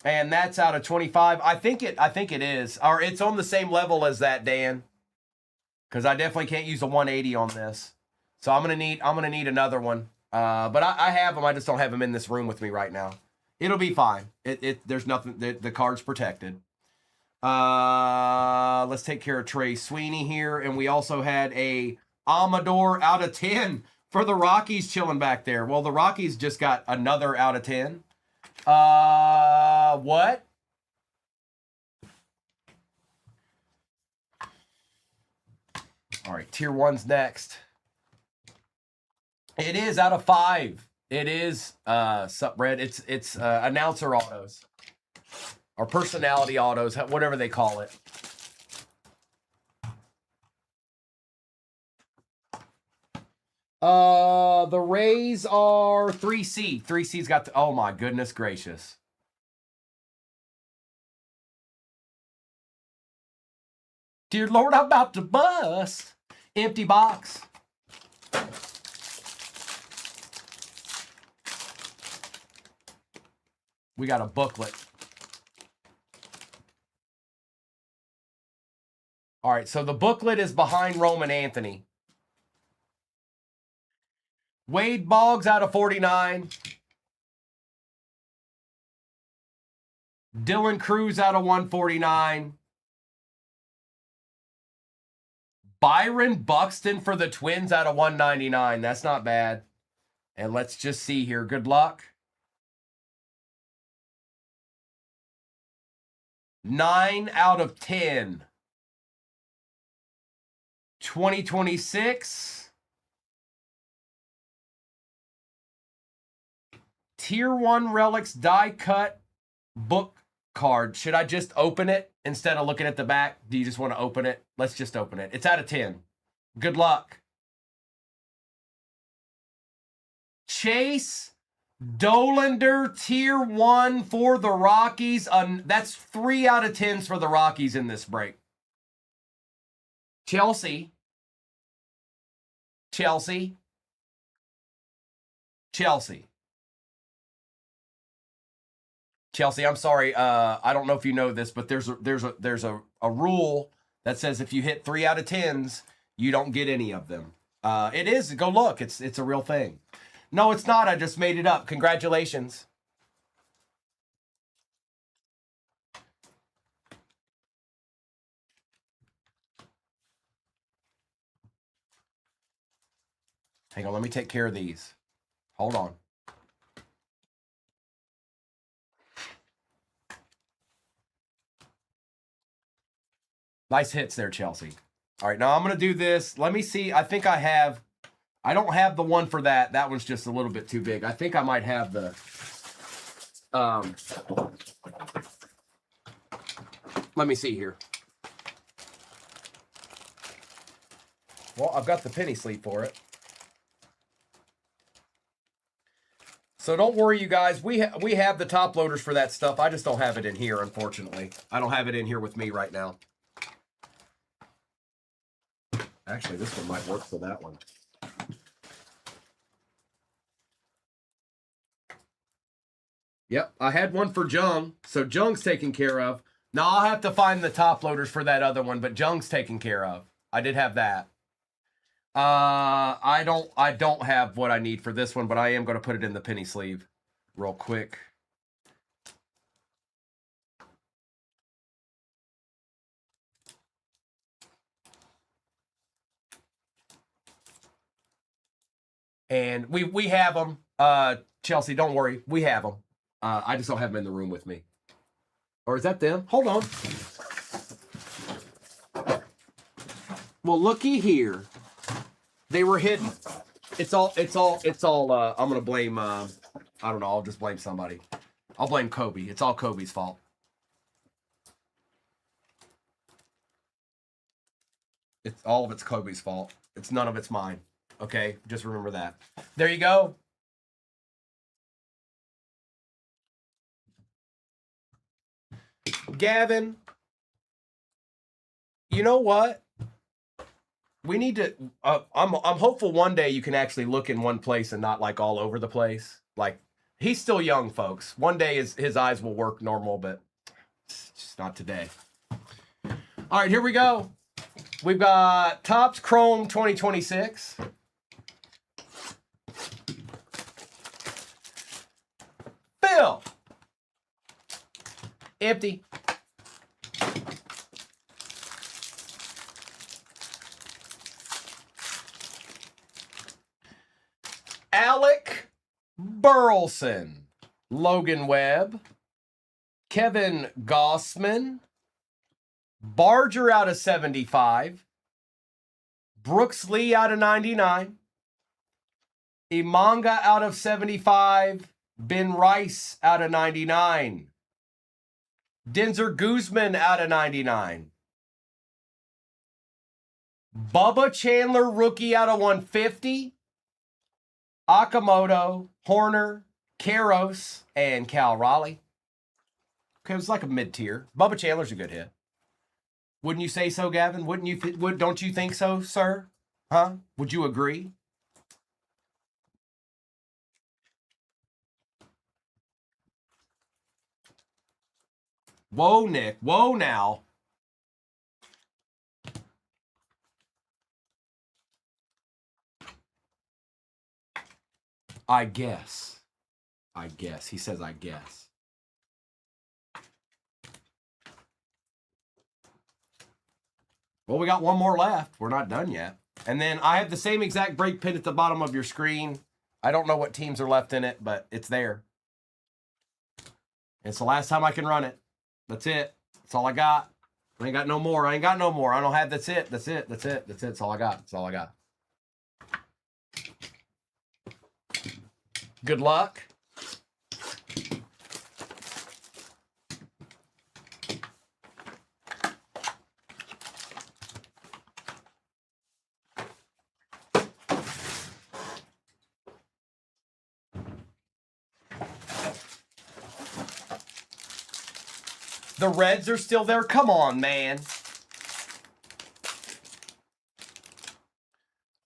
and that's out of 25. I think it is. Or it's on the same level as that, Dan. Because I definitely can't use a 180 on this. So I'm gonna need another one. But I have them. I just don't have them in this room with me right now. It'll be fine. There's nothing. The card's protected. Let's take care of Trey Sweeney here, and we also had a Amador out of 10 for the Rockies chilling back there. Well, the Rockies just got another out of 10. What? All right, Tier 1's next. It is out of 5. It is Red. It's announcer autos or personality autos, whatever they call it. The Rays are 3C. 3C's got the, oh my goodness gracious. Dear Lord, I'm about to bust. Empty box. We got a booklet. All right, so the booklet is behind Roman Anthony. Wade Boggs out of 49. Dylan Cruz out of 149. Byron Buxton for the Twins out of 199. That's not bad. And let's just see here. Good luck. 9 out of 10. 2026. Tier 1 Relics die cut book card. Should I just open it instead of looking at the back? Do you just want to open it? Let's just open it. It's out of 10. Good luck. Chase Dollander, Tier 1 for the Rockies. That's 3 out of 10s for the Rockies in this break. Chelsea. Chelsea, I'm sorry. I don't know if you know this, but there's a rule that says if you hit 3 out of 10s, you don't get any of them. It is. Go look. It's a real thing. No, it's not. I just made it up. Congratulations. Hang on. Let me take care of these. Hold on. Nice hits there, Chelsea. All right, now I'm going to do this. Let me see. I think I don't have the one for that. That one's just a little bit too big. I think I might have the, let me see here. Well, I've got the penny sleeve for it. So don't worry, you guys. We have the top loaders for that stuff. I just don't have it in here, unfortunately. I don't have it in here with me right now. Actually, this one might work for that one. Yep, I had one for Jung, so Jung's taken care of. Now I'll have to find the top loaders for that other one, but Jung's taken care of. I did have that. I don't have what I need for this one, but I am going to put it in the penny sleeve real quick. And we have them. Chelsea, don't worry. We have them. I just don't have them in the room with me. Or is that them? Hold on. Well, looky here. They were hidden. It's all, I'm going to blame, I don't know. I'll just blame somebody. I'll blame Kobe. It's all Kobe's fault. All of it's Kobe's fault. It's none of it's mine. Okay, just remember that. There you go. Gavin, you know what? We need to. I'm hopeful one day you can actually look in one place and not like all over the place. Like he's still young, folks. One day his eyes will work normal, but it's just not today. All right, here we go. We've got Topps Chrome 2026. Phil. Empty. Alec Burleson. Logan Webb. Kevin Gossman. Barger out of 75. Brooks Lee out of 99. Imanga out of 75. Ben Rice out of 99. Denzer Guzman out of 99. Bubba Chandler rookie out of 150. Akamoto, Horner, Karros, and Cal Raleigh. Okay, it was like a mid-tier. Bubba Chandler's a good hit. Wouldn't you say so, Gavin? Wouldn't you? Don't you think so, sir? Huh? Would you agree? Whoa, Nick. Whoa, now. I guess. I guess. He says, I guess. Well, we got one more left. We're not done yet. And then I have the same exact break pin at the bottom of your screen. I don't know what teams are left in it, but it's there. It's the last time I can run it. That's it. That's all I got. I ain't got no more. I ain't got no more. I don't have. That's it. That's it. That's it. That's it. That's all I got. That's all I got. Good luck. The Reds are still there. Come on, man.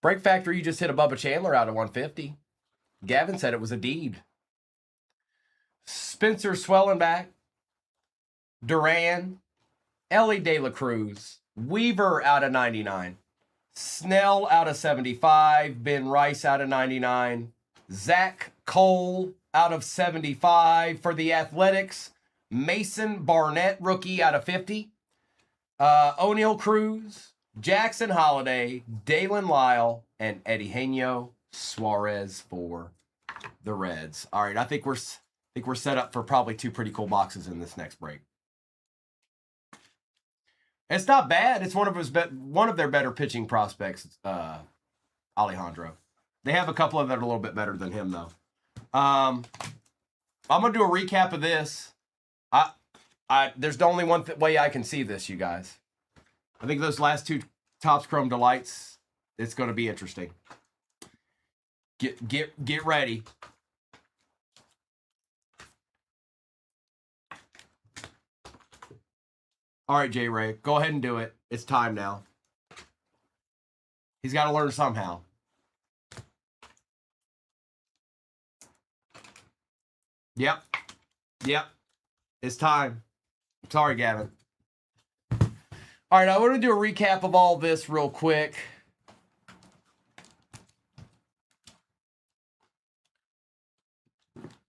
Break Factory, you just hit a Bubba Chandler out of 150. Gavin said it was a deed. Spencer Swellenback, Duran, Ellie De La Cruz, Weaver out of 99, Snell out of 75, Ben Rice out of 99, Zach Cole out of 75 for the Athletics, Mason Barnett rookie out of 50, O'Neal Cruz, Jackson Holiday, Dalen Lyle, and Eugenio Suarez for the Reds. All right, I think we're set up for probably two pretty cool boxes in this next break. It's not bad. It's one of their better pitching prospects, Alejandro. They have a couple of that are a little bit better than him, though. I'm gonna do a recap of this. There's the only one way I can see this, you guys. I think those last two Topps Chrome Delights, it's going to be interesting. Get ready. All right, J Ray, go ahead and do it. It's time now. He's got to learn somehow. Yep. It's time. Sorry, Gavin. All right, I want to do a recap of all this real quick.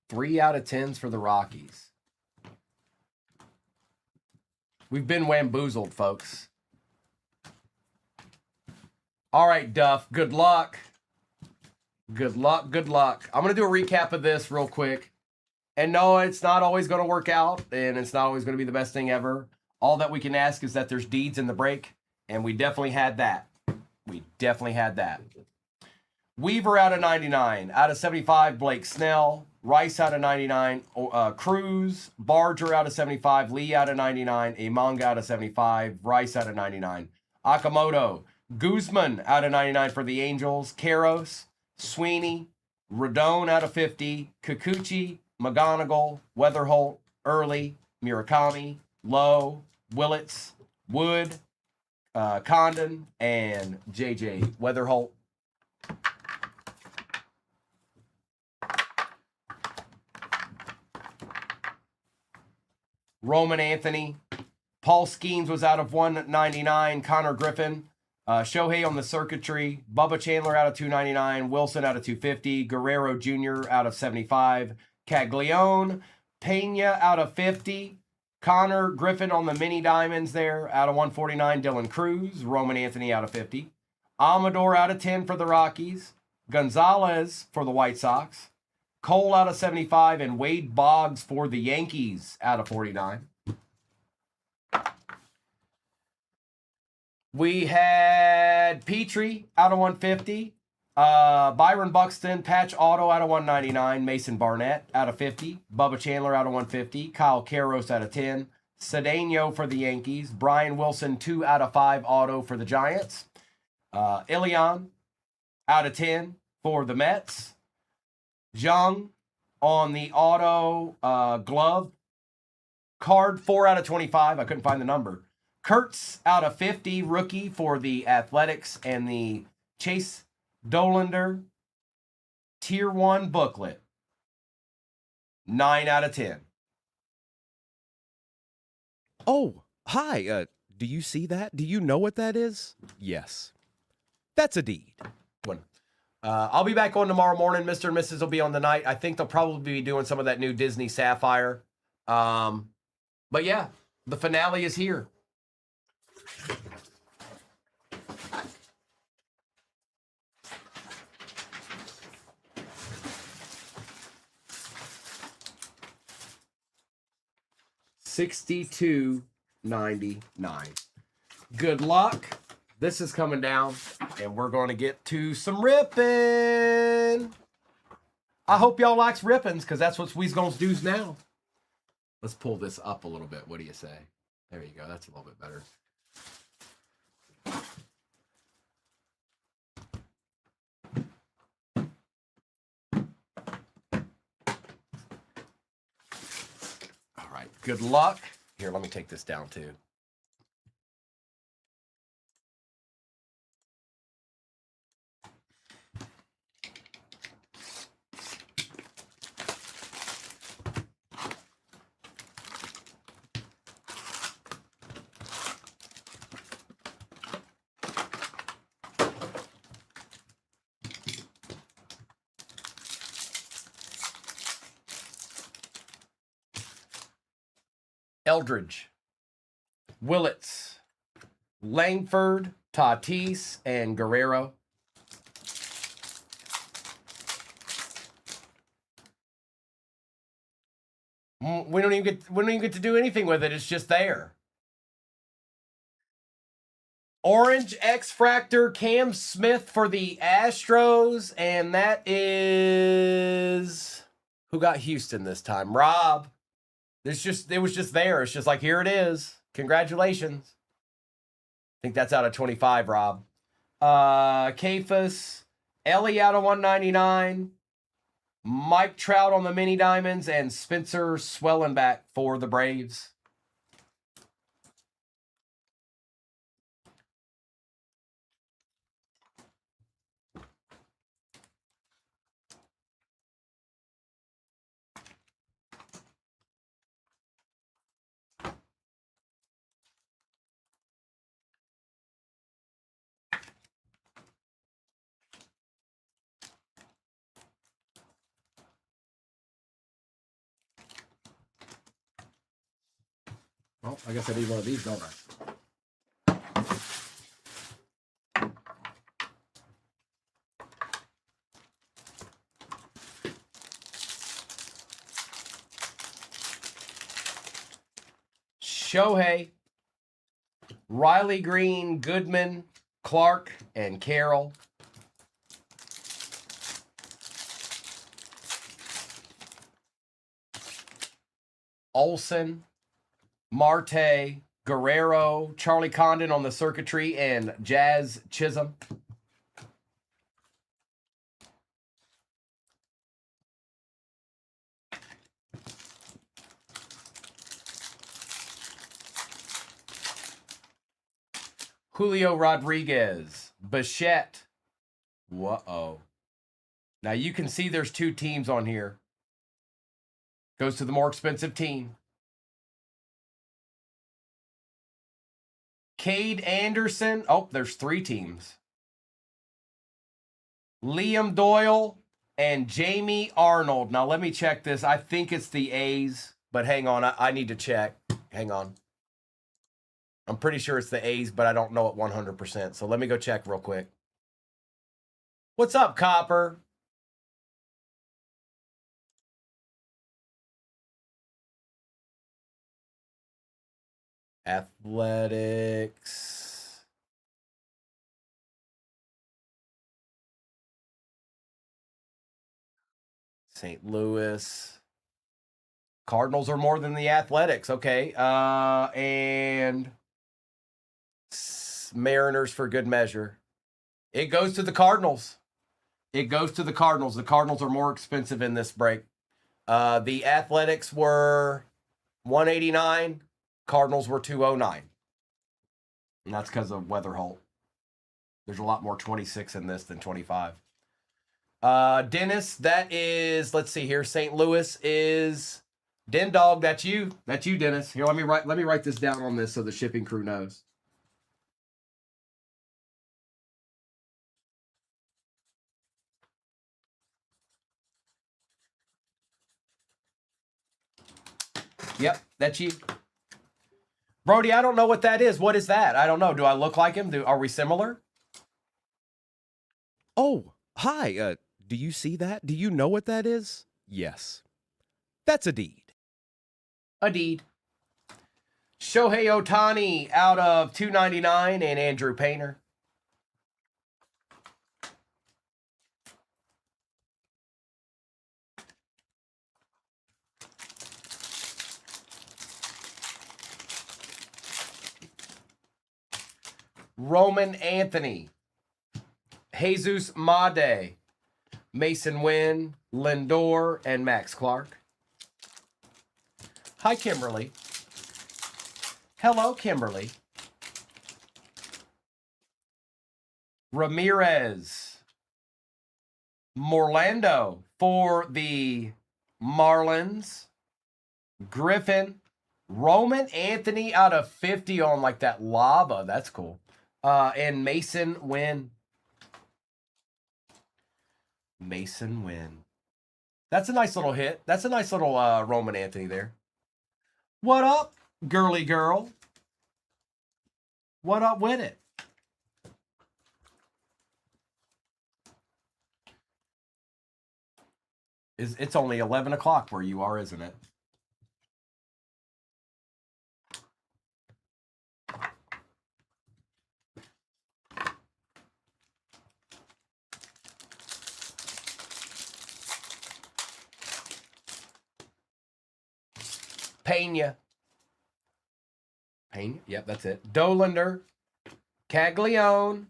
Three out of 10s for the Rockies. We've been wamboozled, folks. All right, Duff, good luck. Good luck. I'm going to do a recap of this real quick. And no, it's not always going to work out, and it's not always going to be the best thing ever. All that we can ask is that there's deeds in the break, and we definitely had that. Weaver out of 99. Out of 75, Blake Snell. Rice out of 99. Cruz. Barger out of 75. Lee out of 99. Imanga out of 75. Rice out of 99. Akamoto. Guzman out of 99 for the Angels. Karros. Sweeney. Rodon out of 50. Kikuchi. McGonigal. Weatherholt. Early. Murakami. Lowe. Willits. Wood. Condon. And JJ Weatherholt. Roman Anthony. Paul Skeens was out of 199. Connor Griffin. Shohei on the circuitry. Bubba Chandler out of 299. Wilson out of 250. Guerrero Jr. out of 75. Caglione. Pena out of 50. Connor Griffin on the mini diamonds there out of 149. Dylan Cruz. Roman Anthony out of 50. Amador out of 10 for the Rockies. Gonzalez for the White Sox. Cole out of 75, and Wade Boggs for the Yankees out of 49. We had Petrie out of 150. Byron Buxton, patch auto out of 199. Mason Barnett out of 50. Bubba Chandler out of 150. Kyle Karros out of 10. Cedeno for the Yankees. Brian Wilson, 2 out of 5 auto for the Giants. Ilion out of 10 for the Mets. Jung on the auto glove. Card 4 out of 25. I couldn't find the number. Kurtz out of 50. Rookie for the Athletics. And the Chase Dolander Tier 1 booklet. 9 out of 10. Oh, hi. Do you see that? Do you know what that is? Yes. That's a deed. I'll be back on tomorrow morning. Mr. and Mrs. will be on the night. I think they'll probably be doing some of that new Disney Sapphire. But yeah, the finale is here. $62.99. Good luck. This is coming down, and we're going to get to some ripping. I hope y'all likes rippings, because that's what we's going to do now. Let's pull this up a little bit. What do you say? There you go. That's a little bit better. All right. Good luck. Here, let me take this down, too. Eldridge, Willits, Langford, Tatis, and Guerrero. We don't even get to do anything with it. It's just there. Orange X-Fractor Cam Smith for the Astros, and that is who got Houston this time? Rob. It was just there. It's just like, here it is. Congratulations. I think that's out of 25, Rob. Kafus, Ellie out of 199, Mike Trout on the mini diamonds, and Spencer Swellenback for the Braves. Well, I guess I need one of these, don't I? Shohei, Riley Green, Goodman, Clark, and Carroll. Olsen, Marte, Guerrero, Charlie Condon on the circuitry, and Jazz Chisholm. Julio Rodriguez, Bichette. Whoa. Now you can see there's two teams on here. Goes to the more expensive team. Cade Anderson. Oh, there's three teams. Liam Doyle and Jamie Arnold. Now let me check this. I think it's the A's, but hang on. I need to check. Hang on. I'm pretty sure it's the A's, but I don't know it 100%. So let me go check real quick. What's up, Copper? Athletics. St. Louis. Cardinals are more than the Athletics. Okay. And Mariners for good measure. It goes to the Cardinals. It goes to the Cardinals. The Cardinals are more expensive in this break. The Athletics were 189. Cardinals were 209. And that's because of Weatherholt. There's a lot more 26 in this than 25. Dennis, that is, let's see here. St. Louis is Den Dog. That's you. That's you, Dennis. Here, let me write this down on this so the shipping crew knows. Yep, that's you. Brody, I don't know what that is. What is that? I don't know. Do I look like him? Are we similar? Oh, hi. Do you see that? Do you know what that is? Yes. That's a deed. A deed. Shohei Ohtani out of 299 and Andrew Painter. Roman Anthony, Jesus Made, Mason Wynn, Lindor, and Max Clark. Hi, Kimberly. Hello, Kimberly. Ramirez, Morlando for the Marlins. Griffin, Roman Anthony out of 50 on like that lava. That's cool. And Mason Wynn. Mason Wynn. That's a nice little hit. That's a nice little Roman Anthony there. What up? Girly girl. What up with it? It's only 11 o'clock where you are, isn't it? Pena. Pena? Yep, that's it. Dolander, Caglione,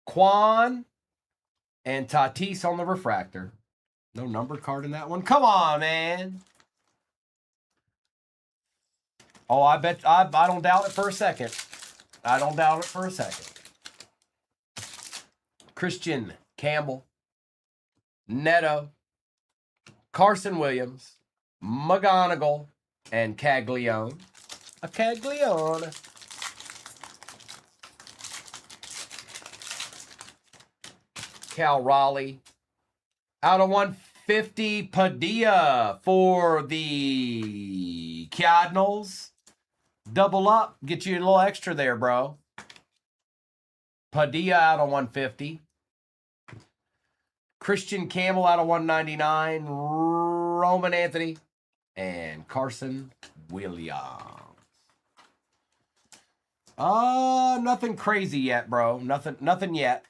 Quan, and Tatis on the refractor. No number card in that one. Come on, man. Oh, I bet I don't doubt it for a second. I don't doubt it for a second. Christian Campbell, Neto, Carson Williams, McGonigal, and Caglione. A Caglione. Cal Raleigh. Out of 150, Padilla for the Cardinals. Double up. Get you a little extra there, bro. Padilla out of 150. Christian Campbell out of 199. Roman Anthony. And Carson Williams. Nothing crazy yet, bro. Nothing yet.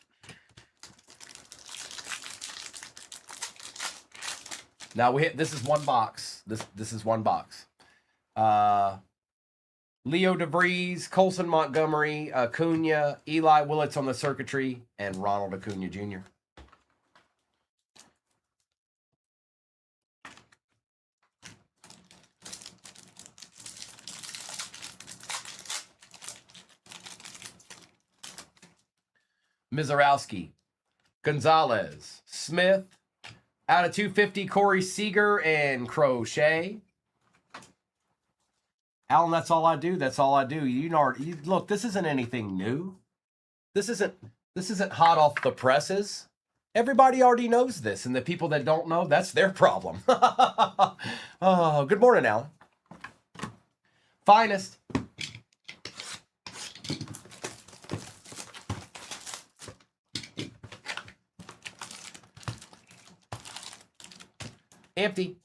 Now this is one box. This is one box. Leo DeVries, Colson Montgomery, Acuna, Eli Willits on the circuitry, and Ronald Acuna Jr. Mizarowski, Gonzalez, Smith, out of 250, Corey Seager and Crochet. Alan, that's all I do. That's all I do. Look, this isn't anything new. This isn't hot off the presses. Everybody already knows this, and the people that don't know, that's their problem. Oh, good morning, Alan. Finest. Empty.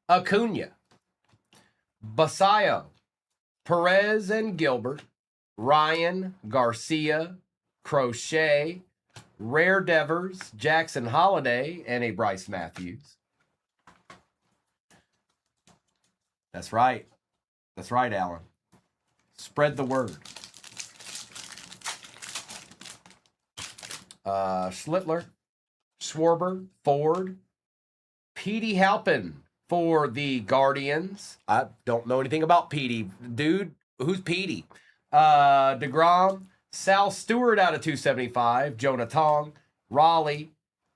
Acuna, Basayo, Perez and Gilbert, Ryan, Garcia, Crochet, Rare Devers, Jackson Holiday, and a Bryce Matthews. That's right. That's right, Alan. Spread the word. Schlittler, Schwarber, Ford, Petey Halpin for the Guardians. I don't know anything about Petey. Dude, who's Petey? DeGrom, Sal Stewart out of 275, Jonah Tong, Raleigh,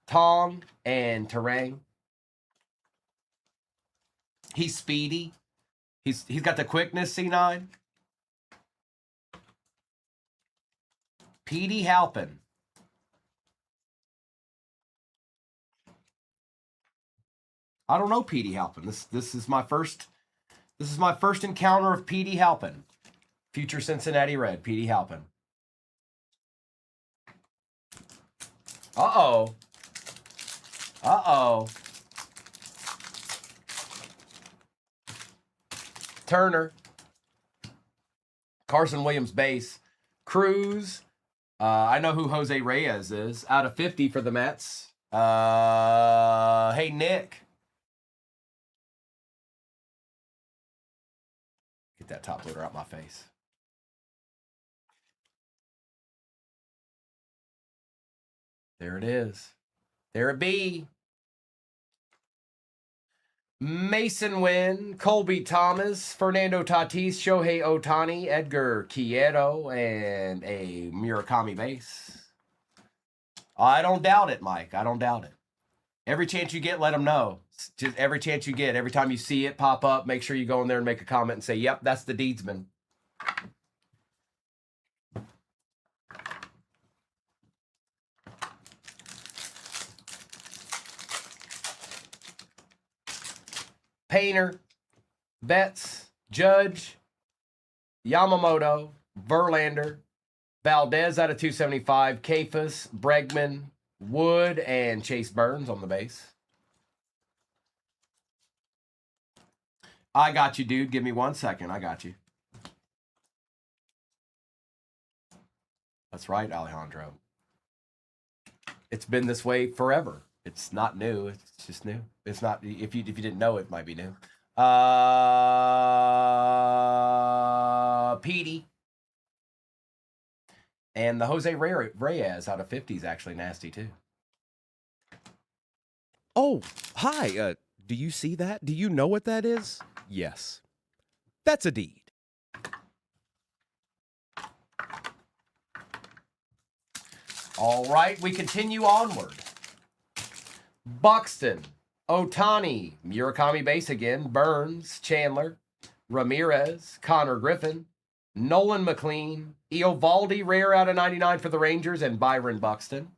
Tong, and Terang. He's speedy. He's got the quickness, C9. Petey Halpin. I don't know Petey Halpin. This is my first encounter of Petey Halpin. Future Cincinnati Red, Petey Halpin. Uh-oh. Uh-oh. Turner. Carson Williams base. Cruz. I know who Jose Reyes is. Out of 50 for the Mets. Hey, Nick. Get that top loader out my face. There it is. There it be. Mason Wynn, Colby Thomas, Fernando Tatis, Shohei Ohtani, Edgar Quieto, and a Murakami base. I don't doubt it, Mike. I don't doubt it. Every chance you get, let them know. Just every chance you get. Every time you see it pop up, make sure you go in there and make a comment and say, yep, that's the Deedsman. Painter, Betts, Judge, Yamamoto, Verlander, Valdez out of 275, Kafus, Bregman, Wood, and Chase Burns on the base. I got you, dude. Give me 1 second. I got you. That's right, Alejandro. It's been this way forever. It's not new. It's just new. It's not. If you didn't know, it might be new. Petey. And the Jose Reyes out of 50 is actually nasty too. Oh, hi. Do you see that? Do you know what that is? Yes. That's a deed. All right, we continue onward. Buxton, Otani, Murakami base again, Burns, Chandler, Ramirez, Connor Griffin, Nolan McLean, Eovaldi rare out of 99 for the Rangers, and Byron Buxton.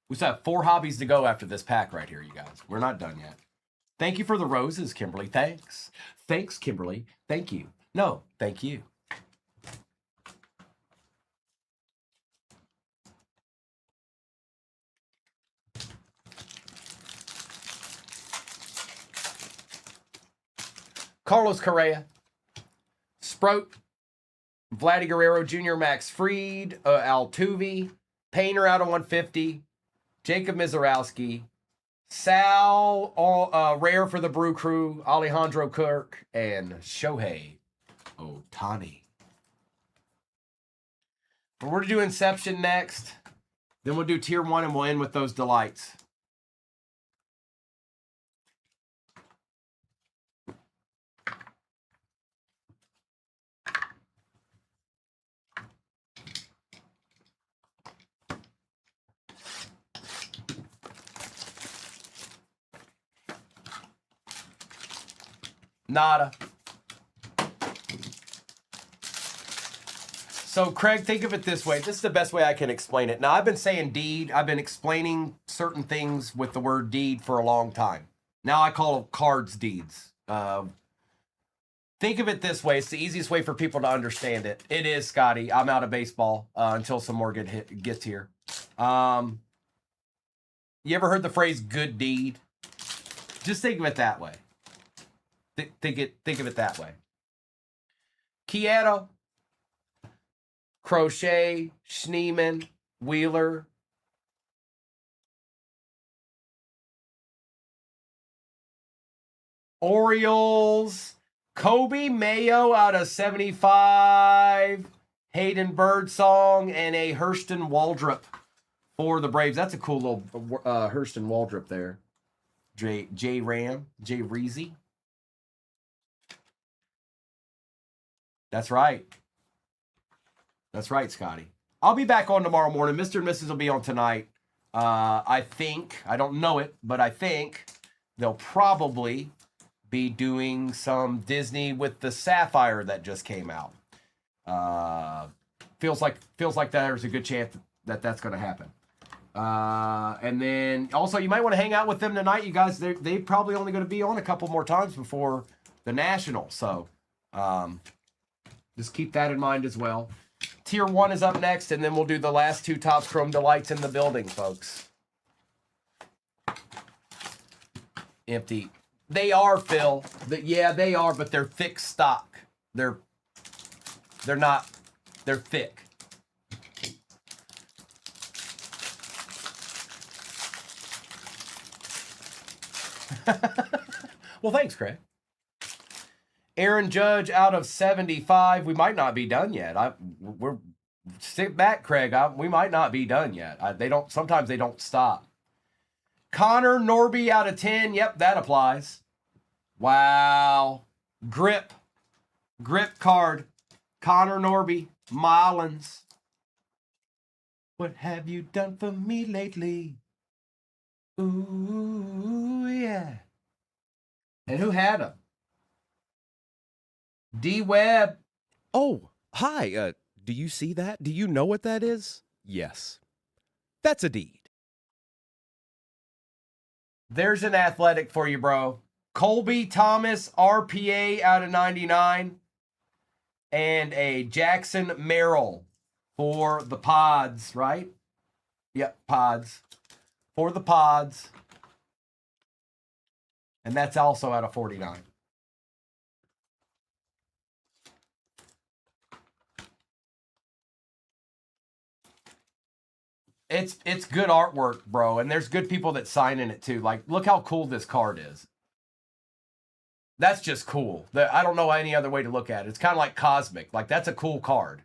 We still have 4 hobbies to go after this pack right here, you guys. We're not done yet. Thank you for the roses, Kimberly. Thanks. Thanks, Kimberly. Thank you. No, thank you. Carlos Correa, Sprout, Vladdy Guerrero Jr., Max Fried, Altuve, Painter out of 150, Jacob Mizorowski, Sal, rare for the Brew Crew, Alejandro Kirk, and Shohei Ohtani. But we're to do Inception next. Then we'll do Tier 1 and we'll end with those delights. Nada. So, Craig, think of it this way. This is the best way I can explain it. Now, I've been saying deed. I've been explaining certain things with the word deed for a long time. Now I call cards deeds. Think of it this way. It's the easiest way for people to understand it. It is, Scotty. I'm out of baseball until some more gets here. You ever heard the phrase good deed? Just think of it that way. Think of it that way. Quieto, Crochet, Schneeman, Wheeler, Orioles, Kobe Mayo out of 75, Hayden Birdsong, and a Hurston Waldrop for the Braves. That's a cool little Hurston Waldrop there. J. Reezy. That's right. That's right, Scotty. I'll be back on tomorrow morning. Mr. and Mrs. will be on tonight. I think, I don't know it, but I think they'll probably be doing some Disney with the Sapphire that just came out. Feels like there's a good chance that that's going to happen. And then also you might want to hang out with them tonight. You guys, they probably only going to be on a couple more times before the National. So, just keep that in mind as well. Tier 1 is up next, and then we'll do the last 2 Topps Chrome Delights in the building, folks. Empty. They are, Phil. Yeah, they are, but they're thick stock. They're not. They're thick. Well, thanks, Craig. Aaron Judge out of 75. We might not be done yet. We're sit back, Craig. We might not be done yet. Sometimes they don't stop. Connor Norby out of 10. Yep, that applies. Wow. Grip card. Connor Norby. Mullins. What have you done for me lately? Ooh, yeah. And who had him? D Webb. Oh, hi. Do you see that? Do you know what that is? Yes. That's a deed. There's an athletic for you, bro. Colby Thomas, RPA out of 99. And a Jackson Merrill for the Pods, right? Yep, Pods. For the Pods. And that's also out of 49. It's good artwork, bro. And there's good people that sign in it too. Like, look how cool this card is. That's just cool. I don't know any other way to look at it. It's kind of like cosmic. Like, that's a cool card.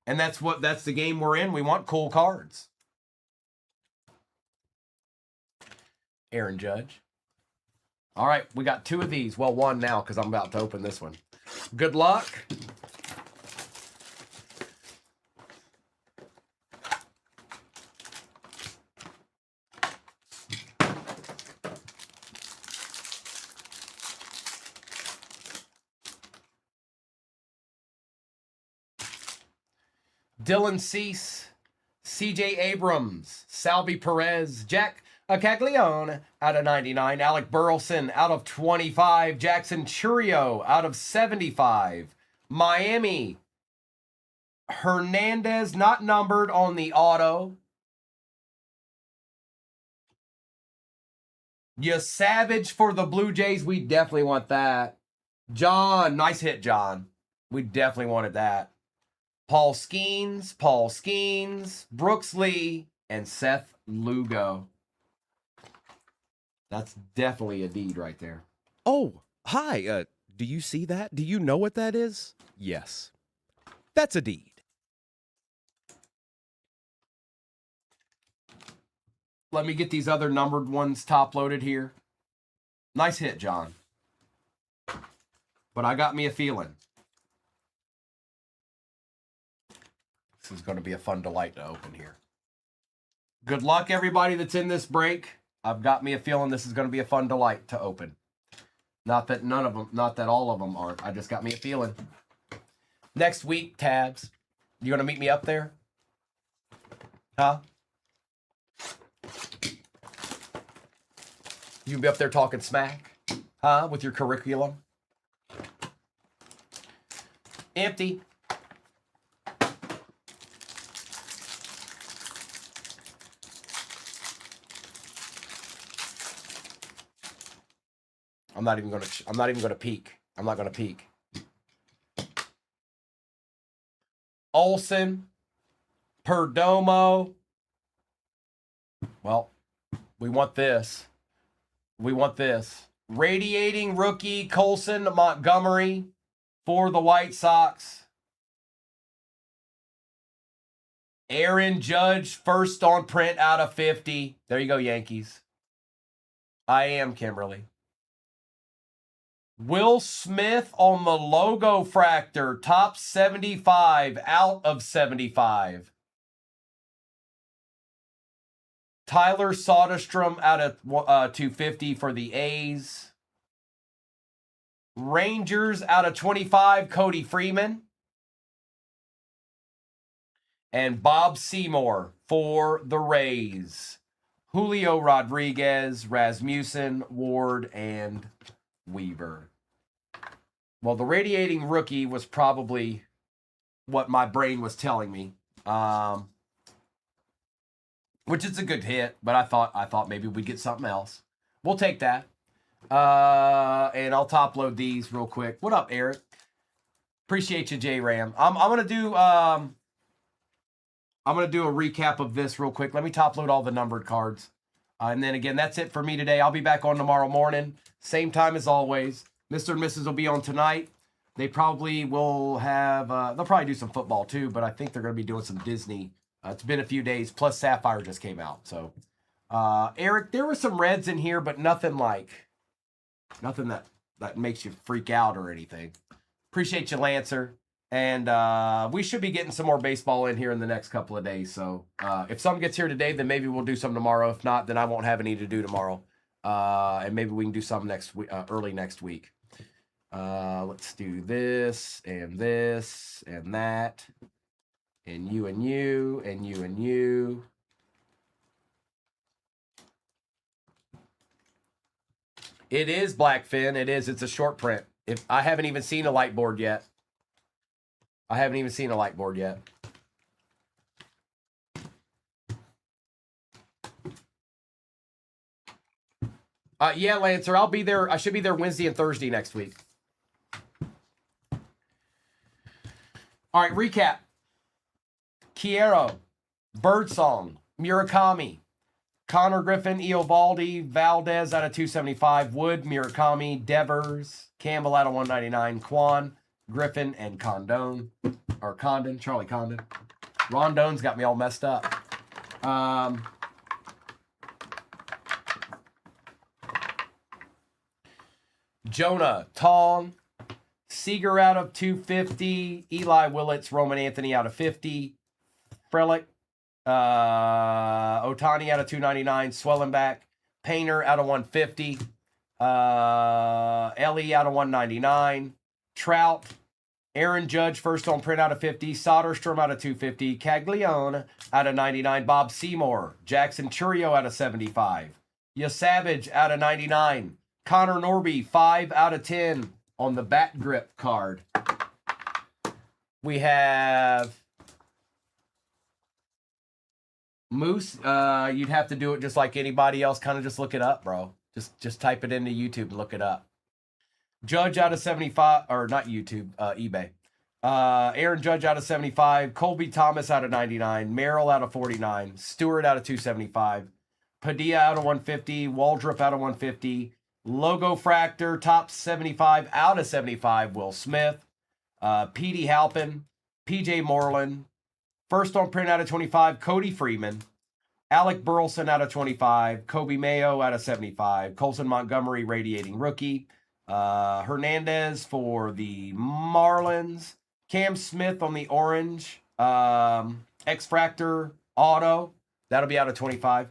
And that's the game we're in. We want cool cards. Aaron Judge. All right, we got 2 of these. Well, 1 now because I'm about to open this one. Good luck. Dylan Cease, CJ Abrams, Salvi Perez, Jack Caglione out of 99, Alec Burleson out of 25, Jackson Churio out of 75, Miami, Hernandez not numbered on the auto. You Savage for the Blue Jays, we definitely want that. John, nice hit, John. We definitely wanted that. Paul Skeens, Brooks Lee, and Seth Lugo. That's definitely a deed right there. Oh, hi. Do you see that? Do you know what that is? Yes. That's a deed. Let me get these other numbered ones top loaded here. Nice hit, John. But I got me a feeling. This is going to be a fun delight to open here. Good luck, everybody that's in this break. I've got me a feeling this is going to be a fun delight to open. Not that all of them aren't. I just got me a feeling. Next week, Tabs, you going to meet me up there? Huh? You can be up there talking smack? Huh? With your curriculum? Empty. I'm not even gonna peek. I'm not gonna peek. Olsen, Perdomo. Well, we want this. We want this. Radiating rookie Colson Montgomery for the White Sox. Aaron Judge, first on print out of 50. There you go, Yankees. I am Kimberly. Will Smith on the logo fractor, top 75, out of 75. Tyler Soderstrom out of 250 for the A's. Rangers out of 25, Cody Freeman. And Bob Seymour for the Rays. Julio Rodriguez, Rasmussen, Ward, and Weaver. Well, the radiating rookie was probably what my brain was telling me, which is a good hit. But I thought maybe we'd get something else. We'll take that, and I'll top load these real quick. What up, Eric? Appreciate you, J Ram. I'm gonna do a recap of this real quick. Let me top load all the numbered cards. And then again, that's it for me today. I'll be back on tomorrow morning. Same time as always. Mr. and Mrs. will be on tonight. They probably will have, they'll probably do some football too, but I think they're going to be doing some Disney. It's been a few days, plus Sapphire just came out. So, Eric, there were some reds in here, but nothing that makes you freak out or anything. Appreciate you, Lancer. And we should be getting some more baseball in here in the next couple of days. So if some gets here today, then maybe we'll do some tomorrow. If not, then I won't have any to do tomorrow. And maybe we can do some next week, early next week. Let's do this and that. And you and you and you and you. It is Blackfin. It is. It's a short print. If I haven't even seen a light board yet. Yeah, Lancer, I'll be there. I should be there Wednesday and Thursday next week. All right, recap. Kiero, Birdsong, Murakami, Connor Griffin, Eovaldi, Valdez out of 275, Wood, Murakami, Devers, Campbell out of 199, Quan, Griffin, and Condon. Charlie Condon. Rondon's got me all messed up. Jonah, Tong, Seager out of 250, Eli Willits, Roman Anthony out of 50, Frelick, Otani out of 299, Swellenback, Painter out of 150, Ellie out of 199, Trout, Aaron Judge first on print out of 50, Soderstrom out of 250, Caglione out of 99, Bob Seymour, Jackson Churio out of 75, Savage out of 99, Connor Norby 5 out of 10 on the bat grip card. We have Moose. You'd have to do it just like anybody else. Kind of just look it up, bro. Just type it into YouTube and look it up. Judge out of 75, or not YouTube, eBay. Aaron Judge out of 75. Colby Thomas out of 99. Merrill out of 49. Stewart out of 275. Padilla out of 150. Waldrop out of 150. Logo Fractor, top 75 out of 75, Will Smith. Petey Halpin, PJ Moreland. First on print out of 25, Cody Freeman. Alec Burleson out of 25. Kobe Mayo out of 75. Colson Montgomery, radiating rookie. Hernandez for the Marlins. Cam Smith on the orange. X-Fractor auto. That'll be out of 25.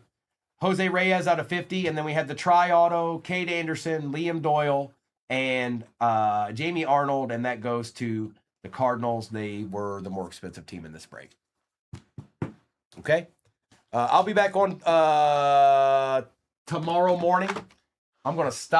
Jose Reyes out of 50, and then we had the tri-auto, Cade Anderson, Liam Doyle, and Jamie Arnold, and that goes to the Cardinals. They were the more expensive team in this break. Okay? I'll be back on tomorrow morning. I'm going to stop.